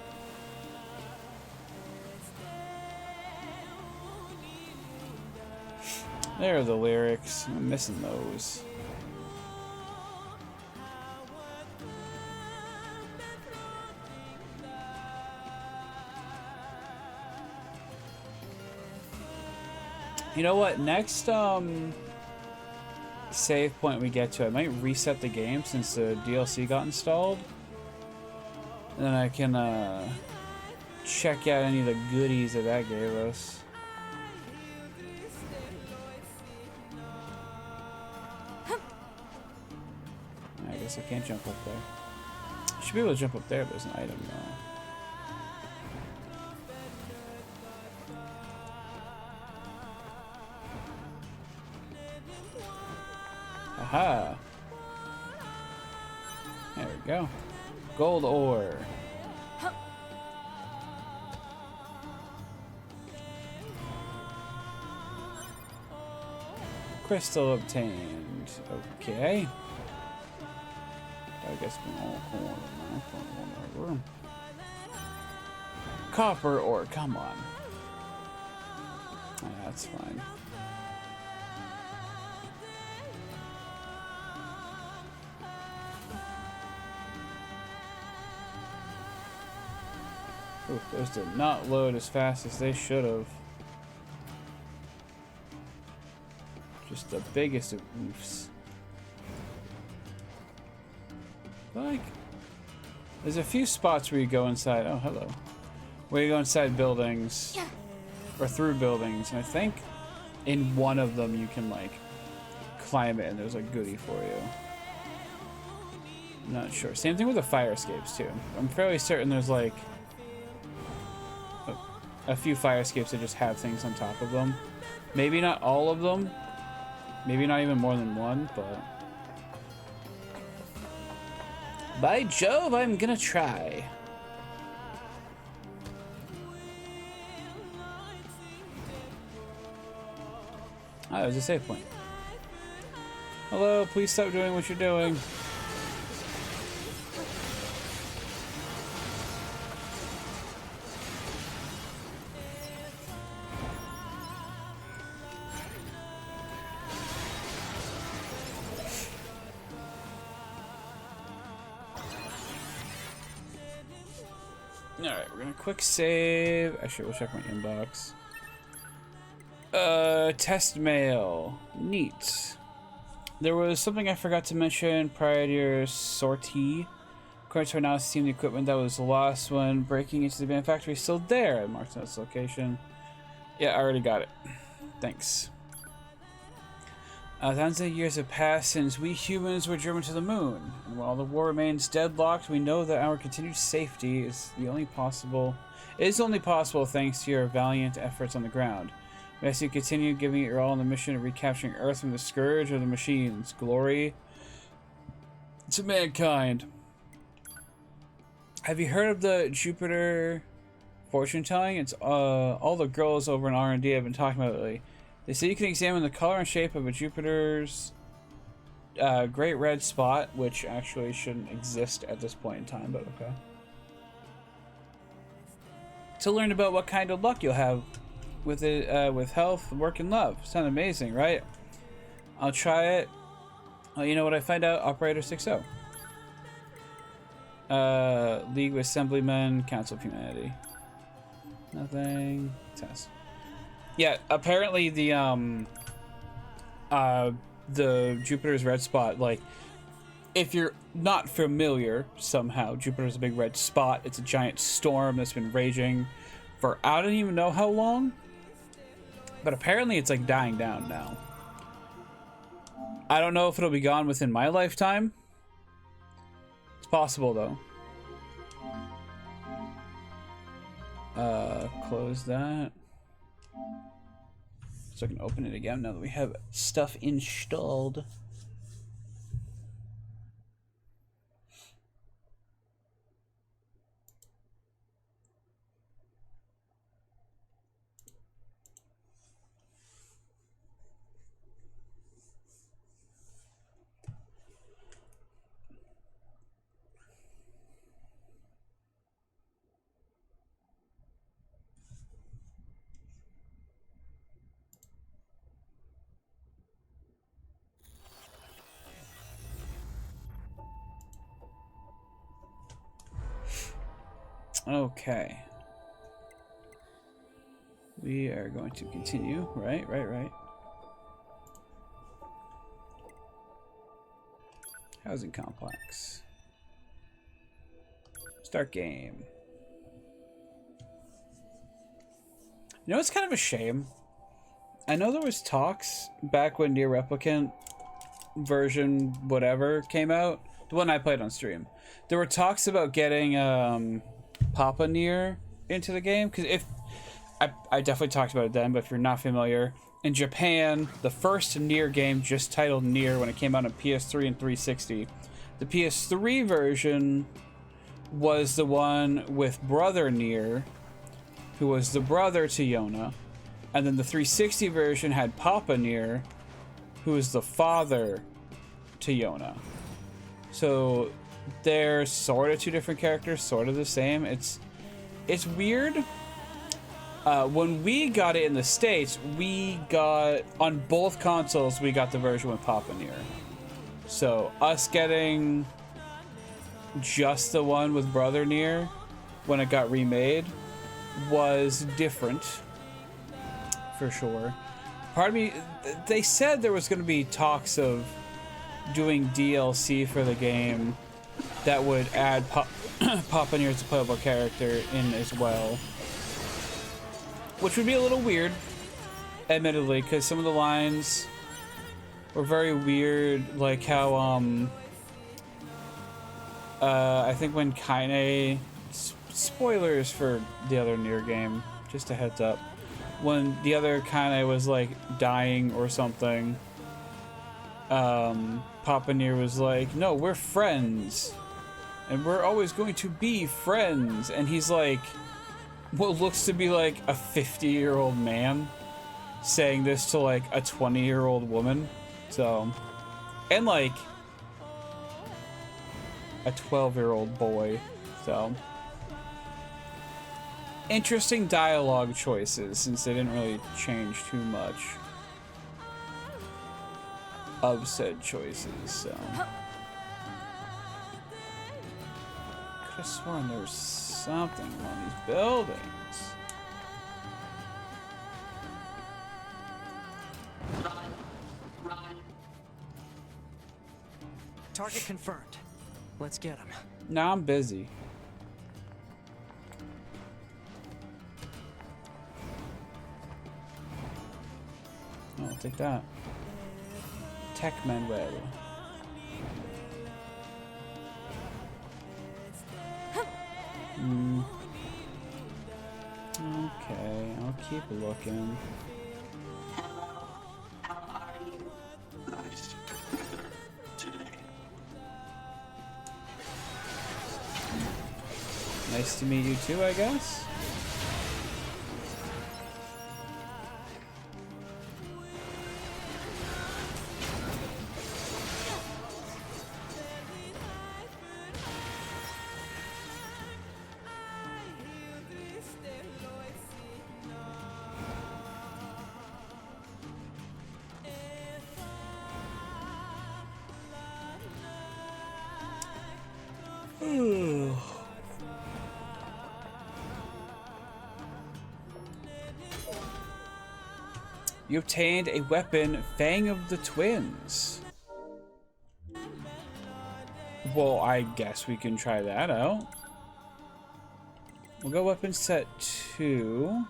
There are the lyrics. I'm missing those. You know what? Next save point we get to, I might reset the game since the DLC got installed. And then I can check out any of the goodies that gave us. I guess I can't jump up there. I should be able to jump up there, but there's an item though. Aha! There we go. Gold ore. Crystal obtained. Okay. I guess we copper ore, come on. That's fine. Ooh, those did not load as fast as they should have. Just the biggest of oofs. Like, there's a few spots where you go inside. Oh, hello. Where you go inside buildings, or through buildings, and I think in one of them you can like climb it, and there's a goodie for you. I'm not sure. Same thing with the fire escapes too. I'm fairly certain there's like a few fire escapes that just have things on top of them. Maybe not all of them. Maybe not even more than one, but by Jove, I'm gonna try. Ah, there's a save point. Hello, please stop doing what you're doing. Alright, we're gonna quick save. Actually, we'll check my inbox. Test mail. Neat. There was something I forgot to mention prior to your sortie. According to our analysis team, the equipment that was lost when breaking into the band factory is still there. I marked on its location. Yeah, I already got it. Thanks. Thousands of years have passed since we humans were driven to the moon. And while the war remains deadlocked, we know that our continued safety is only possible thanks to your valiant efforts on the ground. We ask you to continue giving it your all on the mission of recapturing Earth from the scourge of the machines. Glory to mankind. Have you heard of the Jupiter fortune telling? It's all the girls over in R&D have been talking about it lately. They say you can examine the color and shape of a Jupiter's great red spot, which actually shouldn't exist at this point in time, but okay. To learn about what kind of luck you'll have with it, with health, work, and love. Sound amazing, right? I'll try it. You know what I find out? Operator 6-0. League of Assemblymen, Council of Humanity. Nothing. Test. Yeah, apparently the Jupiter's red spot, like, if you're not familiar somehow, Jupiter's a big red spot. It's a giant storm that's been raging for I don't even know how long. But apparently it's like dying down now. I don't know if it'll be gone within my lifetime. It's possible though. Close that. So I can open it again now that we have stuff installed. Okay. We are going to continue. Right. Housing complex. Start game. You know, it's kind of a shame. I know there was talks back when NieR Replicant version whatever came out. The one I played on stream. There were talks about getting Papa NieR into the game. Because if... I definitely talked about it then, but if you're not familiar... In Japan, the first NieR game just titled NieR when it came out on PS3 and 360. The PS3 version was the one with Brother NieR, who was the brother to Yona. And then the 360 version had Papa NieR, who was the father to Yona. So they're sort of two different characters, sort of the same. It's weird. When we got it in the States, we got, on both consoles, we got the version with Papa NieR. So us getting just the one with Brother NieR when it got remade was different, for sure. Part of me, they said there was going to be talks of doing DLC for the game that would add Papa NieR as a playable character in as well. Which would be a little weird, admittedly, because some of the lines were very weird, like how, I think when Kaine... Spoilers for the other NieR game, just a heads up. When the other Kaine was, like, dying or something, Papa NieR was like, no, we're friends, and we're always going to be friends, and he's like... what looks to be like a 50-year-old man saying this to like a 20-year-old woman. So, and like a 12-year-old boy. So, interesting dialogue choices since they didn't really change too much of said choices. So, could have sworn there was something on these buildings. Run. Target confirmed. Let's get him. Nah, I'm busy. I'll take that. Tech Manuel. Okay, I'll keep looking. Hello, how are you? Nice weather today. Nice to meet you too, I guess. You obtained a weapon, Fang of the Twins. Well, I guess we can try that out. We'll go weapon set 2.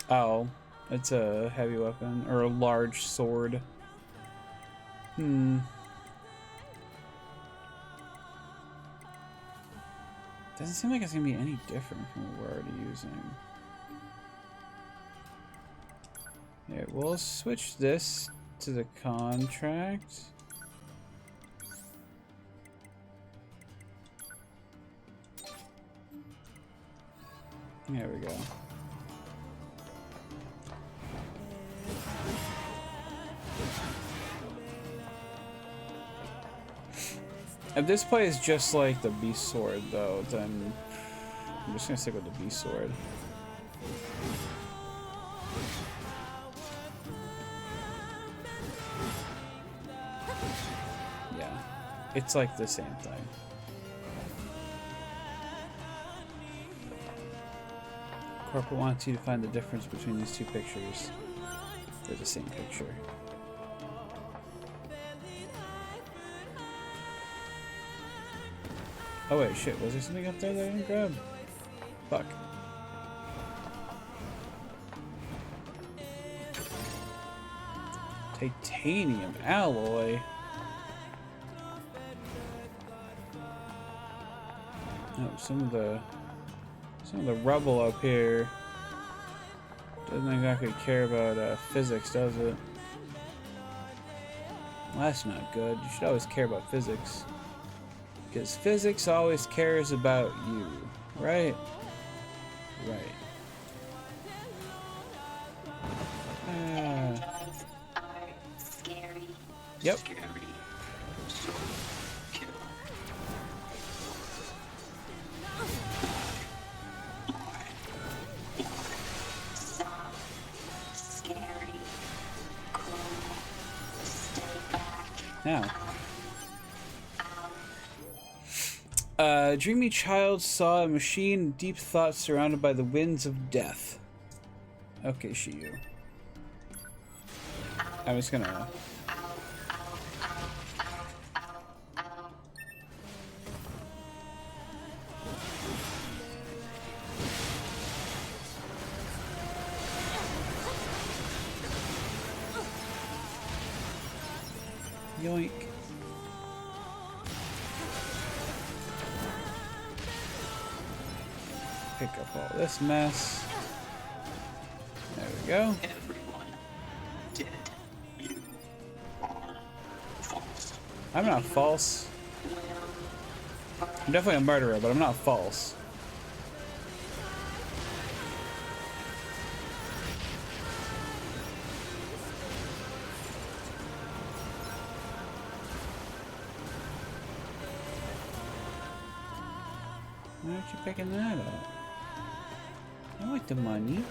Oh, it's a heavy weapon, or a large sword. Doesn't seem like it's gonna be any different from what we're already using. Yeah, we'll switch this to the contract. There we go. If this play is just like the beast sword, though, then I'm just gonna stick with the beast sword. Yeah, it's like the same thing. Corporal wants you to find the difference between these two pictures. They're the same picture. Oh wait, shit, was there something up there that I didn't grab? Fuck. Titanium alloy? Oh, some of the rubble up here doesn't exactly care about physics, does it? Well, that's not good. You should always care about physics. Because physics always cares about you, right? Right. Androids are scary. Yep. Scary. So killer. Soft. Scary. Cruel. Stay back. Now. Dreamy child saw a machine, deep thoughts surrounded by the winds of death. Okay, Shiyu. I'm just gonna... Yoink. Pick up all this mess. There we go. Everyone dead. You are false. I'm not false. I'm definitely a murderer, but I'm not false. Why aren't you picking that up? I like the money.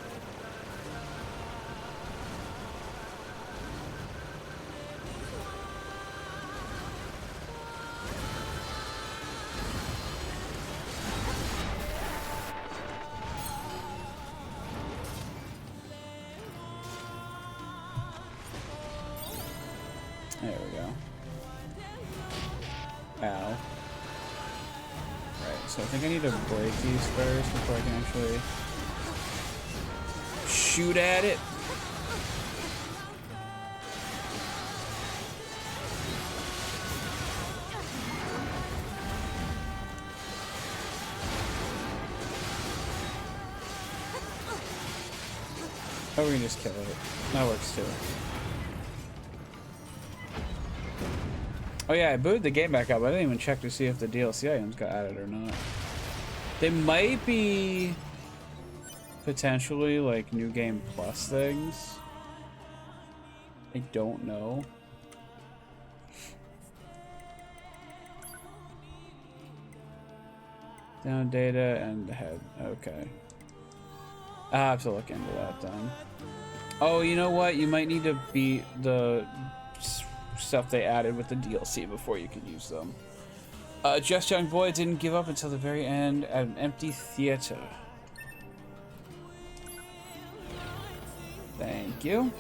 There we go. Ow. Right, so I think I need to break these first before I can actually shoot at it. Oh, we can just kill it. That works too. Oh yeah, I booted the game back up. I didn't even check to see if the DLC items got added or not. They might be potentially like new game plus things. I don't know. Down data and head. Okay. I'll have to look into that then. Oh, you know what? You might need to beat the stuff they added with the DLC before you can use them. Just Young Boy didn't give up until the very end at an empty theater. Thank you.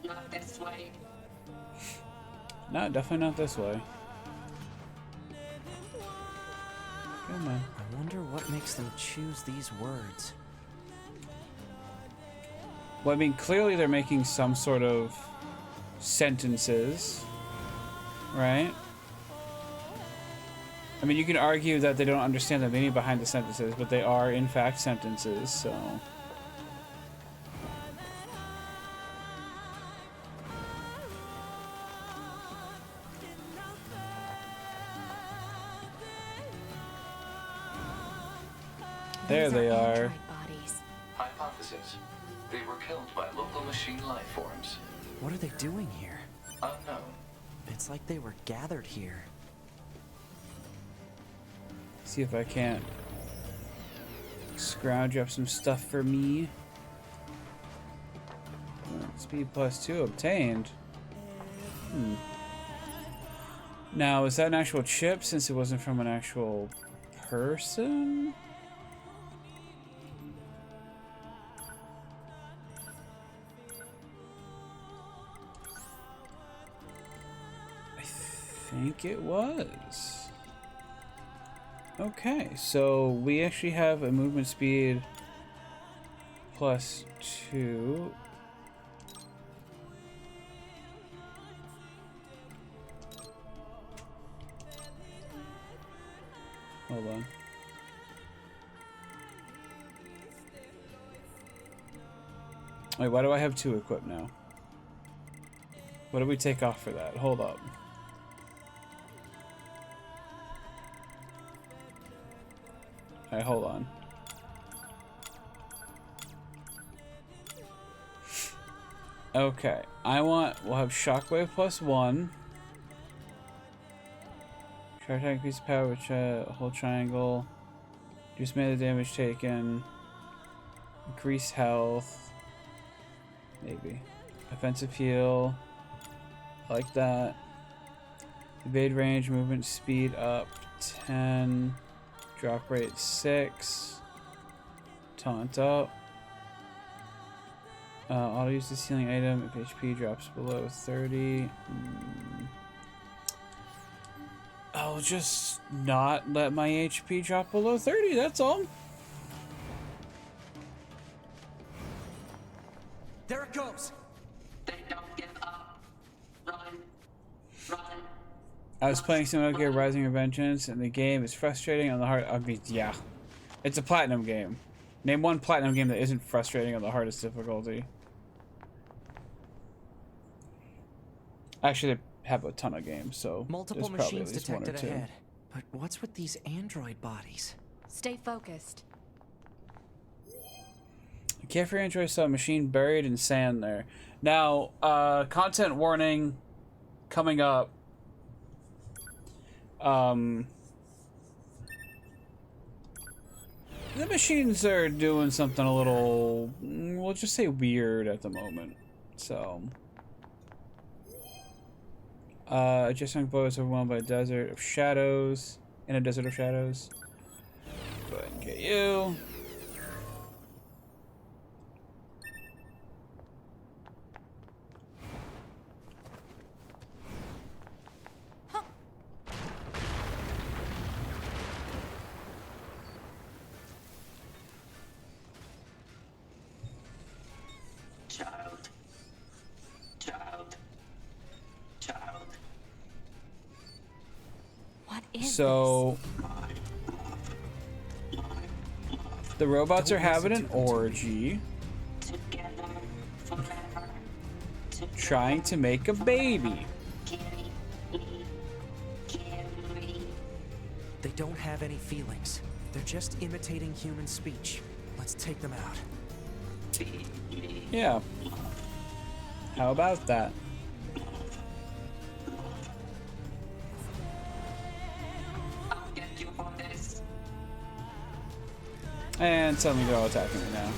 Not this way. No, definitely not this way. Come on. I wonder what makes them choose these words. Well, I mean, clearly they're making some sort of sentences, right? I mean, you can argue that they don't understand the meaning behind the sentences, but they are, in fact, sentences, so... There they are. Hypothesis. They were killed by local machine life forms. What are they doing here? Unknown. It's like they were gathered here. See if I can't scrounge up some stuff for me. Speed +2 obtained. Now, is that an actual chip since it wasn't from an actual person? I think it was. Okay, so we actually have a movement speed +2. Hold on. Wait, why do I have 2 equipped now? What did we take off for that? Hold up. Alright, hold on. Okay, we'll have Shockwave +1. Try to increase power with hold triangle. Reduce melee damage taken. Increase health. Maybe. Offensive heal. I like that. Evade range, movement speed up 10. Drop rate 6. Taunt up. Auto use this healing item if HP drops below 30. I'll just not let my HP drop below 30, that's all. There it goes! They don't give up. Run. Run. I was playing Metal Gear Rising Revengeance, and the game is frustrating on the hard. I mean, yeah, it's a platinum game. Name one platinum game that isn't frustrating on the hardest difficulty. Actually, they have a ton of games, so multiple there's probably machines at least 1 or detected 2. ahead. But what's with these android bodies? Stay focused. Carefree Android saw a machine buried in sand there. Now, content warning coming up. The machines are doing something a little, we'll just say weird at the moment. So, Adjacent boat is overwhelmed by a desert of shadows. In a desert of shadows. Go ahead and get you. So the robots are having an orgy, trying to make a baby. They don't have any feelings. They're just imitating human speech. Let's take them out. Yeah. How about that? And suddenly they're all attacking me now.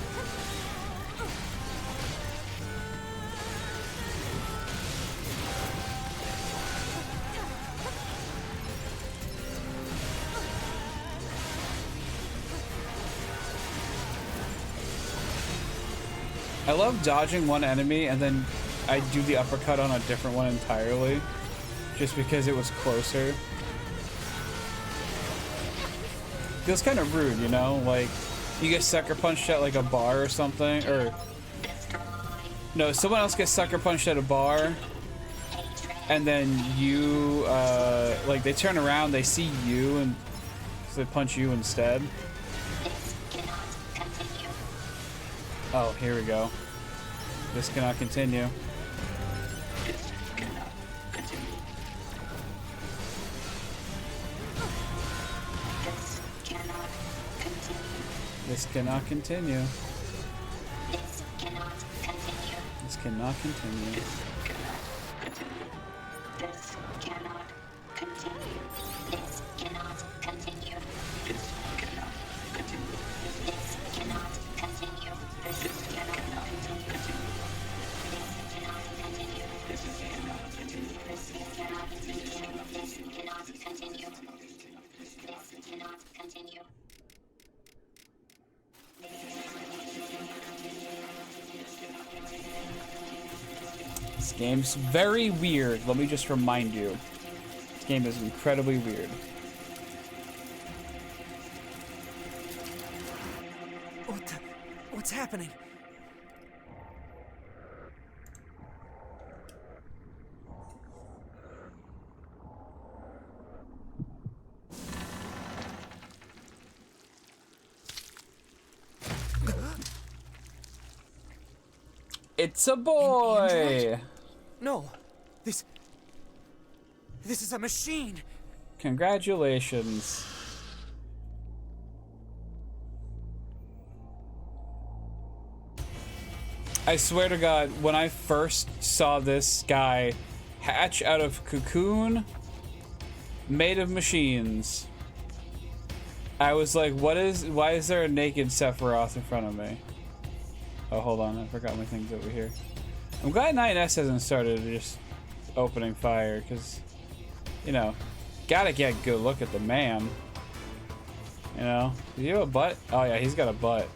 I love dodging one enemy and then I do the uppercut on a different one entirely, just because it was closer. Feels kind of rude, you know? Like, you get sucker punched at like a bar or something, or no, someone else gets sucker punched at a bar, and then you, like, they turn around, they see you, and so they punch you instead. Oh, here we go. This cannot continue. This cannot continue. This cannot continue. This cannot continue. This cannot continue. This cannot continue. This cannot continue. This cannot continue. This cannot continue. This cannot continue. This cannot continue. This cannot continue. This cannot continue. This cannot continue. This game's very weird, let me just remind you. This game is incredibly weird. What's happening? It's a boy! No, this is a machine. Congratulations. I swear to God, when I first saw this guy hatch out of cocoon made of machines, I was like, why is there a naked Sephiroth in front of me? Oh, hold on, I forgot my things over here. I'm glad 9S hasn't started just opening fire, because, you know, gotta get a good look at the man. You know? Do you have a butt? Oh yeah, he's got a butt.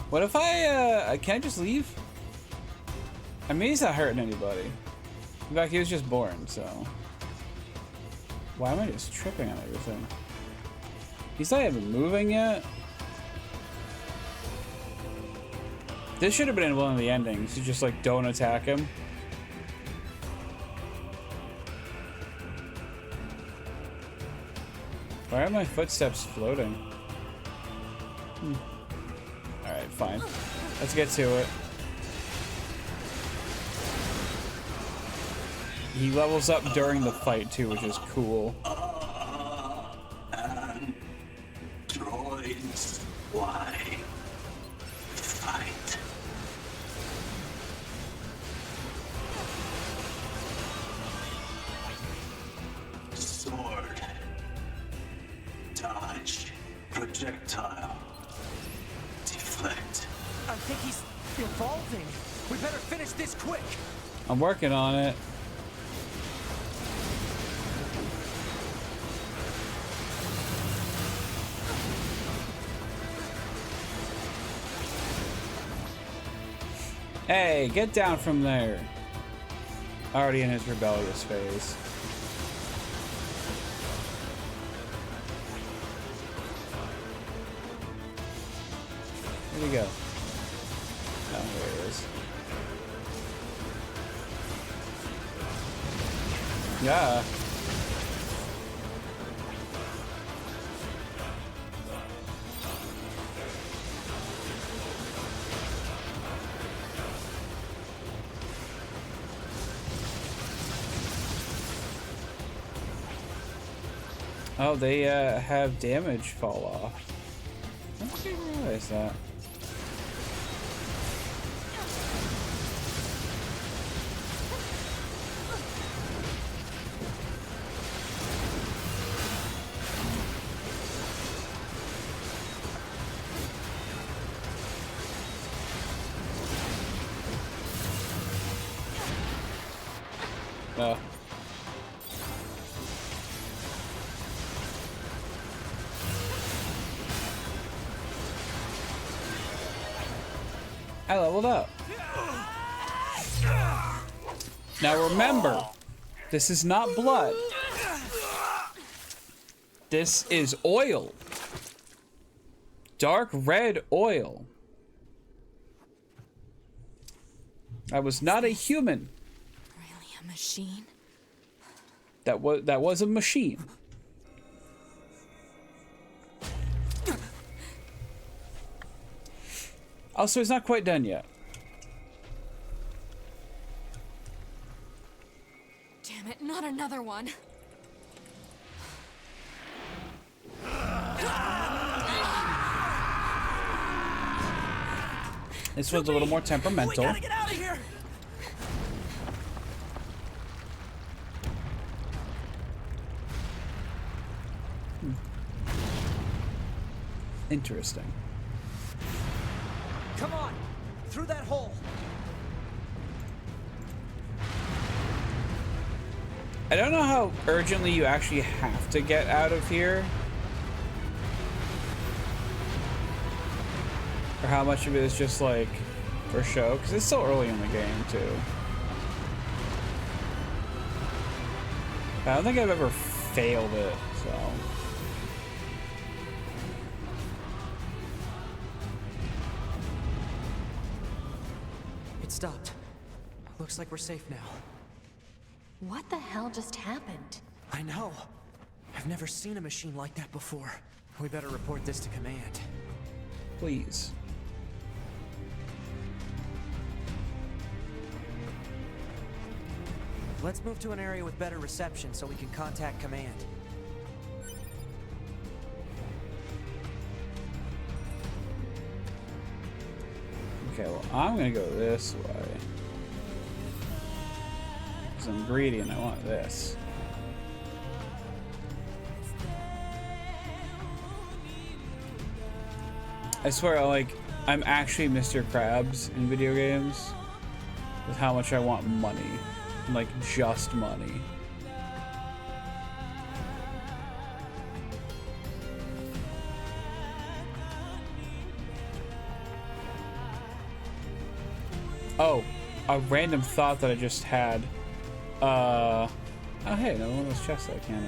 What if can I just leave? I mean, he's not hurting anybody. In fact, he was just born, so. Why am I just tripping on everything? He's not even moving yet? This should have been in one of the endings. You just, like, don't attack him. Why are my footsteps floating? Alright, fine. Let's get to it. He levels up during the fight, too, which is cool. And droids, why fight? Sword. Dodge. Projectile. Deflect. I think he's evolving. We better finish this quick. I'm working on it. Hey, get down from there. Already in his rebellious phase. Where'd he go? Oh, there he is. Yeah. Oh, they have damage fall off. I didn't realize that. Oh. I leveled up. Now remember, this is not blood. This is oil. Dark red oil. I was not a human. Really a machine? That was a machine. Also, it's not quite done yet. Damn it, not another one. This one's a little more temperamental. We gotta get out of here. Interesting. Come on, through that hole. I don't know how urgently you actually have to get out of here. Or how much of it is just like for show, because it's still early in the game too. I don't think I've ever failed it, so. It stopped. Looks like we're safe now. What the hell just happened? I know. I've never seen a machine like that before. We better report this to command. Please. Let's move to an area with better reception so we can contact command. Okay, well, I'm gonna go this way. Because I'm greedy and I want this. I swear, like, I'm actually Mr. Krabs in video games with how much I want money. Like, just money. Oh, a random thought that I just had. Oh hey, another one of those chests that I can't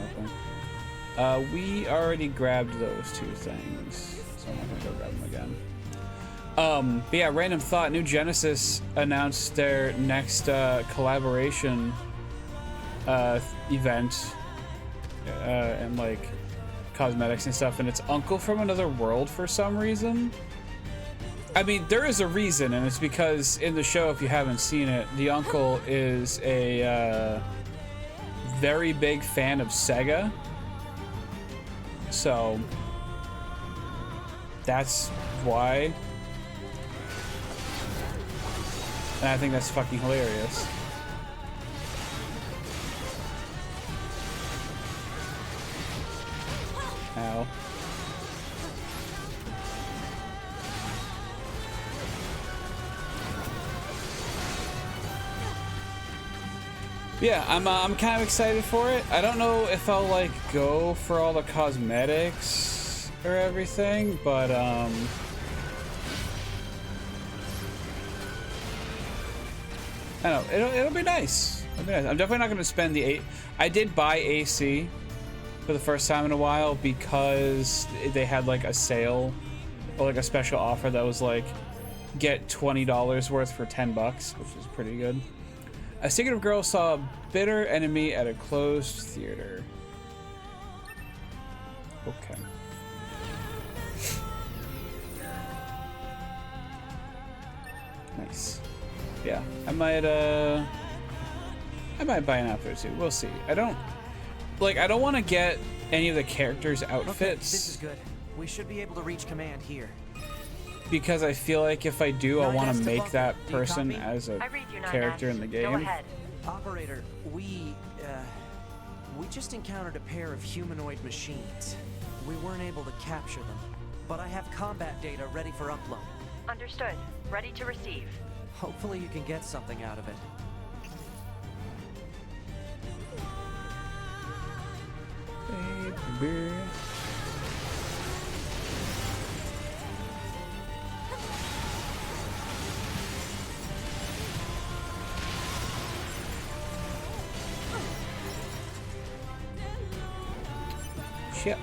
open. We already grabbed those two things, so I'm not gonna go grab them again. But yeah, random thought. New Genesis announced their next collaboration event and like cosmetics and stuff, and it's Uncle from Another World for some reason. I mean, there is a reason, and it's because in the show, if you haven't seen it, the uncle is a very big fan of Sega. So that's why. And I think that's fucking hilarious. Ow. Yeah, I'm kind of excited for it. I don't know if I'll like go for all the cosmetics or everything, but I don't know, it'll be nice. It'll be nice. I'm definitely not going to spend the I did buy AC for the first time in a while because they had like a sale or like a special offer that was like get $20 worth for $10, which is pretty good. A secretive girl saw a bitter enemy at a closed theater. Okay. Nice. Yeah, I might buy an outfit too. We'll see. I don't want to get any of the characters' outfits. Okay, this is good. We should be able to reach command here. Because I feel like if I do, I want to make that person as a character in the game. Go ahead. Operator, we just encountered a pair of humanoid machines. We weren't able to capture them, but I have combat data ready for upload. Understood. Ready to receive. Hopefully you can get something out of it. Baby. Shit.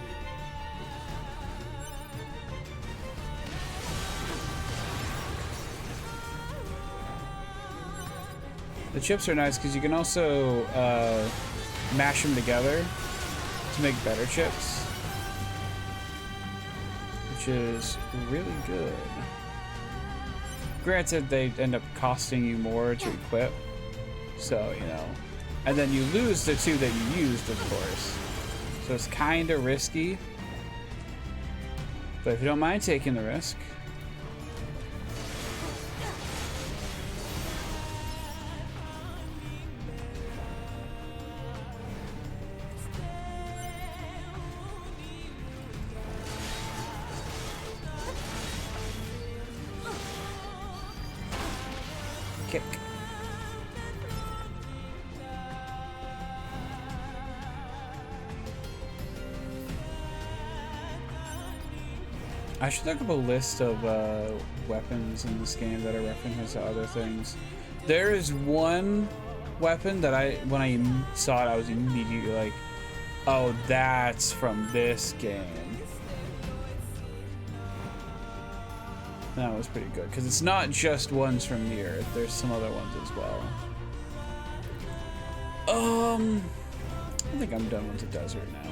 The chips are nice because you can also mash them together to make better chips, which is really good. Granted, they end up costing you more to equip, so, you know, and then you lose the two that you used, of course. So it's kind of risky, but if you don't mind taking the risk. Kick. I should look up a list of weapons in this game that are references to other things. There is one weapon that when I saw it, I was immediately like, oh, that's from this game. That was pretty good, because it's not just ones from NieR, there's some other ones as well. I think I'm done with the desert now.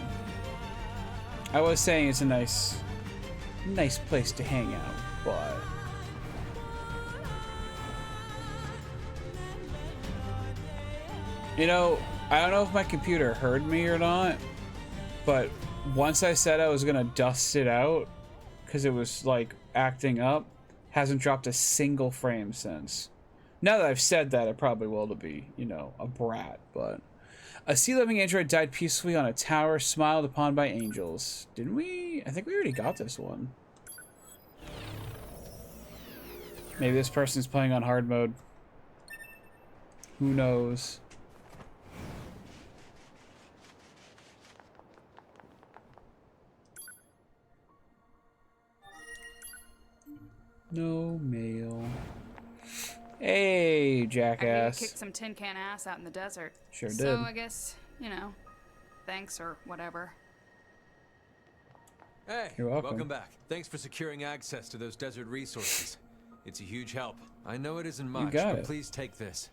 I was saying it's a nice place to hang out, but you know, I don't know if my computer heard me or not, but once I said I was gonna dust it out because it was like acting up, hasn't dropped a single frame since. Now that I've said that, it probably will to be, you know, a brat, but a sea-living android died peacefully on a tower, smiled upon by angels. Didn't we? I think we already got this one. Maybe this person's playing on hard mode. Who knows? No mail. Hey, jackass. I kicked some tin can ass out in the desert. Sure did. So I guess, you know, thanks or whatever. Hey, you're welcome. Welcome back. Thanks for securing access to those desert resources. It's a huge help. I know it isn't much, but please take this.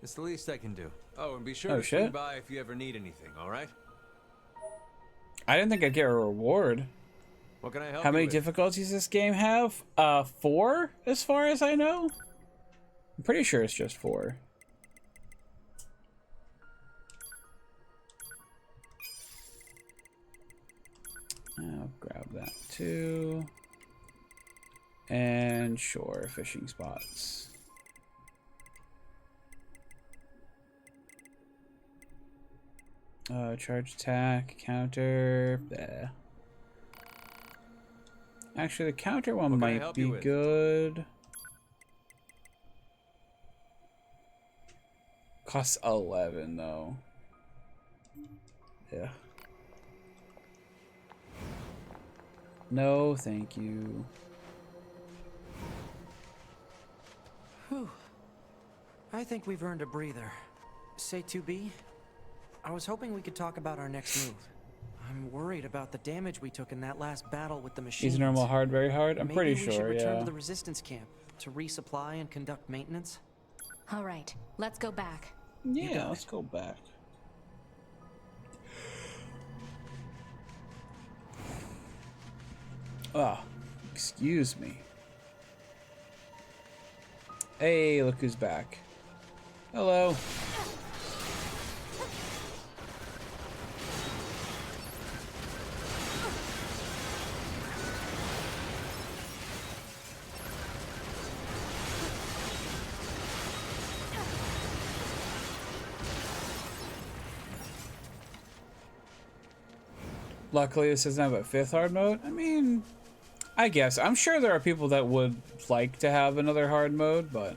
It's the least I can do. Oh, and be sure to swing by if you ever need anything, all right? I didn't think I'd get a reward. What can I help How you many with? difficulties does this game have? 4, as far as I know. I'm pretty sure it's just 4. I'll grab that too. And sure, fishing spots. Charge attack, counter, bleh. Actually, the counter one might be good. Costs 11 though. Yeah. No, thank you. Whew. I think we've earned a breather. Say 2B? I was hoping we could talk about our next move. I'm worried about the damage we took in that last battle with the machines. Easy, normal, hard, very hard? I'm pretty Maybe we should sure, return yeah. to the resistance camp to resupply and conduct maintenance. All right, let's go back. Yeah, let's go back. Oh, excuse me. Hey, look who's back. Hello. Luckily, this doesn't have a 5th hard mode. I mean, I guess. I'm sure there are people that would like to have another hard mode, but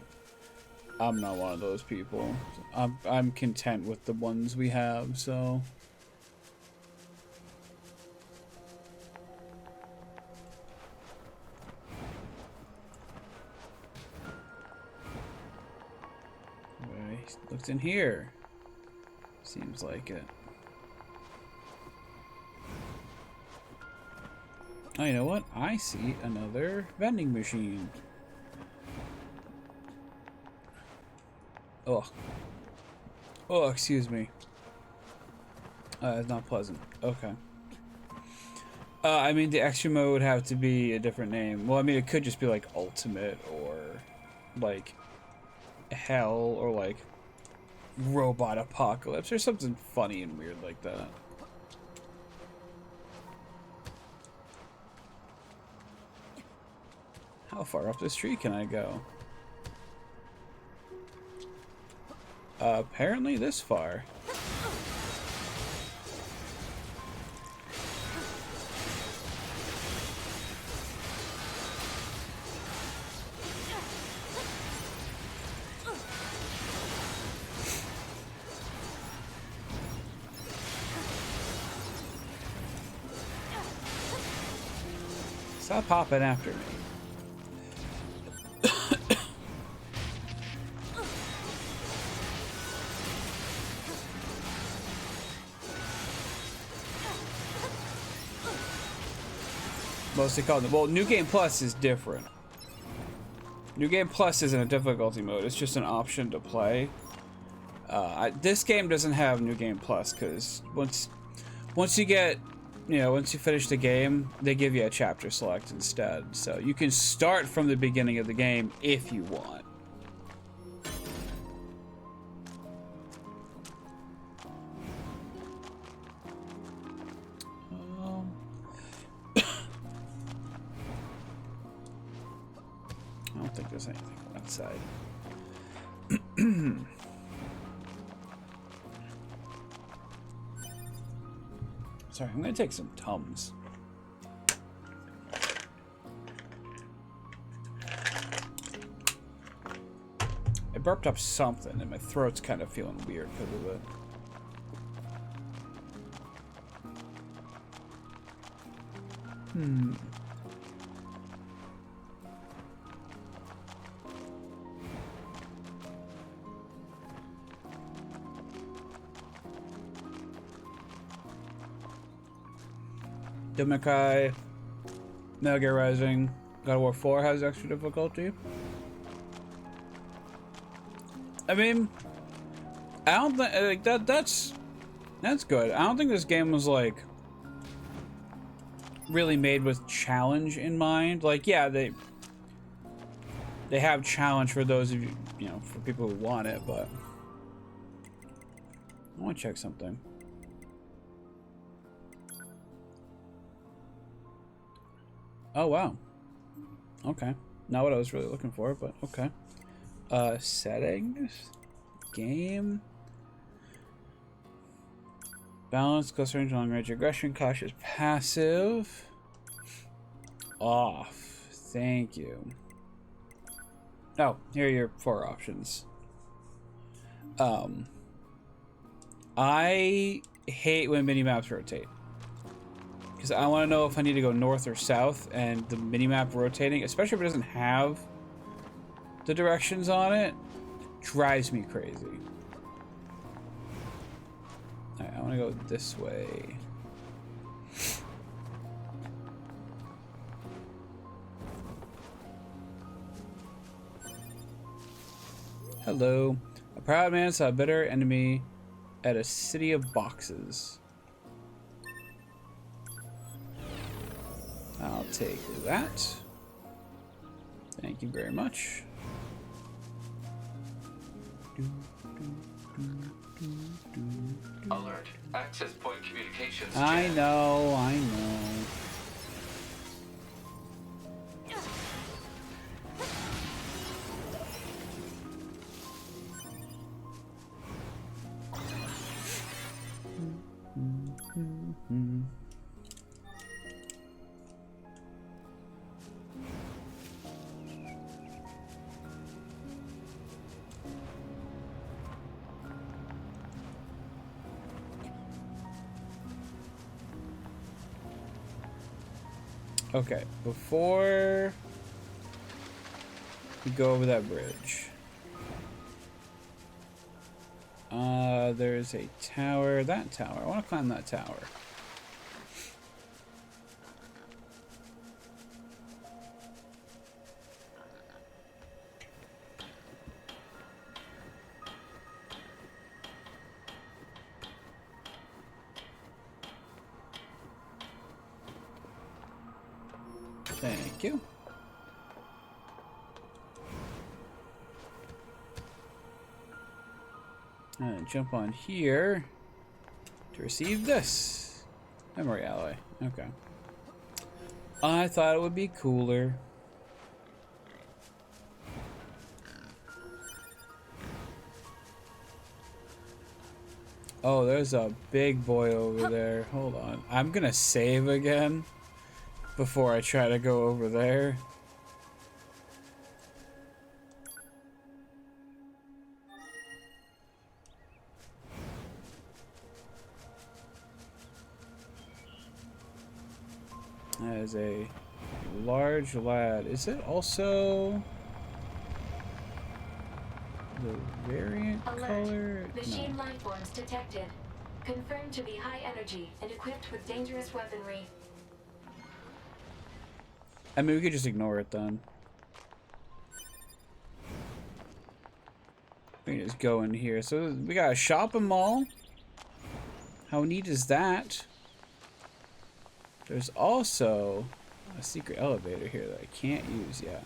I'm not one of those people. I'm content with the ones we have, so. Looked in here. Seems like it. Oh, you know what? I see another vending machine. Oh. Oh, excuse me. It's not pleasant. Okay. I mean, the extra mode would have to be a different name. Well, I mean, it could just be like Ultimate or like Hell or like Robot Apocalypse or something funny and weird like that. How far up this tree can I go? Apparently this far. Stop popping after me. Mostly called it. Well, New Game Plus is different. New Game Plus isn't a difficulty mode. It's just an option to play. This game doesn't have New Game Plus because once you get, once you finish the game, they give you a chapter select instead. So you can start from the beginning of the game if you want. I don't think there's anything outside. Sorry, I'm gonna take some Tums. I burped up something and my throat's kind of feeling weird because of it. Devil May Cry, Metal Gear Rising, God of War 4 has extra difficulty. I mean, I don't think like that's good. I don't think this game was like really made with challenge in mind. Like, yeah, they have challenge for those of you, for people who want it, but I want to check something. Oh, wow. Okay. Not what I was really looking for, but okay. Settings. Game. Balance, close range, long range, aggression, cautious, passive. Off. Thank you. Oh, here are your 4 options. I hate when mini-maps rotate. Because I want to know if I need to go north or south, and the mini-map rotating, especially if it doesn't have the directions on it, drives me crazy. Alright, I want to go this way. Hello. A proud man saw a bitter enemy at a city of boxes. I'll take that. Thank you very much. Alert. Access point communications. I know, I know. Okay, before we go over that bridge, there's a tower. That tower. I want to climb that tower. Thank you. Jump on here to receive this memory alloy. Okay. I thought it would be cooler. Oh, there's a big boy over there. Hold on. I'm gonna save again before I try to go over there. As a large lad. Is it also the variant color? Machine life forms detected. Confirmed to be high energy and equipped with dangerous weaponry. I mean, we could just ignore it then. We can just go in here. So we got a shopping mall. How neat is that? There's also a secret elevator here that I can't use yet,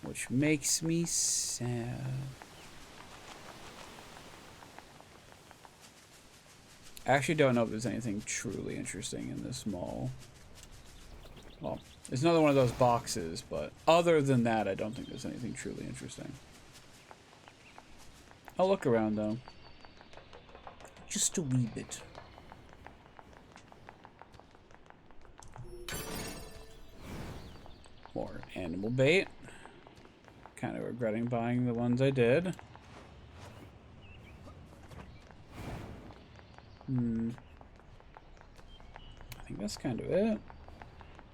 which makes me sad. I actually don't know if there's anything truly interesting in this mall. Well, it's another one of those boxes, but other than that, I don't think there's anything truly interesting. I'll look around though. Just a wee bit. More animal bait. Kind of regretting buying the ones I did. I think that's kind of it.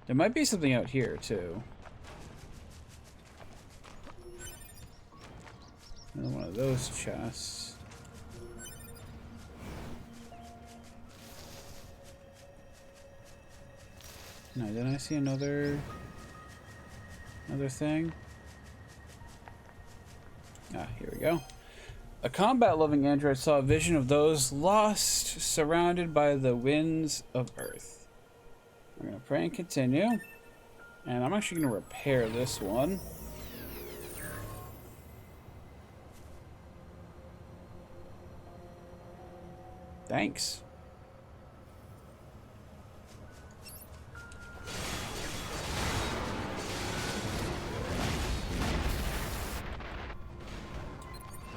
There might be something out here too. Another one of those chests. No, didn't I see another thing? Ah, here we go. A combat-loving android saw a vision of those lost, surrounded by the winds of Earth. We're gonna pray and continue. And I'm actually gonna repair this one. Thanks.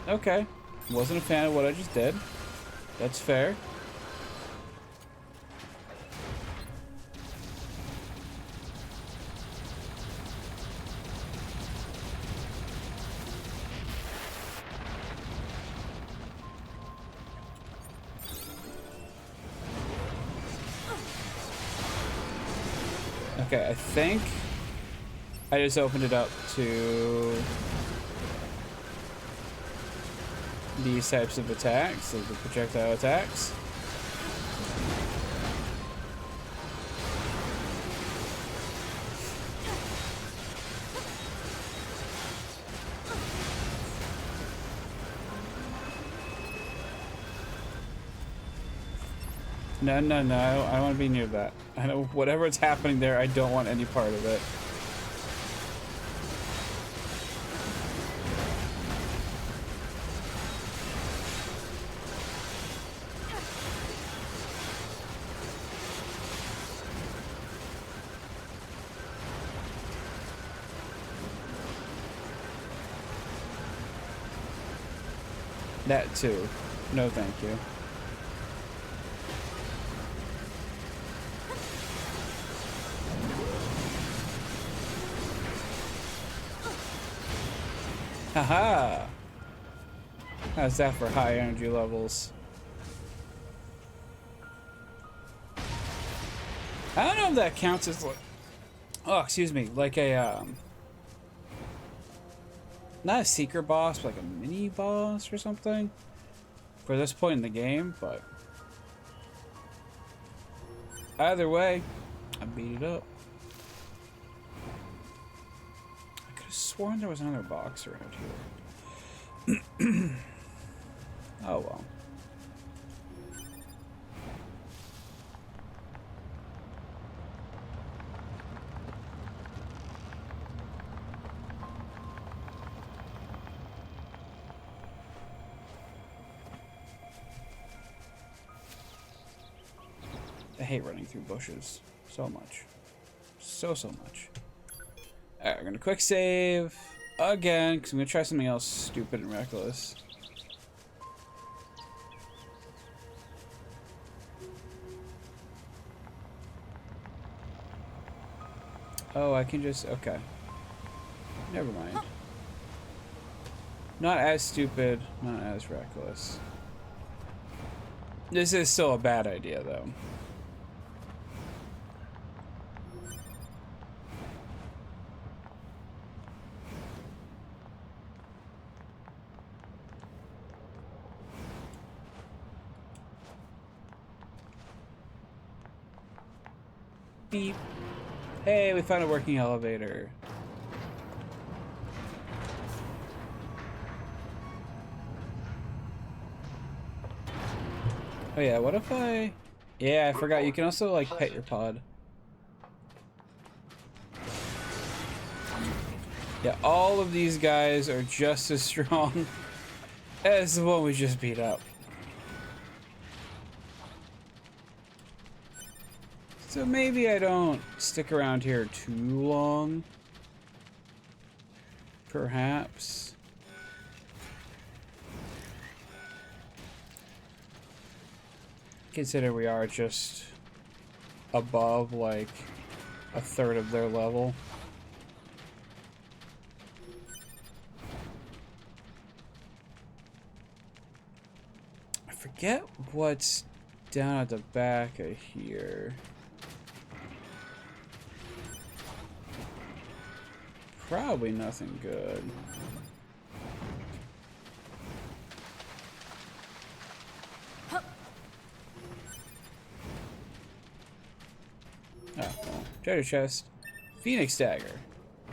Okay. Wasn't a fan of what I just did. That's fair. Okay, I think I just opened it up to these types of attacks, the projectile attacks. No, no, no, I don't want to be near that. I know whatever's happening there, I don't want any part of it. That too. No, thank you. Haha! How's that for high energy levels? I don't know if that counts as like, oh, excuse me, like a not a secret boss, but like a mini boss or something for this point in the game, but either way, I beat it up. I could have sworn there was another box around here. Oh well. I hate running through bushes so much. So much. Alright, we're gonna quick save again, because I'm gonna try something else stupid and reckless. Oh, I can just, okay. Never mind. Not as stupid, not as reckless. This is still a bad idea, though. Beep. Hey, we found a working elevator. Oh yeah, what if I... Yeah, I forgot, you can also, like, pet your pod. Yeah, all of these guys are just as strong as the one we just beat up. So maybe I don't stick around here too long. Perhaps. Consider we are just above, like, a third of their level. I forget what's down at the back of here. Probably nothing good. Oh, well. Treasure chest. Phoenix dagger.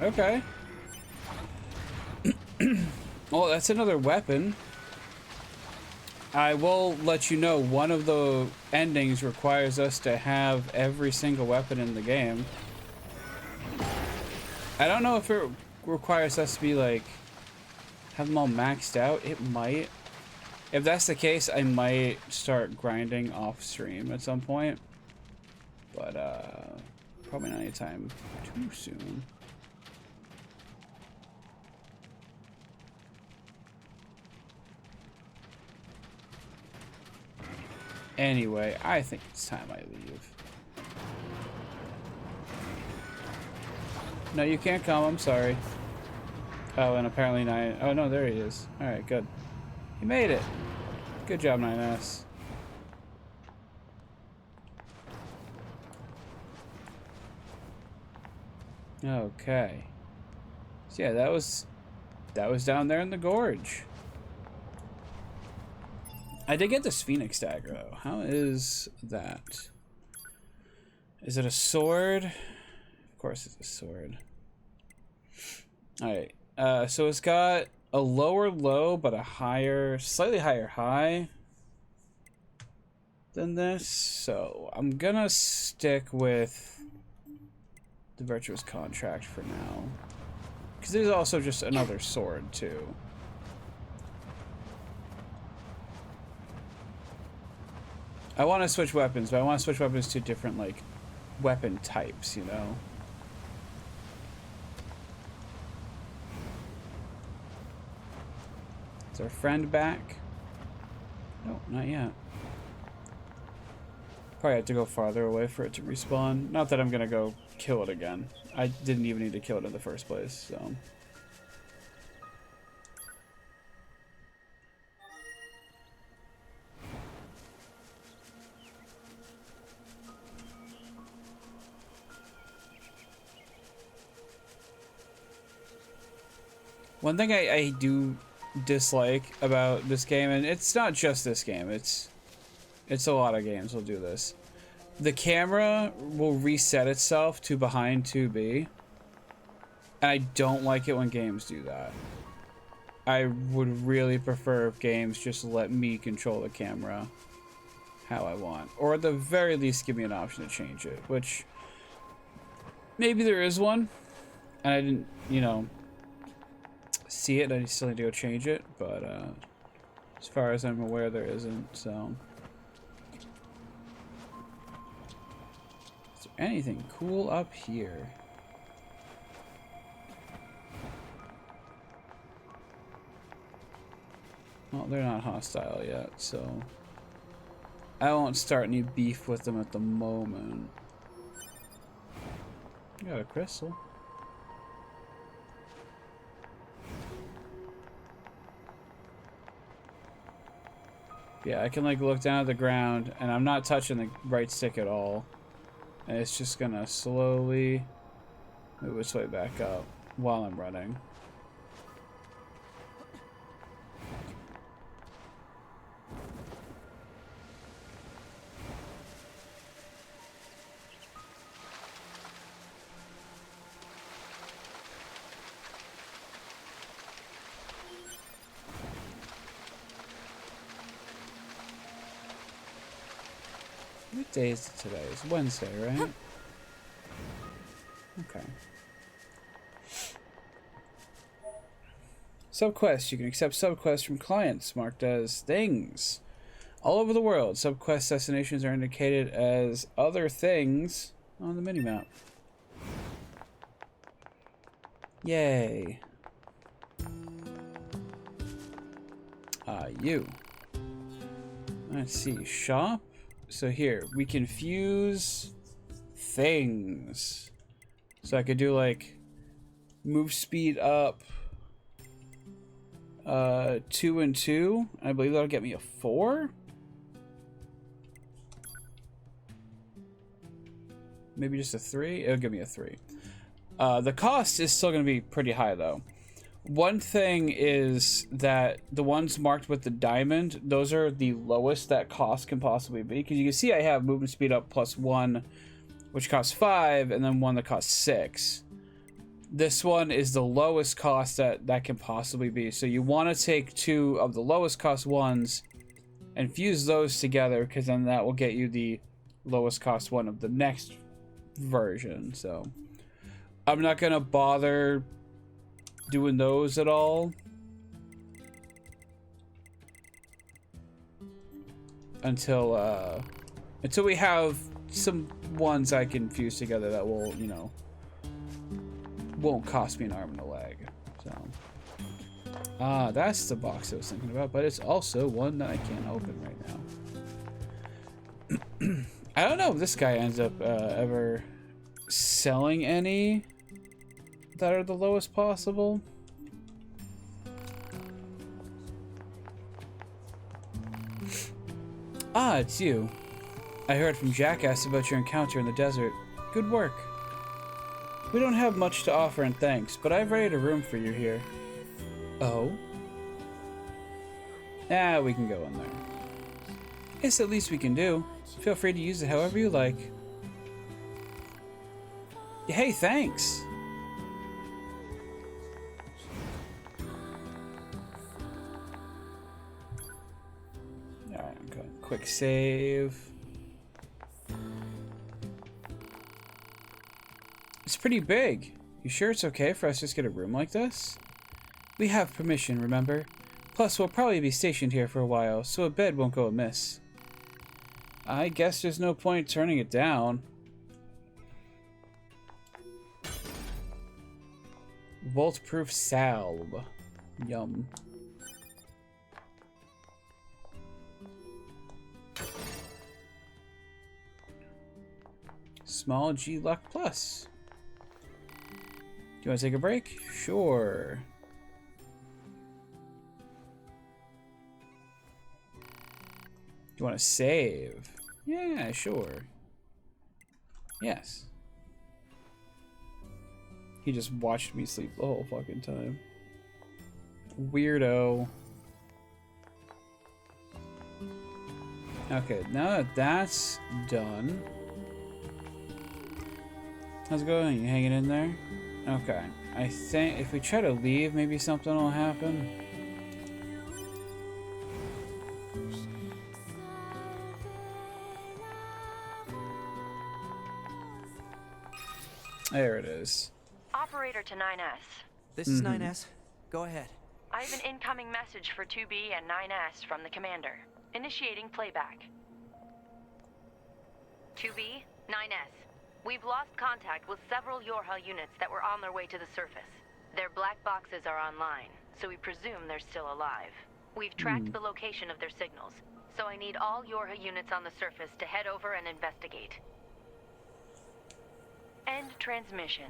Okay. Well, that's another weapon. I will let you know one of the endings requires us to have every single weapon in the game. I don't know if it requires us to be like, have them all maxed out. It might. If that's the case, I might start grinding off stream at some point. But, probably not anytime too soon. Anyway, I think it's time I leave. No, you can't come. I'm sorry. Oh, and apparently 9... Oh, no, there he is. Alright, good. He made it. Good job, 9S. Okay. So yeah, that was down there in the gorge. I did get this Phoenix dagger though. How is that? Is it a sword? Of course it's a sword. Alright. So it's got a lower low but a higher, slightly higher high than this. So I'm gonna stick with the Virtuous Contract for now. Because there's also just another sword too. I want to switch weapons, but I want to switch weapons to different, like, weapon types, you know? Is our friend back? No, not yet. Probably have to go farther away for it to respawn. Not that I'm gonna go kill it again. I didn't even need to kill it in the first place, so... One thing I do dislike about this game, and it's not just this game, it's a lot of games will do this. The camera will reset itself to behind 2B. And I don't like it when games do that. I would really prefer if games just let me control the camera how I want. Or at the very least give me an option to change it, which maybe there is one. And I didn't, you know, see it. I still need to go change it, but as far as I'm aware, there isn't. So, is there anything cool up here? Well, they're not hostile yet, so I won't start any beef with them at the moment. Got a crystal. Yeah, I can like look down at the ground and I'm not touching the right stick at all. And it's just gonna slowly move its way back up while I'm running. What day is it today? It's Wednesday, right? Okay. Subquests. You can accept subquests from clients marked as things. All over the world, subquest destinations are indicated as other things on the minimap. Yay. You. Let's see. Shop. So here, we can fuse things. So I could do like move speed up 2 and 2. I believe that'll get me a 4. Maybe just a 3. It'll give me a 3. The cost is still going to be pretty high though. One thing is that the ones marked with the diamond, those are the lowest that cost can possibly be. Because you can see I have movement speed up +1, which costs 5, and then one that costs 6. This one is the lowest cost that can possibly be. So you want to take 2 of the lowest cost ones and fuse those together, because then that will get you the lowest cost one of the next version. So I'm not going to bother doing those at all until we have some ones I can fuse together that will, you know, won't cost me an arm and a leg. So that's the box I was thinking about, but it's also one that I can't open right now. I don't know if this guy ends up ever selling any that are the lowest possible. It's you. I heard from Jackass about your encounter in the desert. Good work. We don't have much to offer in thanks, but I've rented a room for you here. Oh? Ah, we can go in there. It's the least we can do. Feel free to use it however you like. Hey, thanks! Alright, I'm going quick save. It's pretty big. You sure it's okay for us to just get a room like this? We have permission, remember? Plus, we'll probably be stationed here for a while, so a bed won't go amiss. I guess there's no point turning it down. Vault-proof salve. Yum. Small G Luck Plus. Do you want to take a break? Sure. Do you want to save? Yeah, sure. Yes. He just watched me sleep the whole fucking time. Weirdo. Okay, now that that's done. How's it going? You hanging in there? Okay. I think if we try to leave, maybe something will happen. There it is. Operator to 9S. This is 9S. Go ahead. I have an incoming message for 2B and 9S from the commander. Initiating playback. 2B, 9S. We've lost contact with several Yorha units that were on their way to the surface. Their black boxes are online, so we presume they're still alive. We've tracked the location of their signals, so I need all Yorha units on the surface to head over and investigate. End transmission.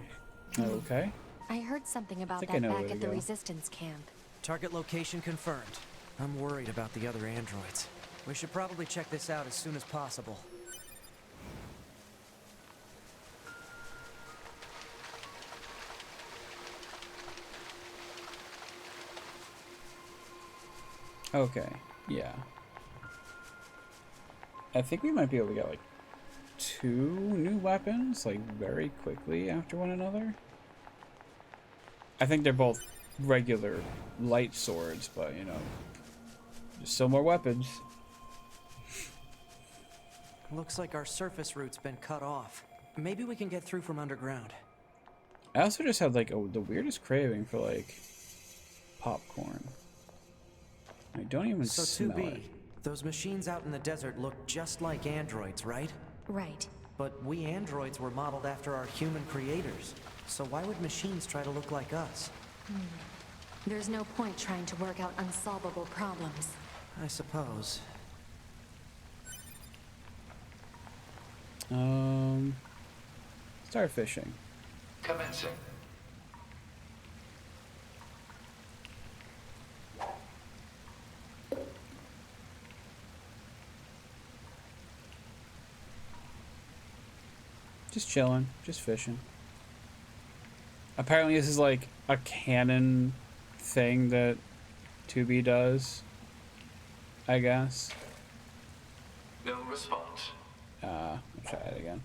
Okay. I heard something about I that know back where at to the go. resistance camp. Target location confirmed. I'm worried about the other androids. We should probably check this out as soon as possible. Okay, yeah. I think we might be able to get like 2 new weapons, like very quickly after one another. I think they're both regular light swords, but you know, just still more weapons. Looks like our surface route's been cut off. Maybe we can get through from underground. I also just had like the weirdest craving for like popcorn. I don't even smell 2B, it. those machines out in the desert look just like androids, right? Right. But we androids were modeled after our human creators. So why would machines try to look like us? There's no point trying to work out unsolvable problems. I suppose. Start fishing. Commencing. Just chilling, just fishing. Apparently this is like a canon thing that 2B does, I guess. No response. I'll try it again.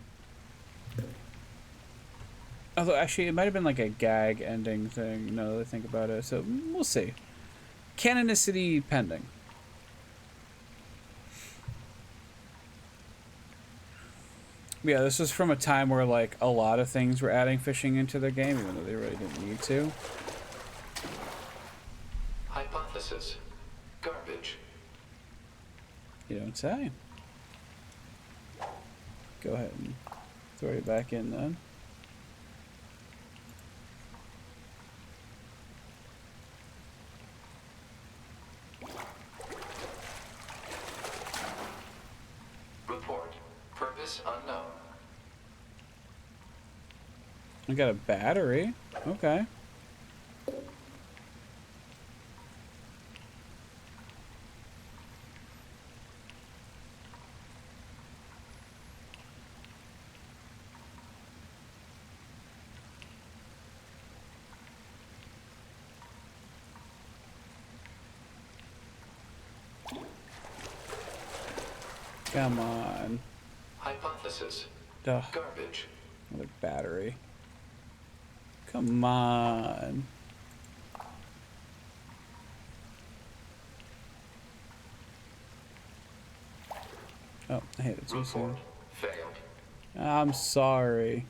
Although actually it might have been like a gag ending thing, now that I think about it, so we'll see. Canonicity pending. Yeah, this was from a time where like a lot of things were adding fishing into their game, even though they really didn't need to. Hypothesis. Garbage. You don't say. Go ahead and throw it back in then. Report. Purpose unknown. I got a battery. Okay. Come on. Hypothesis. Duh. Garbage. Another battery. Come on. Oh, I hit it too soon. Failed. I'm sorry.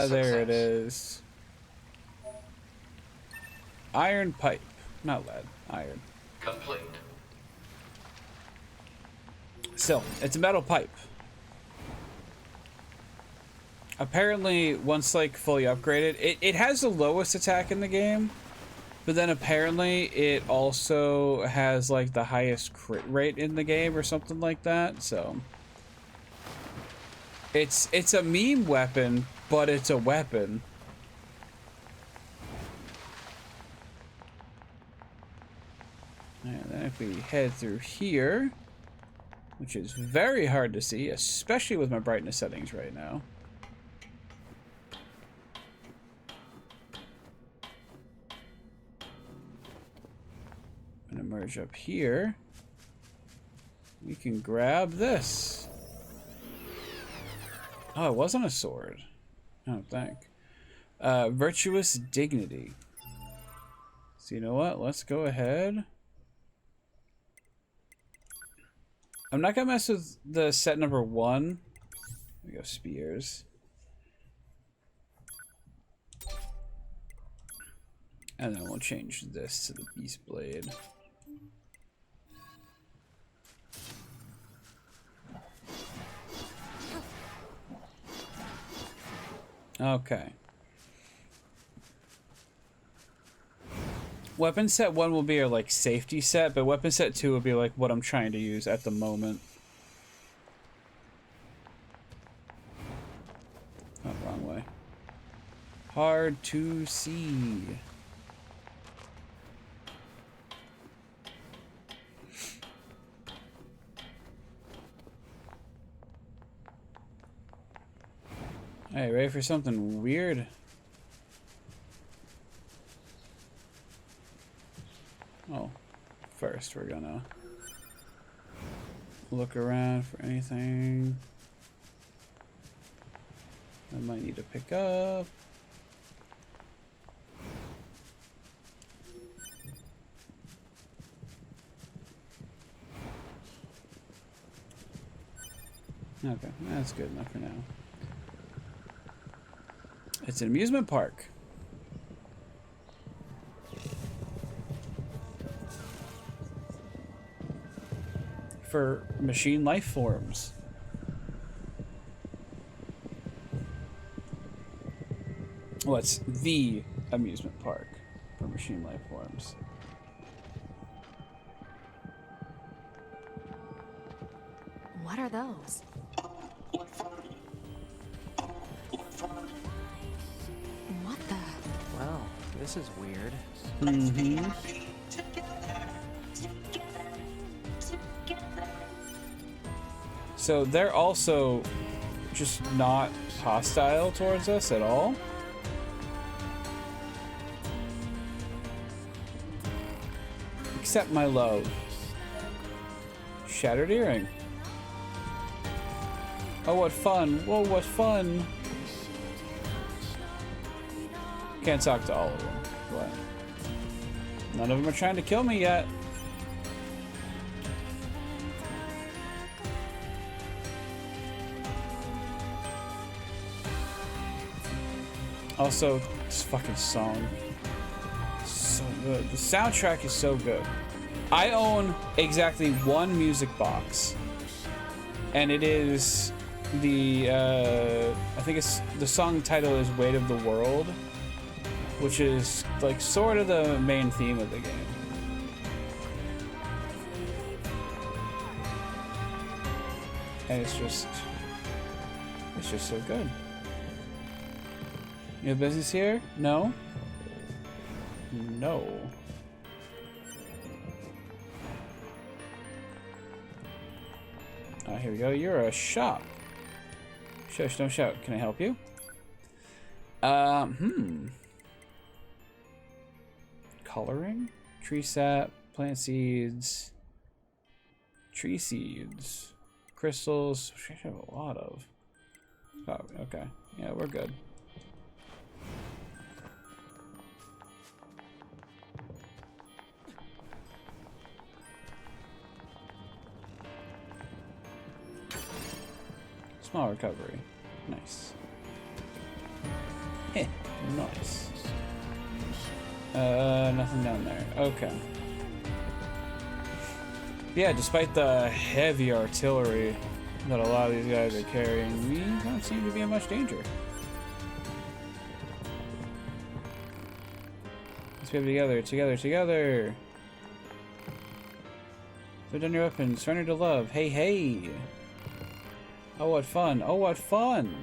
There it is. Iron pipe. Not lead. Iron. Complete. Still, it's a metal pipe. Apparently, once like fully upgraded, it has the lowest attack in the game, but then apparently it also has like the highest crit rate in the game or something like that. So it's a meme weapon, but it's a weapon. And then if we head through here, which is very hard to see, especially with my brightness settings right now. I'm gonna merge up here. We can grab this. Oh, it wasn't a sword. I don't think. Virtuous dignity. So you know what? Let's go ahead. I'm not gonna mess with the set number 1. We go spears. And then we'll change this to the beast blade. Okay. Weapon set 1 will be our like safety set, but weapon set 2 will be like what I'm trying to use at the moment. Oh, wrong way. Hard to see. Hey, ready for something weird? Oh, first we're gonna look around for anything I might need to pick up. Okay, that's good enough for now. It's an amusement park. For machine life forms. Well, it's the amusement park for machine life forms. What are those? What the? Well, this is weird. Mm-hmm. So they're also just not hostile towards us at all. Except my love. Shattered earring. Oh, what fun. Whoa, what fun. Can't talk to all of them, but none of them are trying to kill me yet. Also, this fucking song. So good. The soundtrack is so good. I own exactly one music box. And it is the, I think it's, the song title is Weight of the World, which is like sort of the main theme of the game. And it's just so good. You have business here? No? No. Here we go. You're a shop. Shush, don't shout. Can I help you? Coloring? Tree sap, plant seeds, tree seeds, crystals, which I have a lot of. Oh, okay. Yeah, we're good. Small recovery. Nice. Heh, nice. Nothing down there. Okay. Yeah, despite the heavy artillery that a lot of these guys are carrying, we don't seem to be in much danger. Let's get together, together. Throw down your weapons, surrender to love. Hey, hey! Oh, what fun! Oh, what fun!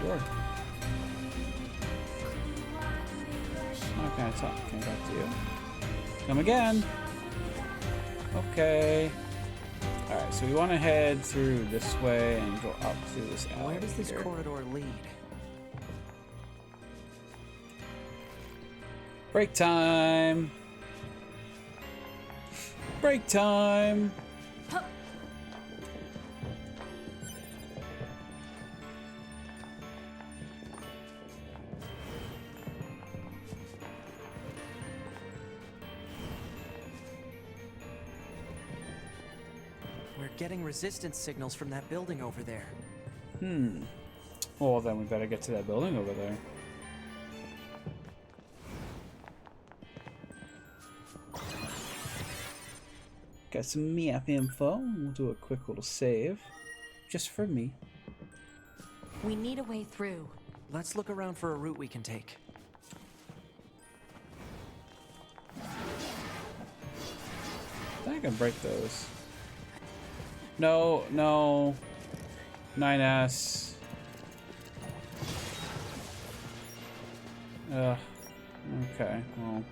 Door. Oh, can I talk? Can I talk to you? Come again! Okay. Alright, so we want to head through this way and go up through this alley. Where does this corridor lead? Break time! Break time! Getting resistance signals from that building over there. Well, then we better get to that building over there. Got some map info. We'll do a quick little save. Just for me. We need a way through. Let's look around for a route we can take. I think I can break those. No, no. 9S. Okay, well.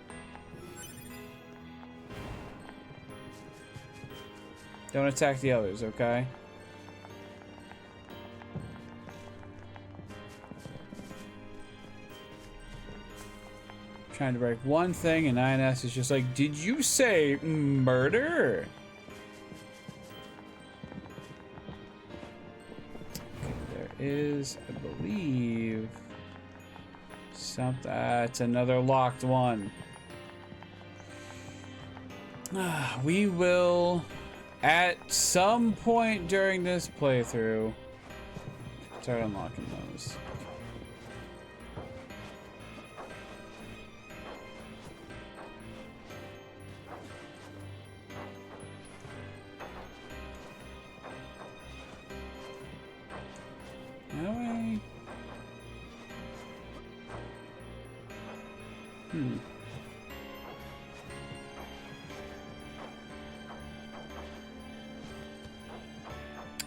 Don't attack the others, okay? Trying to break one thing, and 9S is just like, did you say murder? Is, I believe, something. It's another locked one. We will, at some point during this playthrough, start unlocking those.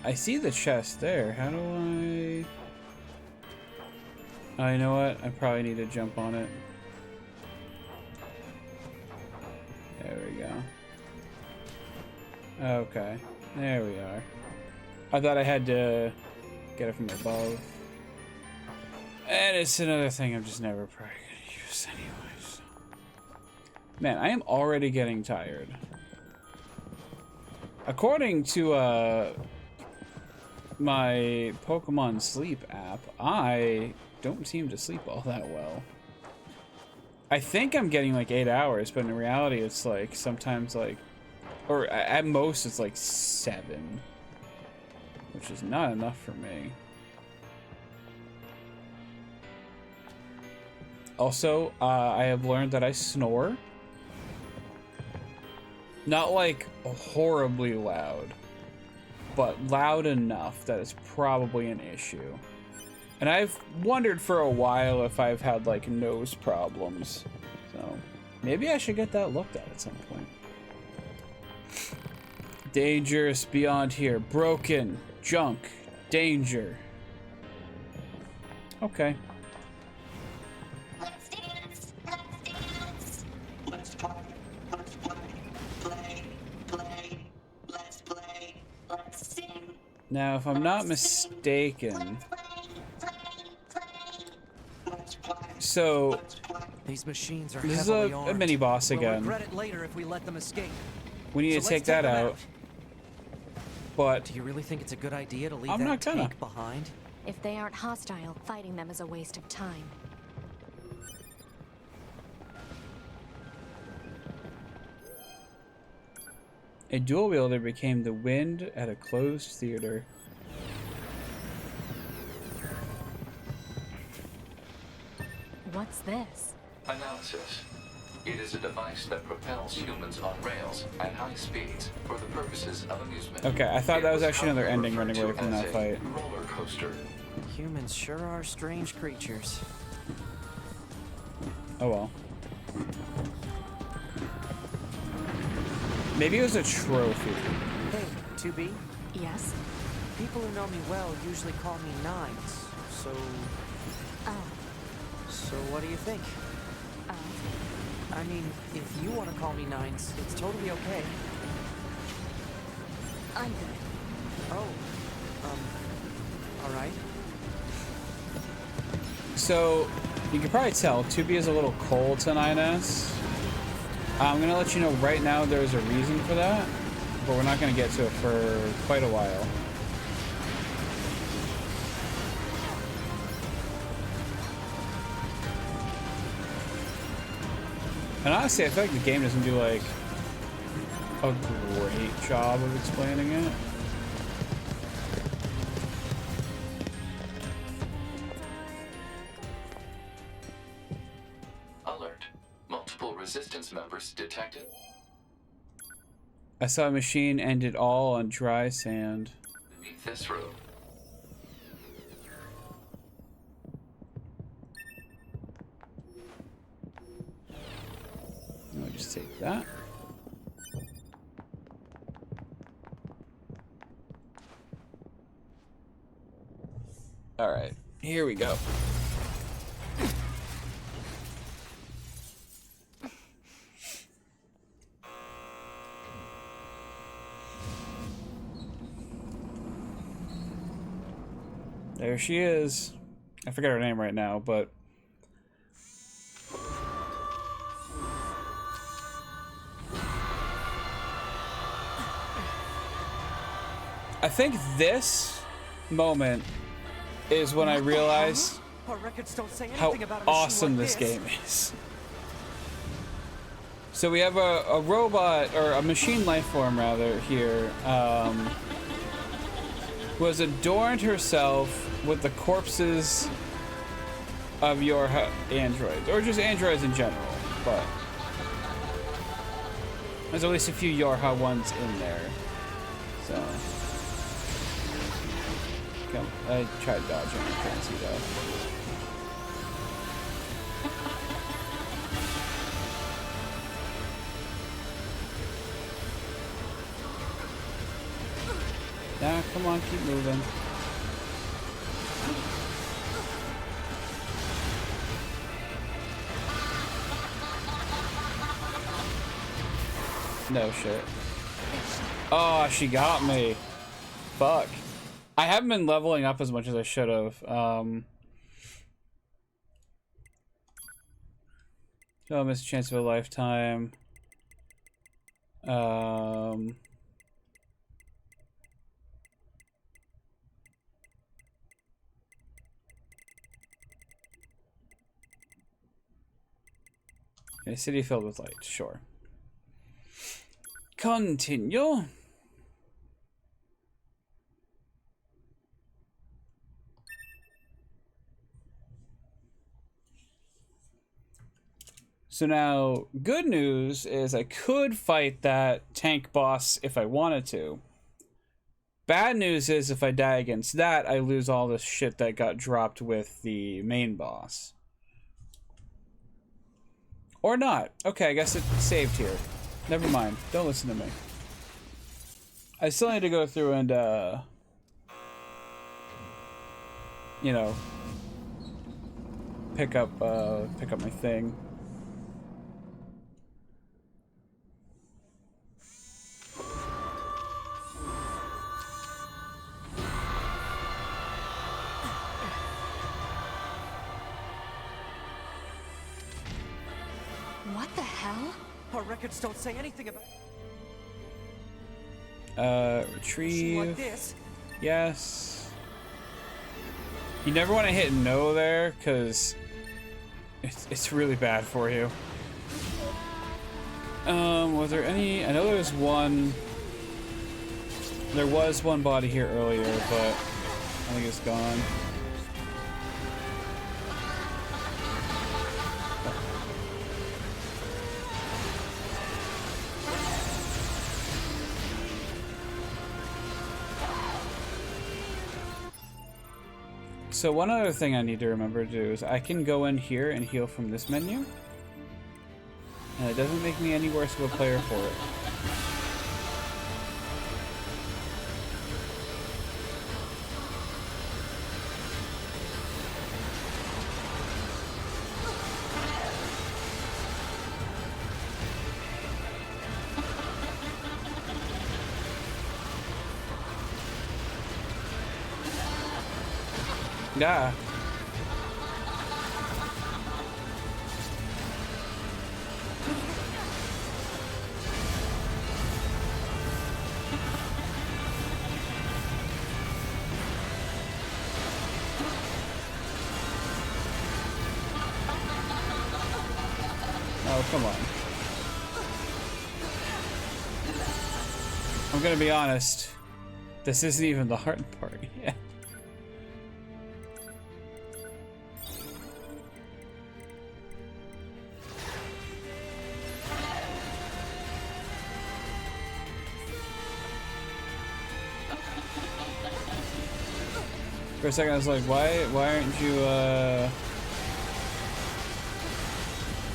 I see the chest there. How do I... Oh, you know what? I probably need to jump on it. There we go. Okay. There we are. I thought I had to get it from above. And it's another thing I'm just never probably gonna use anyways. Man, I am already getting tired. According to, my Pokemon Sleep app, I don't seem to sleep all that well. I think I'm getting like 8 hours, but in reality it's like sometimes like, or at most it's like 7, which is not enough for me. Also, I have learned that I snore. Not like horribly loud, but loud enough that it's probably an issue. And I've wondered for a while if I've had like nose problems. So maybe I should get that looked at some point. Dangerous beyond here. Broken. Junk. Danger. Okay. Let's dance. Let's dance. Let's play. Let's play. Play. Let's play. Let's sing. Now, if I'm not mistaken, so these machines are this is heavily a armed. mini boss We'll again. regret it later if we let them escape. We need to take that out. But do you really think it's a good idea to leave I'm that not gonna. tank behind? If they aren't hostile, fighting them is a waste of time. A dual wielder became the wind at a closed theater. What's this? Analysis. It is a device that propels humans on rails at high speeds for the purposes of amusement. Okay, I thought that was actually another ending running away from that fight. Roller coaster. Humans sure are strange creatures. Oh well. Maybe it was a trophy. Hey, 2B? Yes? People who know me well usually call me Nines, so... Oh. So what do you think? I mean, if you want to call me Nines, it's totally okay. I'm good. Oh. Alright. So, you can probably tell, 2B is a little cold to 9S. I'm gonna let you know right now there's a reason for that, but we're not gonna get to it for quite a while. And honestly, I feel like the game doesn't do like a great job of explaining it. Alert. Multiple resistance members detected. I saw a machine end it all on dry sand. Beneath this room. I'll just take that. All right, here we go. There she is. I forget her name right now, but I think this moment is when I realized how awesome this game is. So we have a robot, or a machine life form rather, here, who has adorned herself with the corpses of your androids, or just androids in general, but there's at least a few Yorha ones in there, so. Come, I tried dodging, I can't see that. Nah, come on, keep moving. No shit. Oh, she got me. Fuck. I haven't been leveling up as much as I should have. Oh, missed a chance of a lifetime. A city filled with light, sure. Continue. So now, good news is I could fight that tank boss if I wanted to. Bad news is if I die against that, I lose all the shit that got dropped with the main boss. Or not. Okay, I guess it saved here. Never mind. Don't listen to me. I still need to go through and, you know, pick up my thing. What the hell? Our records don't say anything about. Retrieve. Like this. Yes. You never want to hit no there, because it's really bad for you. Was there any? I know there was one. There was one body here earlier, but I think it's gone. So one other thing I need to remember to do is I can go in here and heal from this menu. And it doesn't make me any worse of a player for it. Yeah. Oh, come on. I'm gonna be honest. This isn't even the hard part yet. For a second I was like, why aren't you,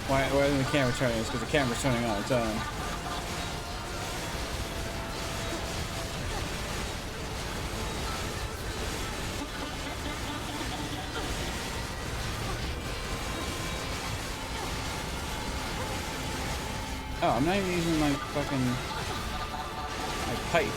why isn't the camera turning? It's because the camera's turning on its own. Oh, I'm not even using my fucking, my pipe.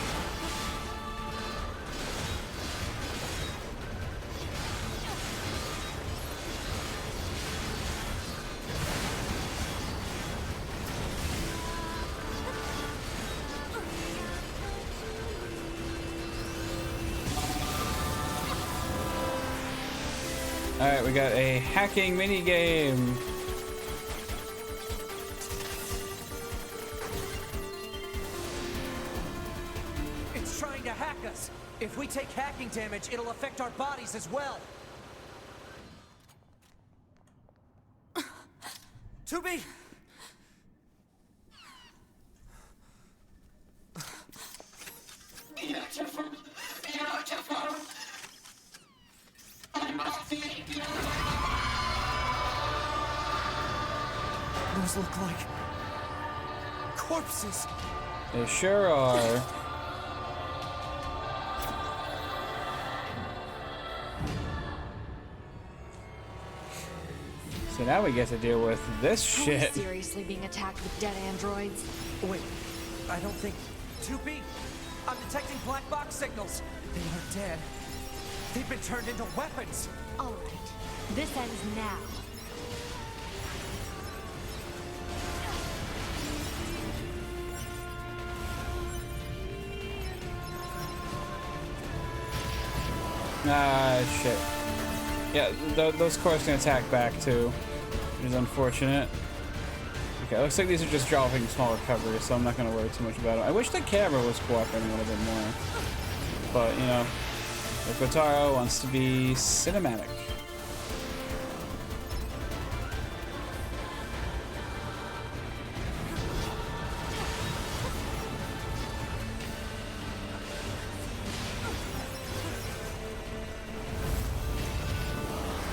Alright, we got a hacking minigame. It's trying to hack us. If we take hacking damage, it'll affect our bodies as well. Tubi! Beautiful, beautiful. I must thank you. Those look like corpses. They sure are. So now we get to deal with this shit. Are we seriously being attacked with dead androids? Wait, I don't think... 2B! I'm detecting black box signals. They aren't dead. They've been turned into weapons. All right, this ends now. Ah, shit. Yeah, those cores can attack back too, which is unfortunate. Okay, looks like these are just dropping small recoveries, so I'm not going to worry too much about it. I wish the camera was cooperating a little bit more. But, you know, Kotaro wants to be cinematic.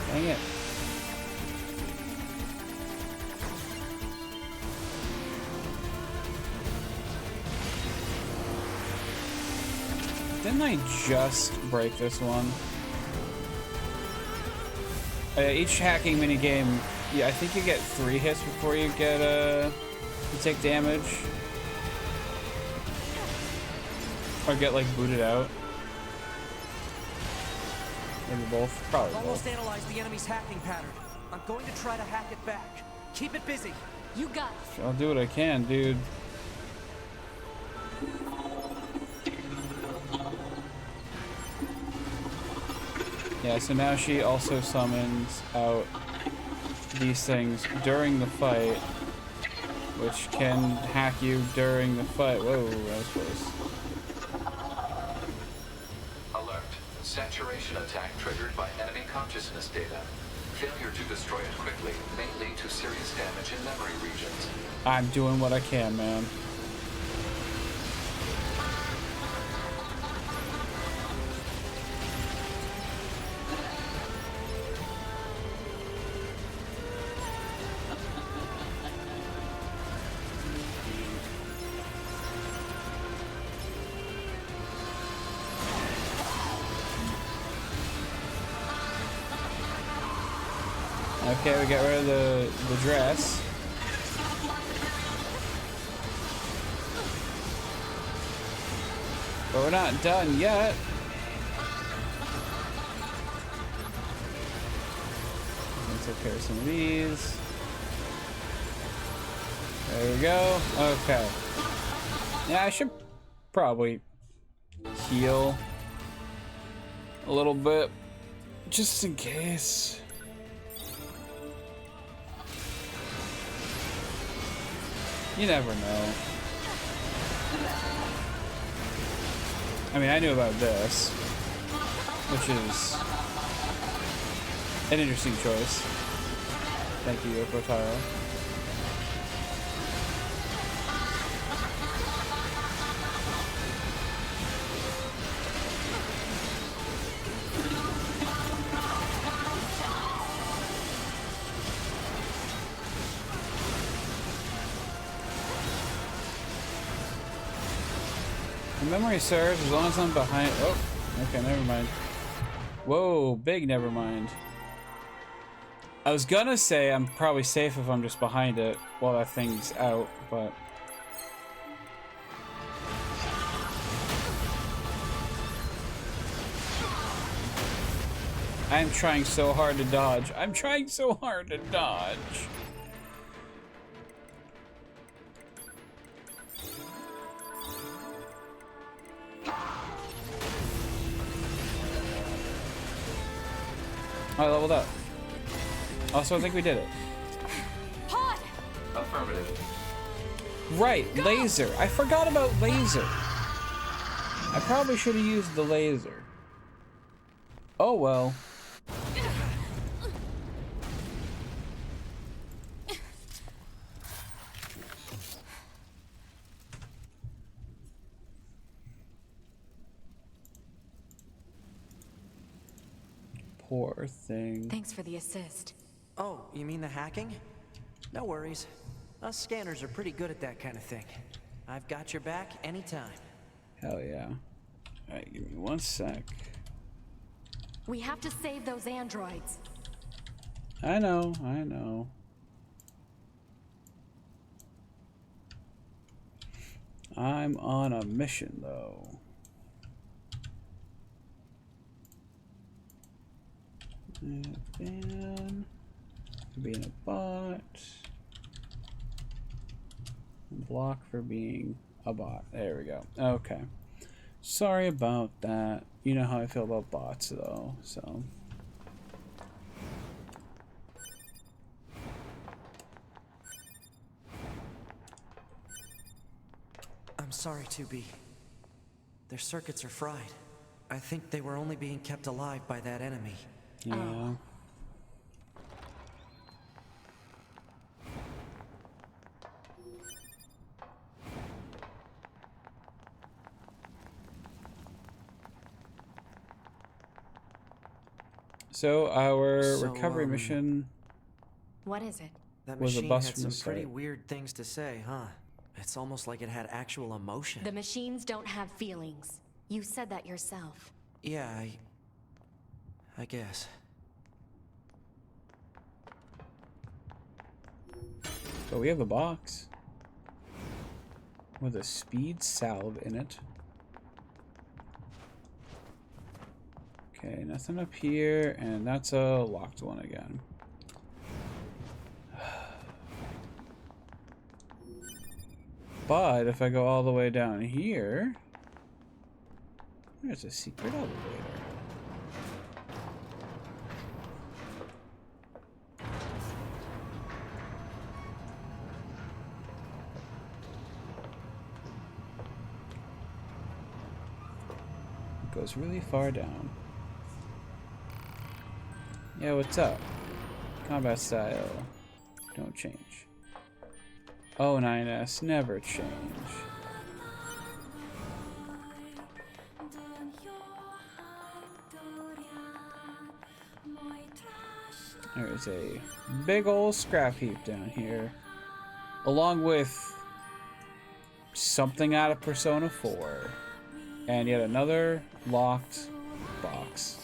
Dang it. Didn't I just break this one? Each hacking minigame, yeah, I think you get 3 hits before you get you take damage. Or get like booted out. Maybe both. Probably both. Almost analyzed the enemy's hacking pattern. I'm going to try to hack it back. Keep it busy. You got it. I'll do what I can, dude. Yeah, so now she also summons out these things during the fight, which can hack you during the fight. Whoa, that was close. Alert. Saturation attack triggered by enemy consciousness data. Failure to destroy it quickly may lead to serious damage in memory regions. I'm doing what I can, man. Okay, we get rid of the dress. But we're not done yet. Let's take care of some of these. There we go. Okay. Yeah, I should probably heal a little bit, just in case. You never know. I mean, I knew about this, which is an interesting choice. Thank you, Yoko Taro. Memory serves as long as I'm behind. Oh, okay, never mind. Whoa, big never mind. I was gonna say I'm probably safe if I'm just behind it while that thing's out, but I'm trying so hard to dodge. I'm trying so hard to dodge. I leveled up. Also, I think we did it. Pod! Affirmative. Right, go! Laser. I forgot about laser. I probably should have used the laser. Oh well. Poor thing. Thanks for the assist. Oh, you mean the hacking? No worries. Us scanners are pretty good at that kind of thing. I've got your back anytime. Hell yeah. Alright, give me 1 sec. We have to save those androids. I know, I know. I'm on a mission though. Ban. Being a bot. Block for being a bot. There we go. Okay. Sorry about that. You know how I feel about bots though, so. I'm sorry, 2B. Their circuits are fried. I think they were only being kept alive by that enemy. Yeah. Oh. So our recovery mission. What is it? That machine had some pretty weird things to say, huh? It's almost like it had actual emotion. The machines don't have feelings. You said that yourself. Yeah, I guess. So we have a box with a speed salve in it. Okay, nothing up here, and that's a locked one again. But if I go all the way down here, there's a secret elevator. It goes really far down. Yeah, what's up? Combat style. Don't change. Oh, 9S, never change. There's a big old scrap heap down here, along with something out of Persona 4, and yet another locked box.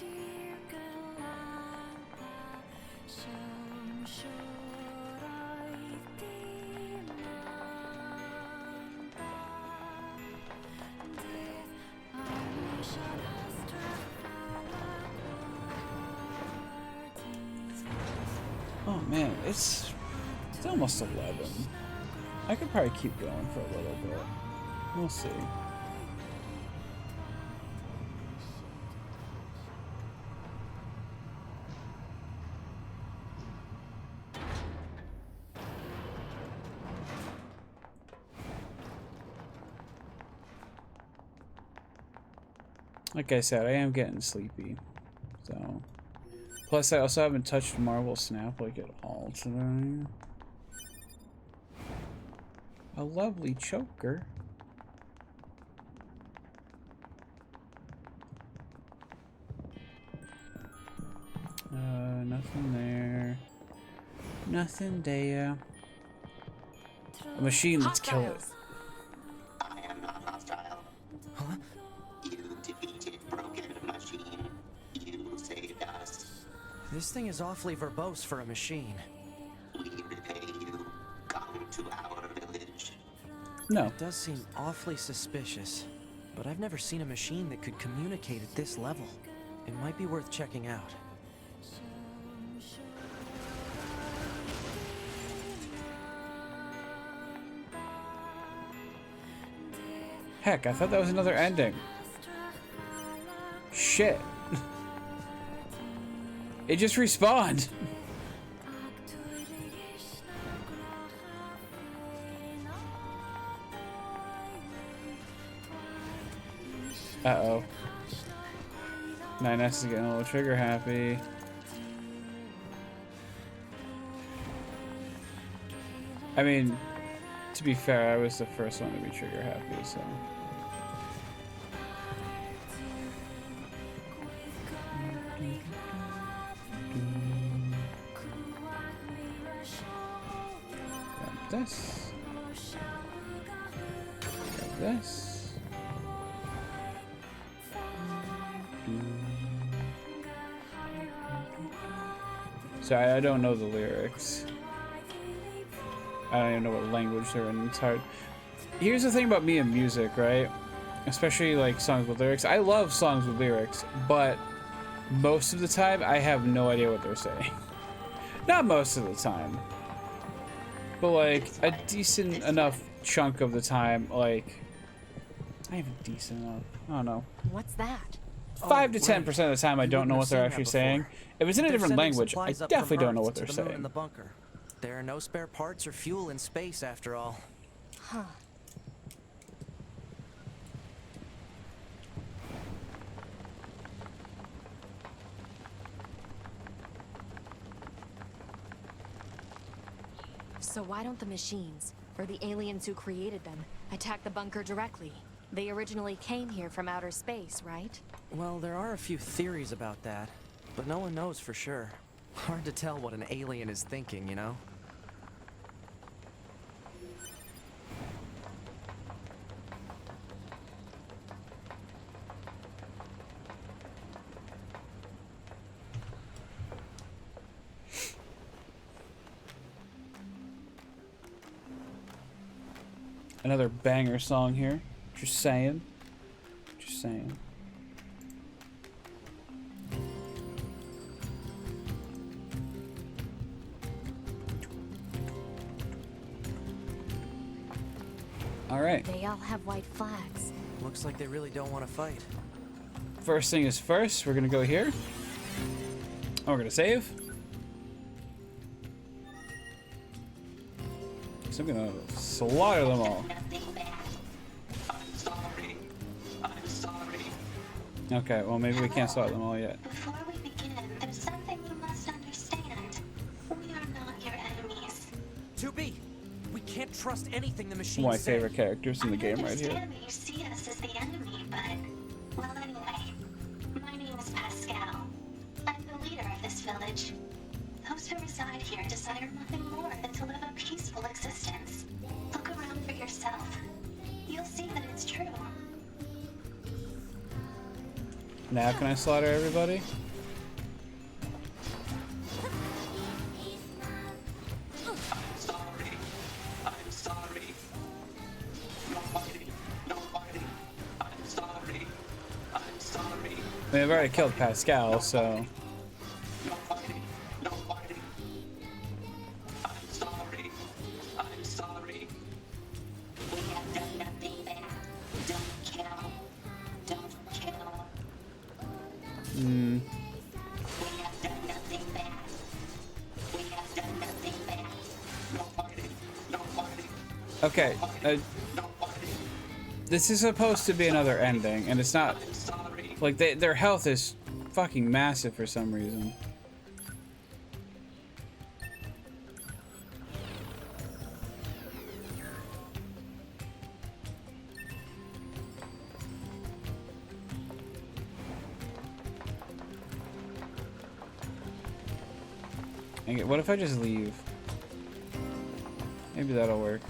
Oh man, it's almost 11. I could probably keep going for a little bit. We'll see. Like I said, I am getting sleepy. So, plus I also haven't touched Marvel Snap like at all today. A lovely choker. Nothing there. Nothing there. A machine, let's kill it. I am not hostile. Huh? You defeated Broken Machine. You saved us. This thing is awfully verbose for a machine. We repay you. Come to our village. No. It does seem awfully suspicious, but I've never seen a machine that could communicate at this level. It might be worth checking out. Heck, I thought that was another ending. Shit. It just respawned. Uh-oh. 9S is getting a little trigger happy. I mean, to be fair, I was the first one to be trigger happy, so. Grab this. Grab this. Sorry, I don't know the lyrics. I don't even know what language they're in. It's hard. Here's the thing about me and music, right? Especially like songs with lyrics. I love songs with lyrics, but most of the time I have no idea what they're saying. Not most of the time, but like a decent enough chunk of the time, like not even decent enough. I don't know. What's that? 5 to 10% of the time I don't know what they're actually saying. If it's in a different language, I definitely don't know what they're saying. In the bunker. There are no spare parts or fuel in space after all. Huh. So why don't the machines, or the aliens who created them, attack the bunker directly? They originally came here from outer space, right? Well, there are a few theories about that, but no one knows for sure. Hard to tell what an alien is thinking, you know? Another banger song here. Just saying. Just saying. All right. They all have white flags. Looks like they really don't want to fight. First thing is first, we're gonna go here. Oh, we're gonna save. So I'm gonna slaughter them all. I'm sorry. Okay, well maybe we can't slaughter them all yet. Before we begin, there's something you must understand. We are not your enemies. 2B, we can't trust anything the machines One of my say. favorite characters in the game right here. I understand that you see us as the enemy, but... Well, anyway, my name is Pascal. I'm the leader of this village. Those who reside here desire nothing more than to live a peaceful existence. Look around for yourself. You'll see that it's true. Now can I slaughter everybody? I'm sorry. I'm sorry. No fighting. No fighting. I'm sorry. I'm sorry. I mean, I've already killed Pascal, so... No fighting. No fighting. I'm sorry. I'm sorry. We have done nothing bad. Don't kill. Don't kill. Hmm. We have done nothing bad. We have done nothing bad. No fighting. No fighting. Okay, this is supposed to be another ending, and it's not... Like, their health is fucking massive for some reason. Okay, what if I just leave? Maybe that'll work.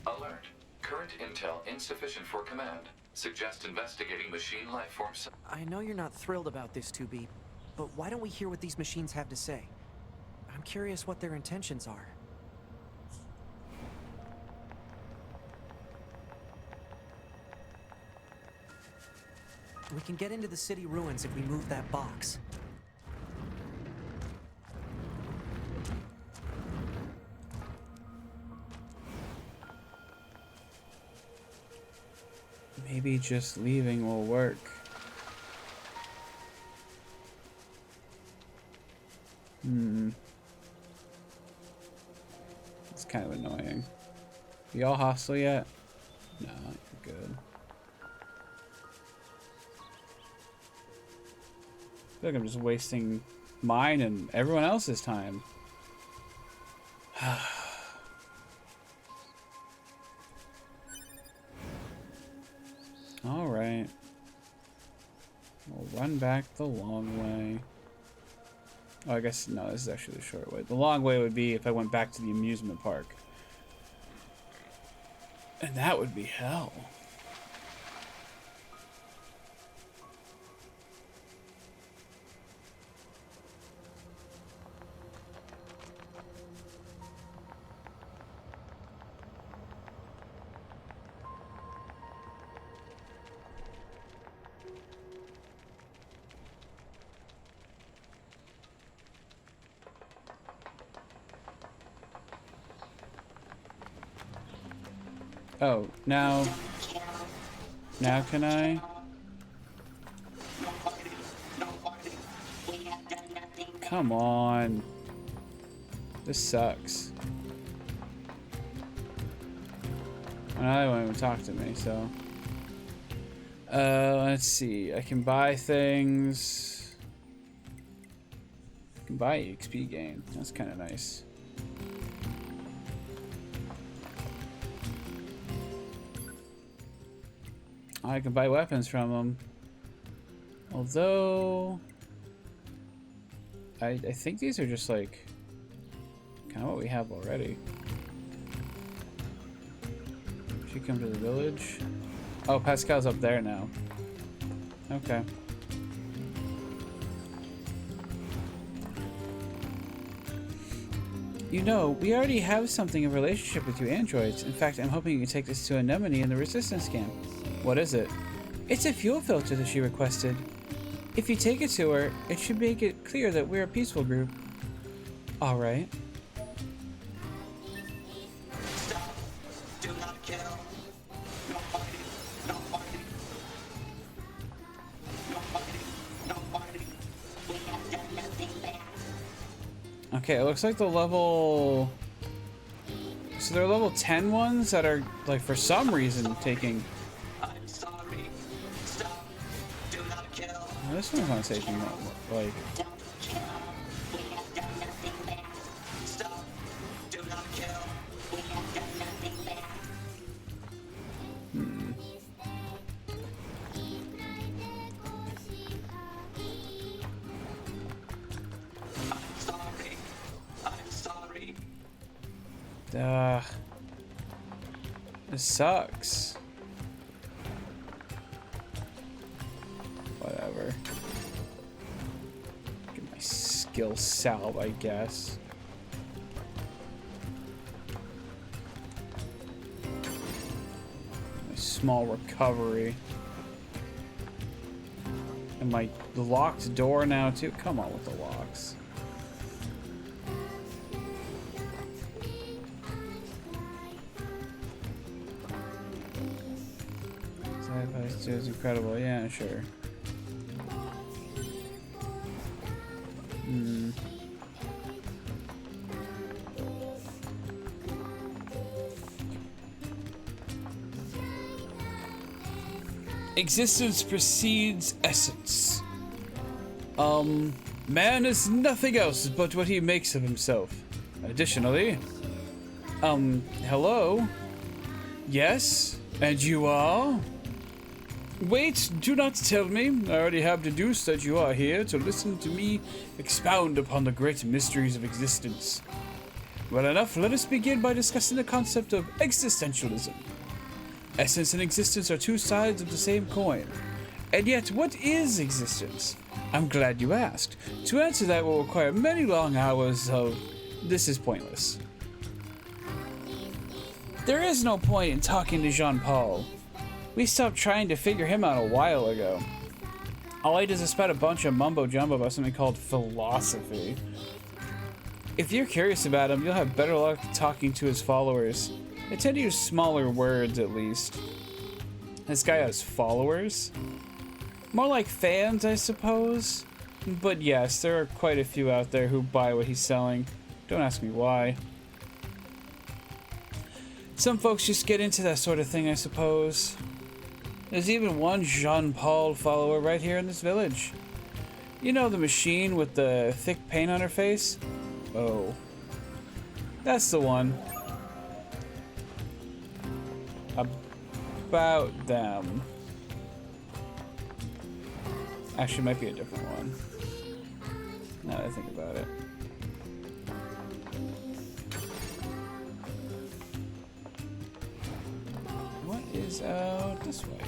Alert. Current intel insufficient for command. Suggest investigating machine life forms. I know you're not thrilled about this, 2B, but why don't we hear what these machines have to say? I'm curious what their intentions are. We can get into the city ruins if we move that box. Maybe just leaving will work. It's kind of annoying. Y'all hostile yet? No, you're good. I feel like I'm just wasting mine and everyone else's time. Alright. We'll run back the long way. Oh, I guess, no, this is actually the short way. The long way would be if I went back to the amusement park. And that would be hell. Oh, now can I? Come on. This sucks. Now they won't even talk to me, so. Let's see. I can buy things. I can buy EXP gain. That's kind of nice. I can buy weapons from them. Although... I think these are just like... kind of what we have already. Should you come to the village? Oh, Pascal's up there now. Okay. You know, we already have something in relationship with you androids. In fact, I'm hoping you can take this to Anemone in the resistance camp. What is it? It's a fuel filter that she requested. If you take it to her, it should make it clear that we're a peaceful group. Alright. Stop. Do not kill. No fighting. No fighting. No fighting. No fighting. We have done nothing bad. Okay, it looks like the level... So there are level 10 ones that are, like, for some reason taking... I'm sorry. Stop. Do not kill. Well, this one's not taking, like... Don't kill. We have done nothing bad. Stop. Do not kill. We have done nothing bad. I'm sorry. I'm sorry. This sucks. Whatever. Get my skill salve, I guess. My small recovery. And my locked door now too. Come on with the locks. Sci-fi is incredible. Yeah, sure. Existence precedes essence. Man is nothing else but what he makes of himself. Additionally, hello? Yes? And you are? Wait, do not tell me. I already have deduced that you are here to listen to me expound upon the great mysteries of existence. Well enough, let us begin by discussing the concept of existentialism. Essence and existence are two sides of the same coin. And yet, what is existence? I'm glad you asked. To answer that will require many long hours of... This is pointless. There is no point in talking to Jean-Paul. We stopped trying to figure him out a while ago. All I did is spout a bunch of mumbo-jumbo about something called philosophy. If you're curious about him, you'll have better luck talking to his followers. They tend to use smaller words, at least. This guy has followers? More like fans, I suppose. But yes, there are quite a few out there who buy what he's selling. Don't ask me why. Some folks just get into that sort of thing, I suppose. There's even one Jean-Paul follower right here in this village. You know the machine with the thick paint on her face? Oh. That's the one. About them. Actually, it might be a different one. Now that I think about it. What is out this way?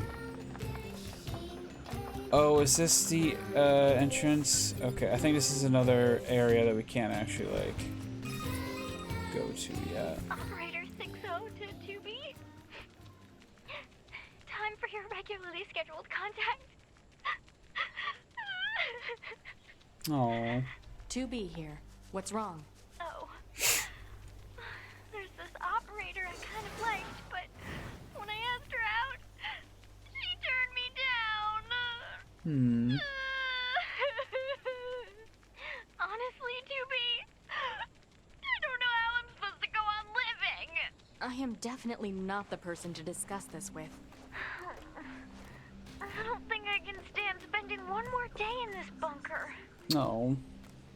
Oh, is this the entrance? Okay, I think this is another area that we can't actually, like, go to yet. Operator 60 to 2B. Time for your regularly scheduled contact. Oh. 2B here. What's wrong? Oh. There's this operator I kind of liked, but when I asked her out, she turned me down. Honestly, 2B, I don't know how I'm supposed to go on living. I am definitely not the person to discuss this with. I don't think I can stand spending one more day in this bunker. No.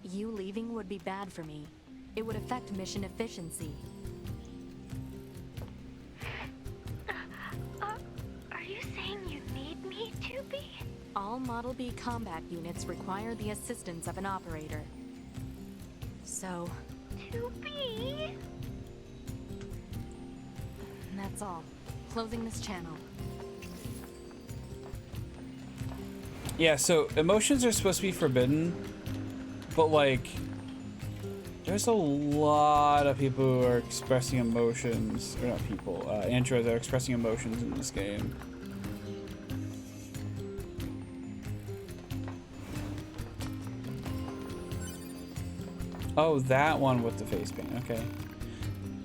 You leaving would be bad for me. It would affect mission efficiency. Are you saying you need me, 2B? All Model B combat units require the assistance of an operator. So... 2B? That's all. Closing this channel. Yeah, so emotions are supposed to be forbidden, but like, There's a lot of people who are expressing emotions, or not people, androids that are expressing emotions in this game. Oh, that one with the face paint, okay.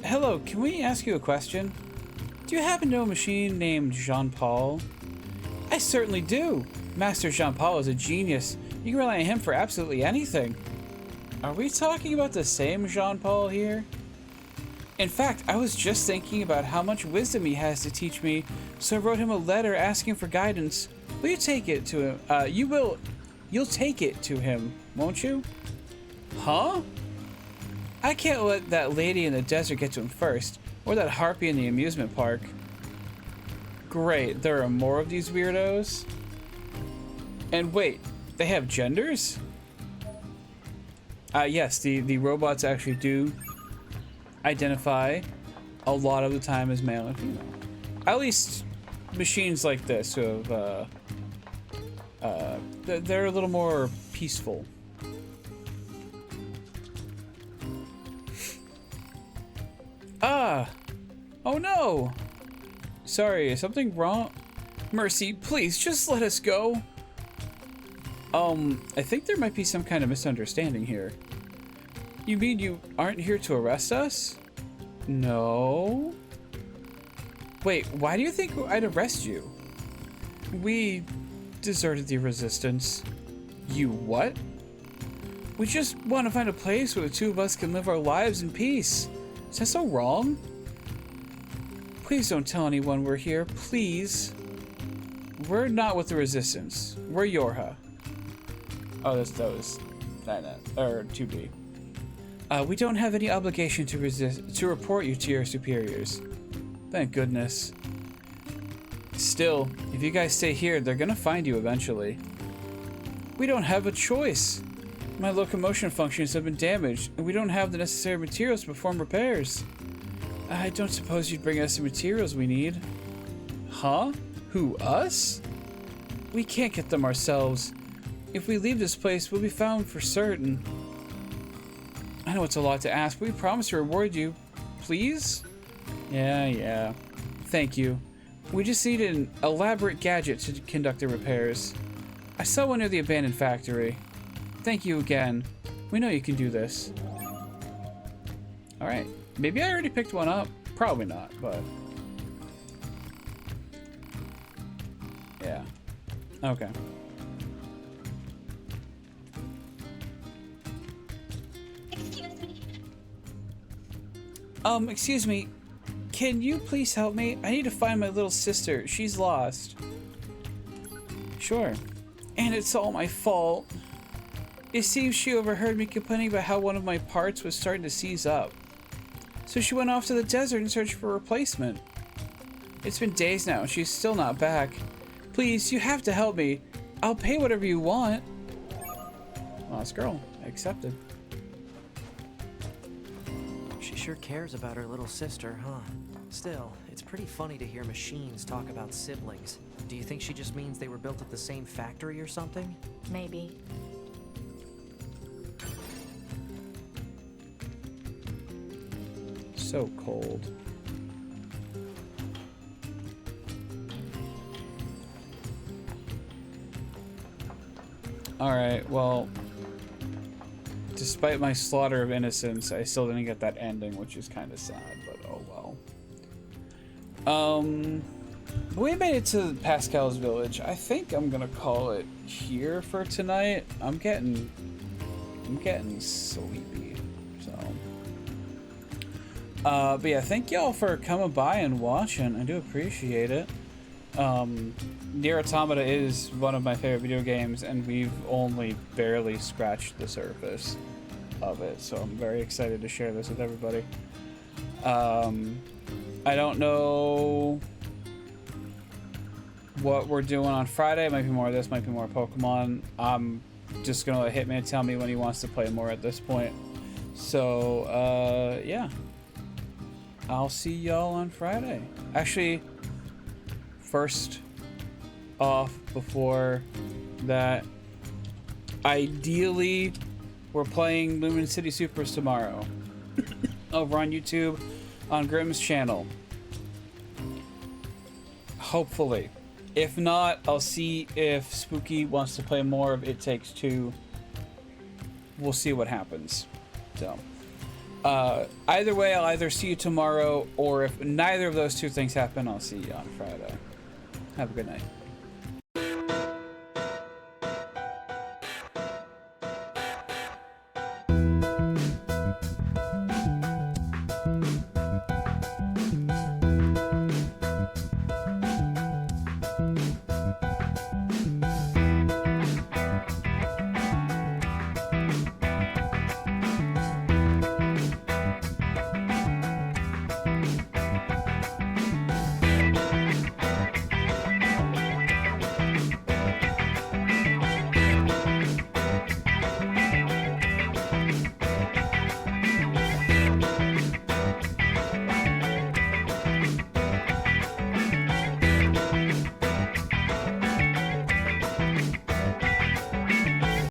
Hello, can we ask you a question? Do you happen to know a machine named Jean-Paul? I certainly do. Master Jean-Paul is a genius. You can rely on him for absolutely anything. Are we talking about the same Jean-Paul here? In fact, I was just thinking about how much wisdom he has to teach me, so I wrote him a letter asking for guidance. Will you take it to him? You'll take it to him, won't you? Huh? I can't let that lady in the desert get to him first, or that harpy in the amusement park. Great, there are more of these weirdos? And wait, they have genders? Yes, the robots actually do identify a lot of the time as male and female. At least machines like this who have, they're a little more peaceful. Ah! Oh no! Sorry, is something wrong? Mercy, please, just let us go. I think there might be some kind of misunderstanding here. You mean you aren't here to arrest us? No. Wait, why do you think I'd arrest you? We deserted the resistance. You what? We just want to find a place where the two of us can live our lives in peace. Is that so wrong? Please don't tell anyone we're here, please. We're not with the resistance. We're Yorha. Oh, that was 9F, or 2B. We don't have any obligation to report you to your superiors. Thank goodness. Still, if you guys stay here, they're gonna find you eventually. We don't have a choice. My locomotion functions have been damaged, and we don't have the necessary materials to perform repairs. I don't suppose you'd bring us the materials we need. Huh? Who, us? We can't get them ourselves. If we leave this place, we'll be found for certain. I know it's a lot to ask, but we promise to reward you. Please? Yeah. Thank you. We just need an elaborate gadget to conduct the repairs. I saw one near the abandoned factory. Thank you again. We know you can do this. Alright. Maybe I already picked one up. Probably not, but... yeah. Okay. Excuse me. Can you please help me? I need to find my little sister. She's lost. Sure. And it's all my fault. It seems she overheard me complaining about how one of my parts was starting to seize up. So she went off to the desert in search for a replacement. It's been days now and she's still not back. Please, you have to help me. I'll pay whatever you want. Lost girl. Accepted. She sure cares about her little sister, huh? Still, it's pretty funny to hear machines talk about siblings. Do you think she just means they were built at the same factory or something? Maybe. So cold. Alright, well, despite my slaughter of innocents, I still didn't get that ending, which is kind of sad, but oh well. We made it to Pascal's village. I think I'm gonna call it here for tonight. I'm getting sleepy, so. But yeah, thank y'all for coming by and watching. I do appreciate it. NieR Automata is one of my favorite video games, and we've only barely scratched the surface of it, so I'm very excited to share this with everybody. I don't know what we're doing on Friday. It might be more of this, might be more Pokemon. I'm just gonna let Hitman tell me when he wants to play more at this point. So, yeah. I'll see y'all on Friday. Actually, first off, before that, ideally, We're playing Lumen City Supers tomorrow over on YouTube on Grimm's channel. Hopefully. If not, I'll see if Spooky wants to play more of It Takes Two. We'll see what happens. So, either way, I'll either see you tomorrow, or if neither of those two things happen, I'll see you on Friday. Have a good night.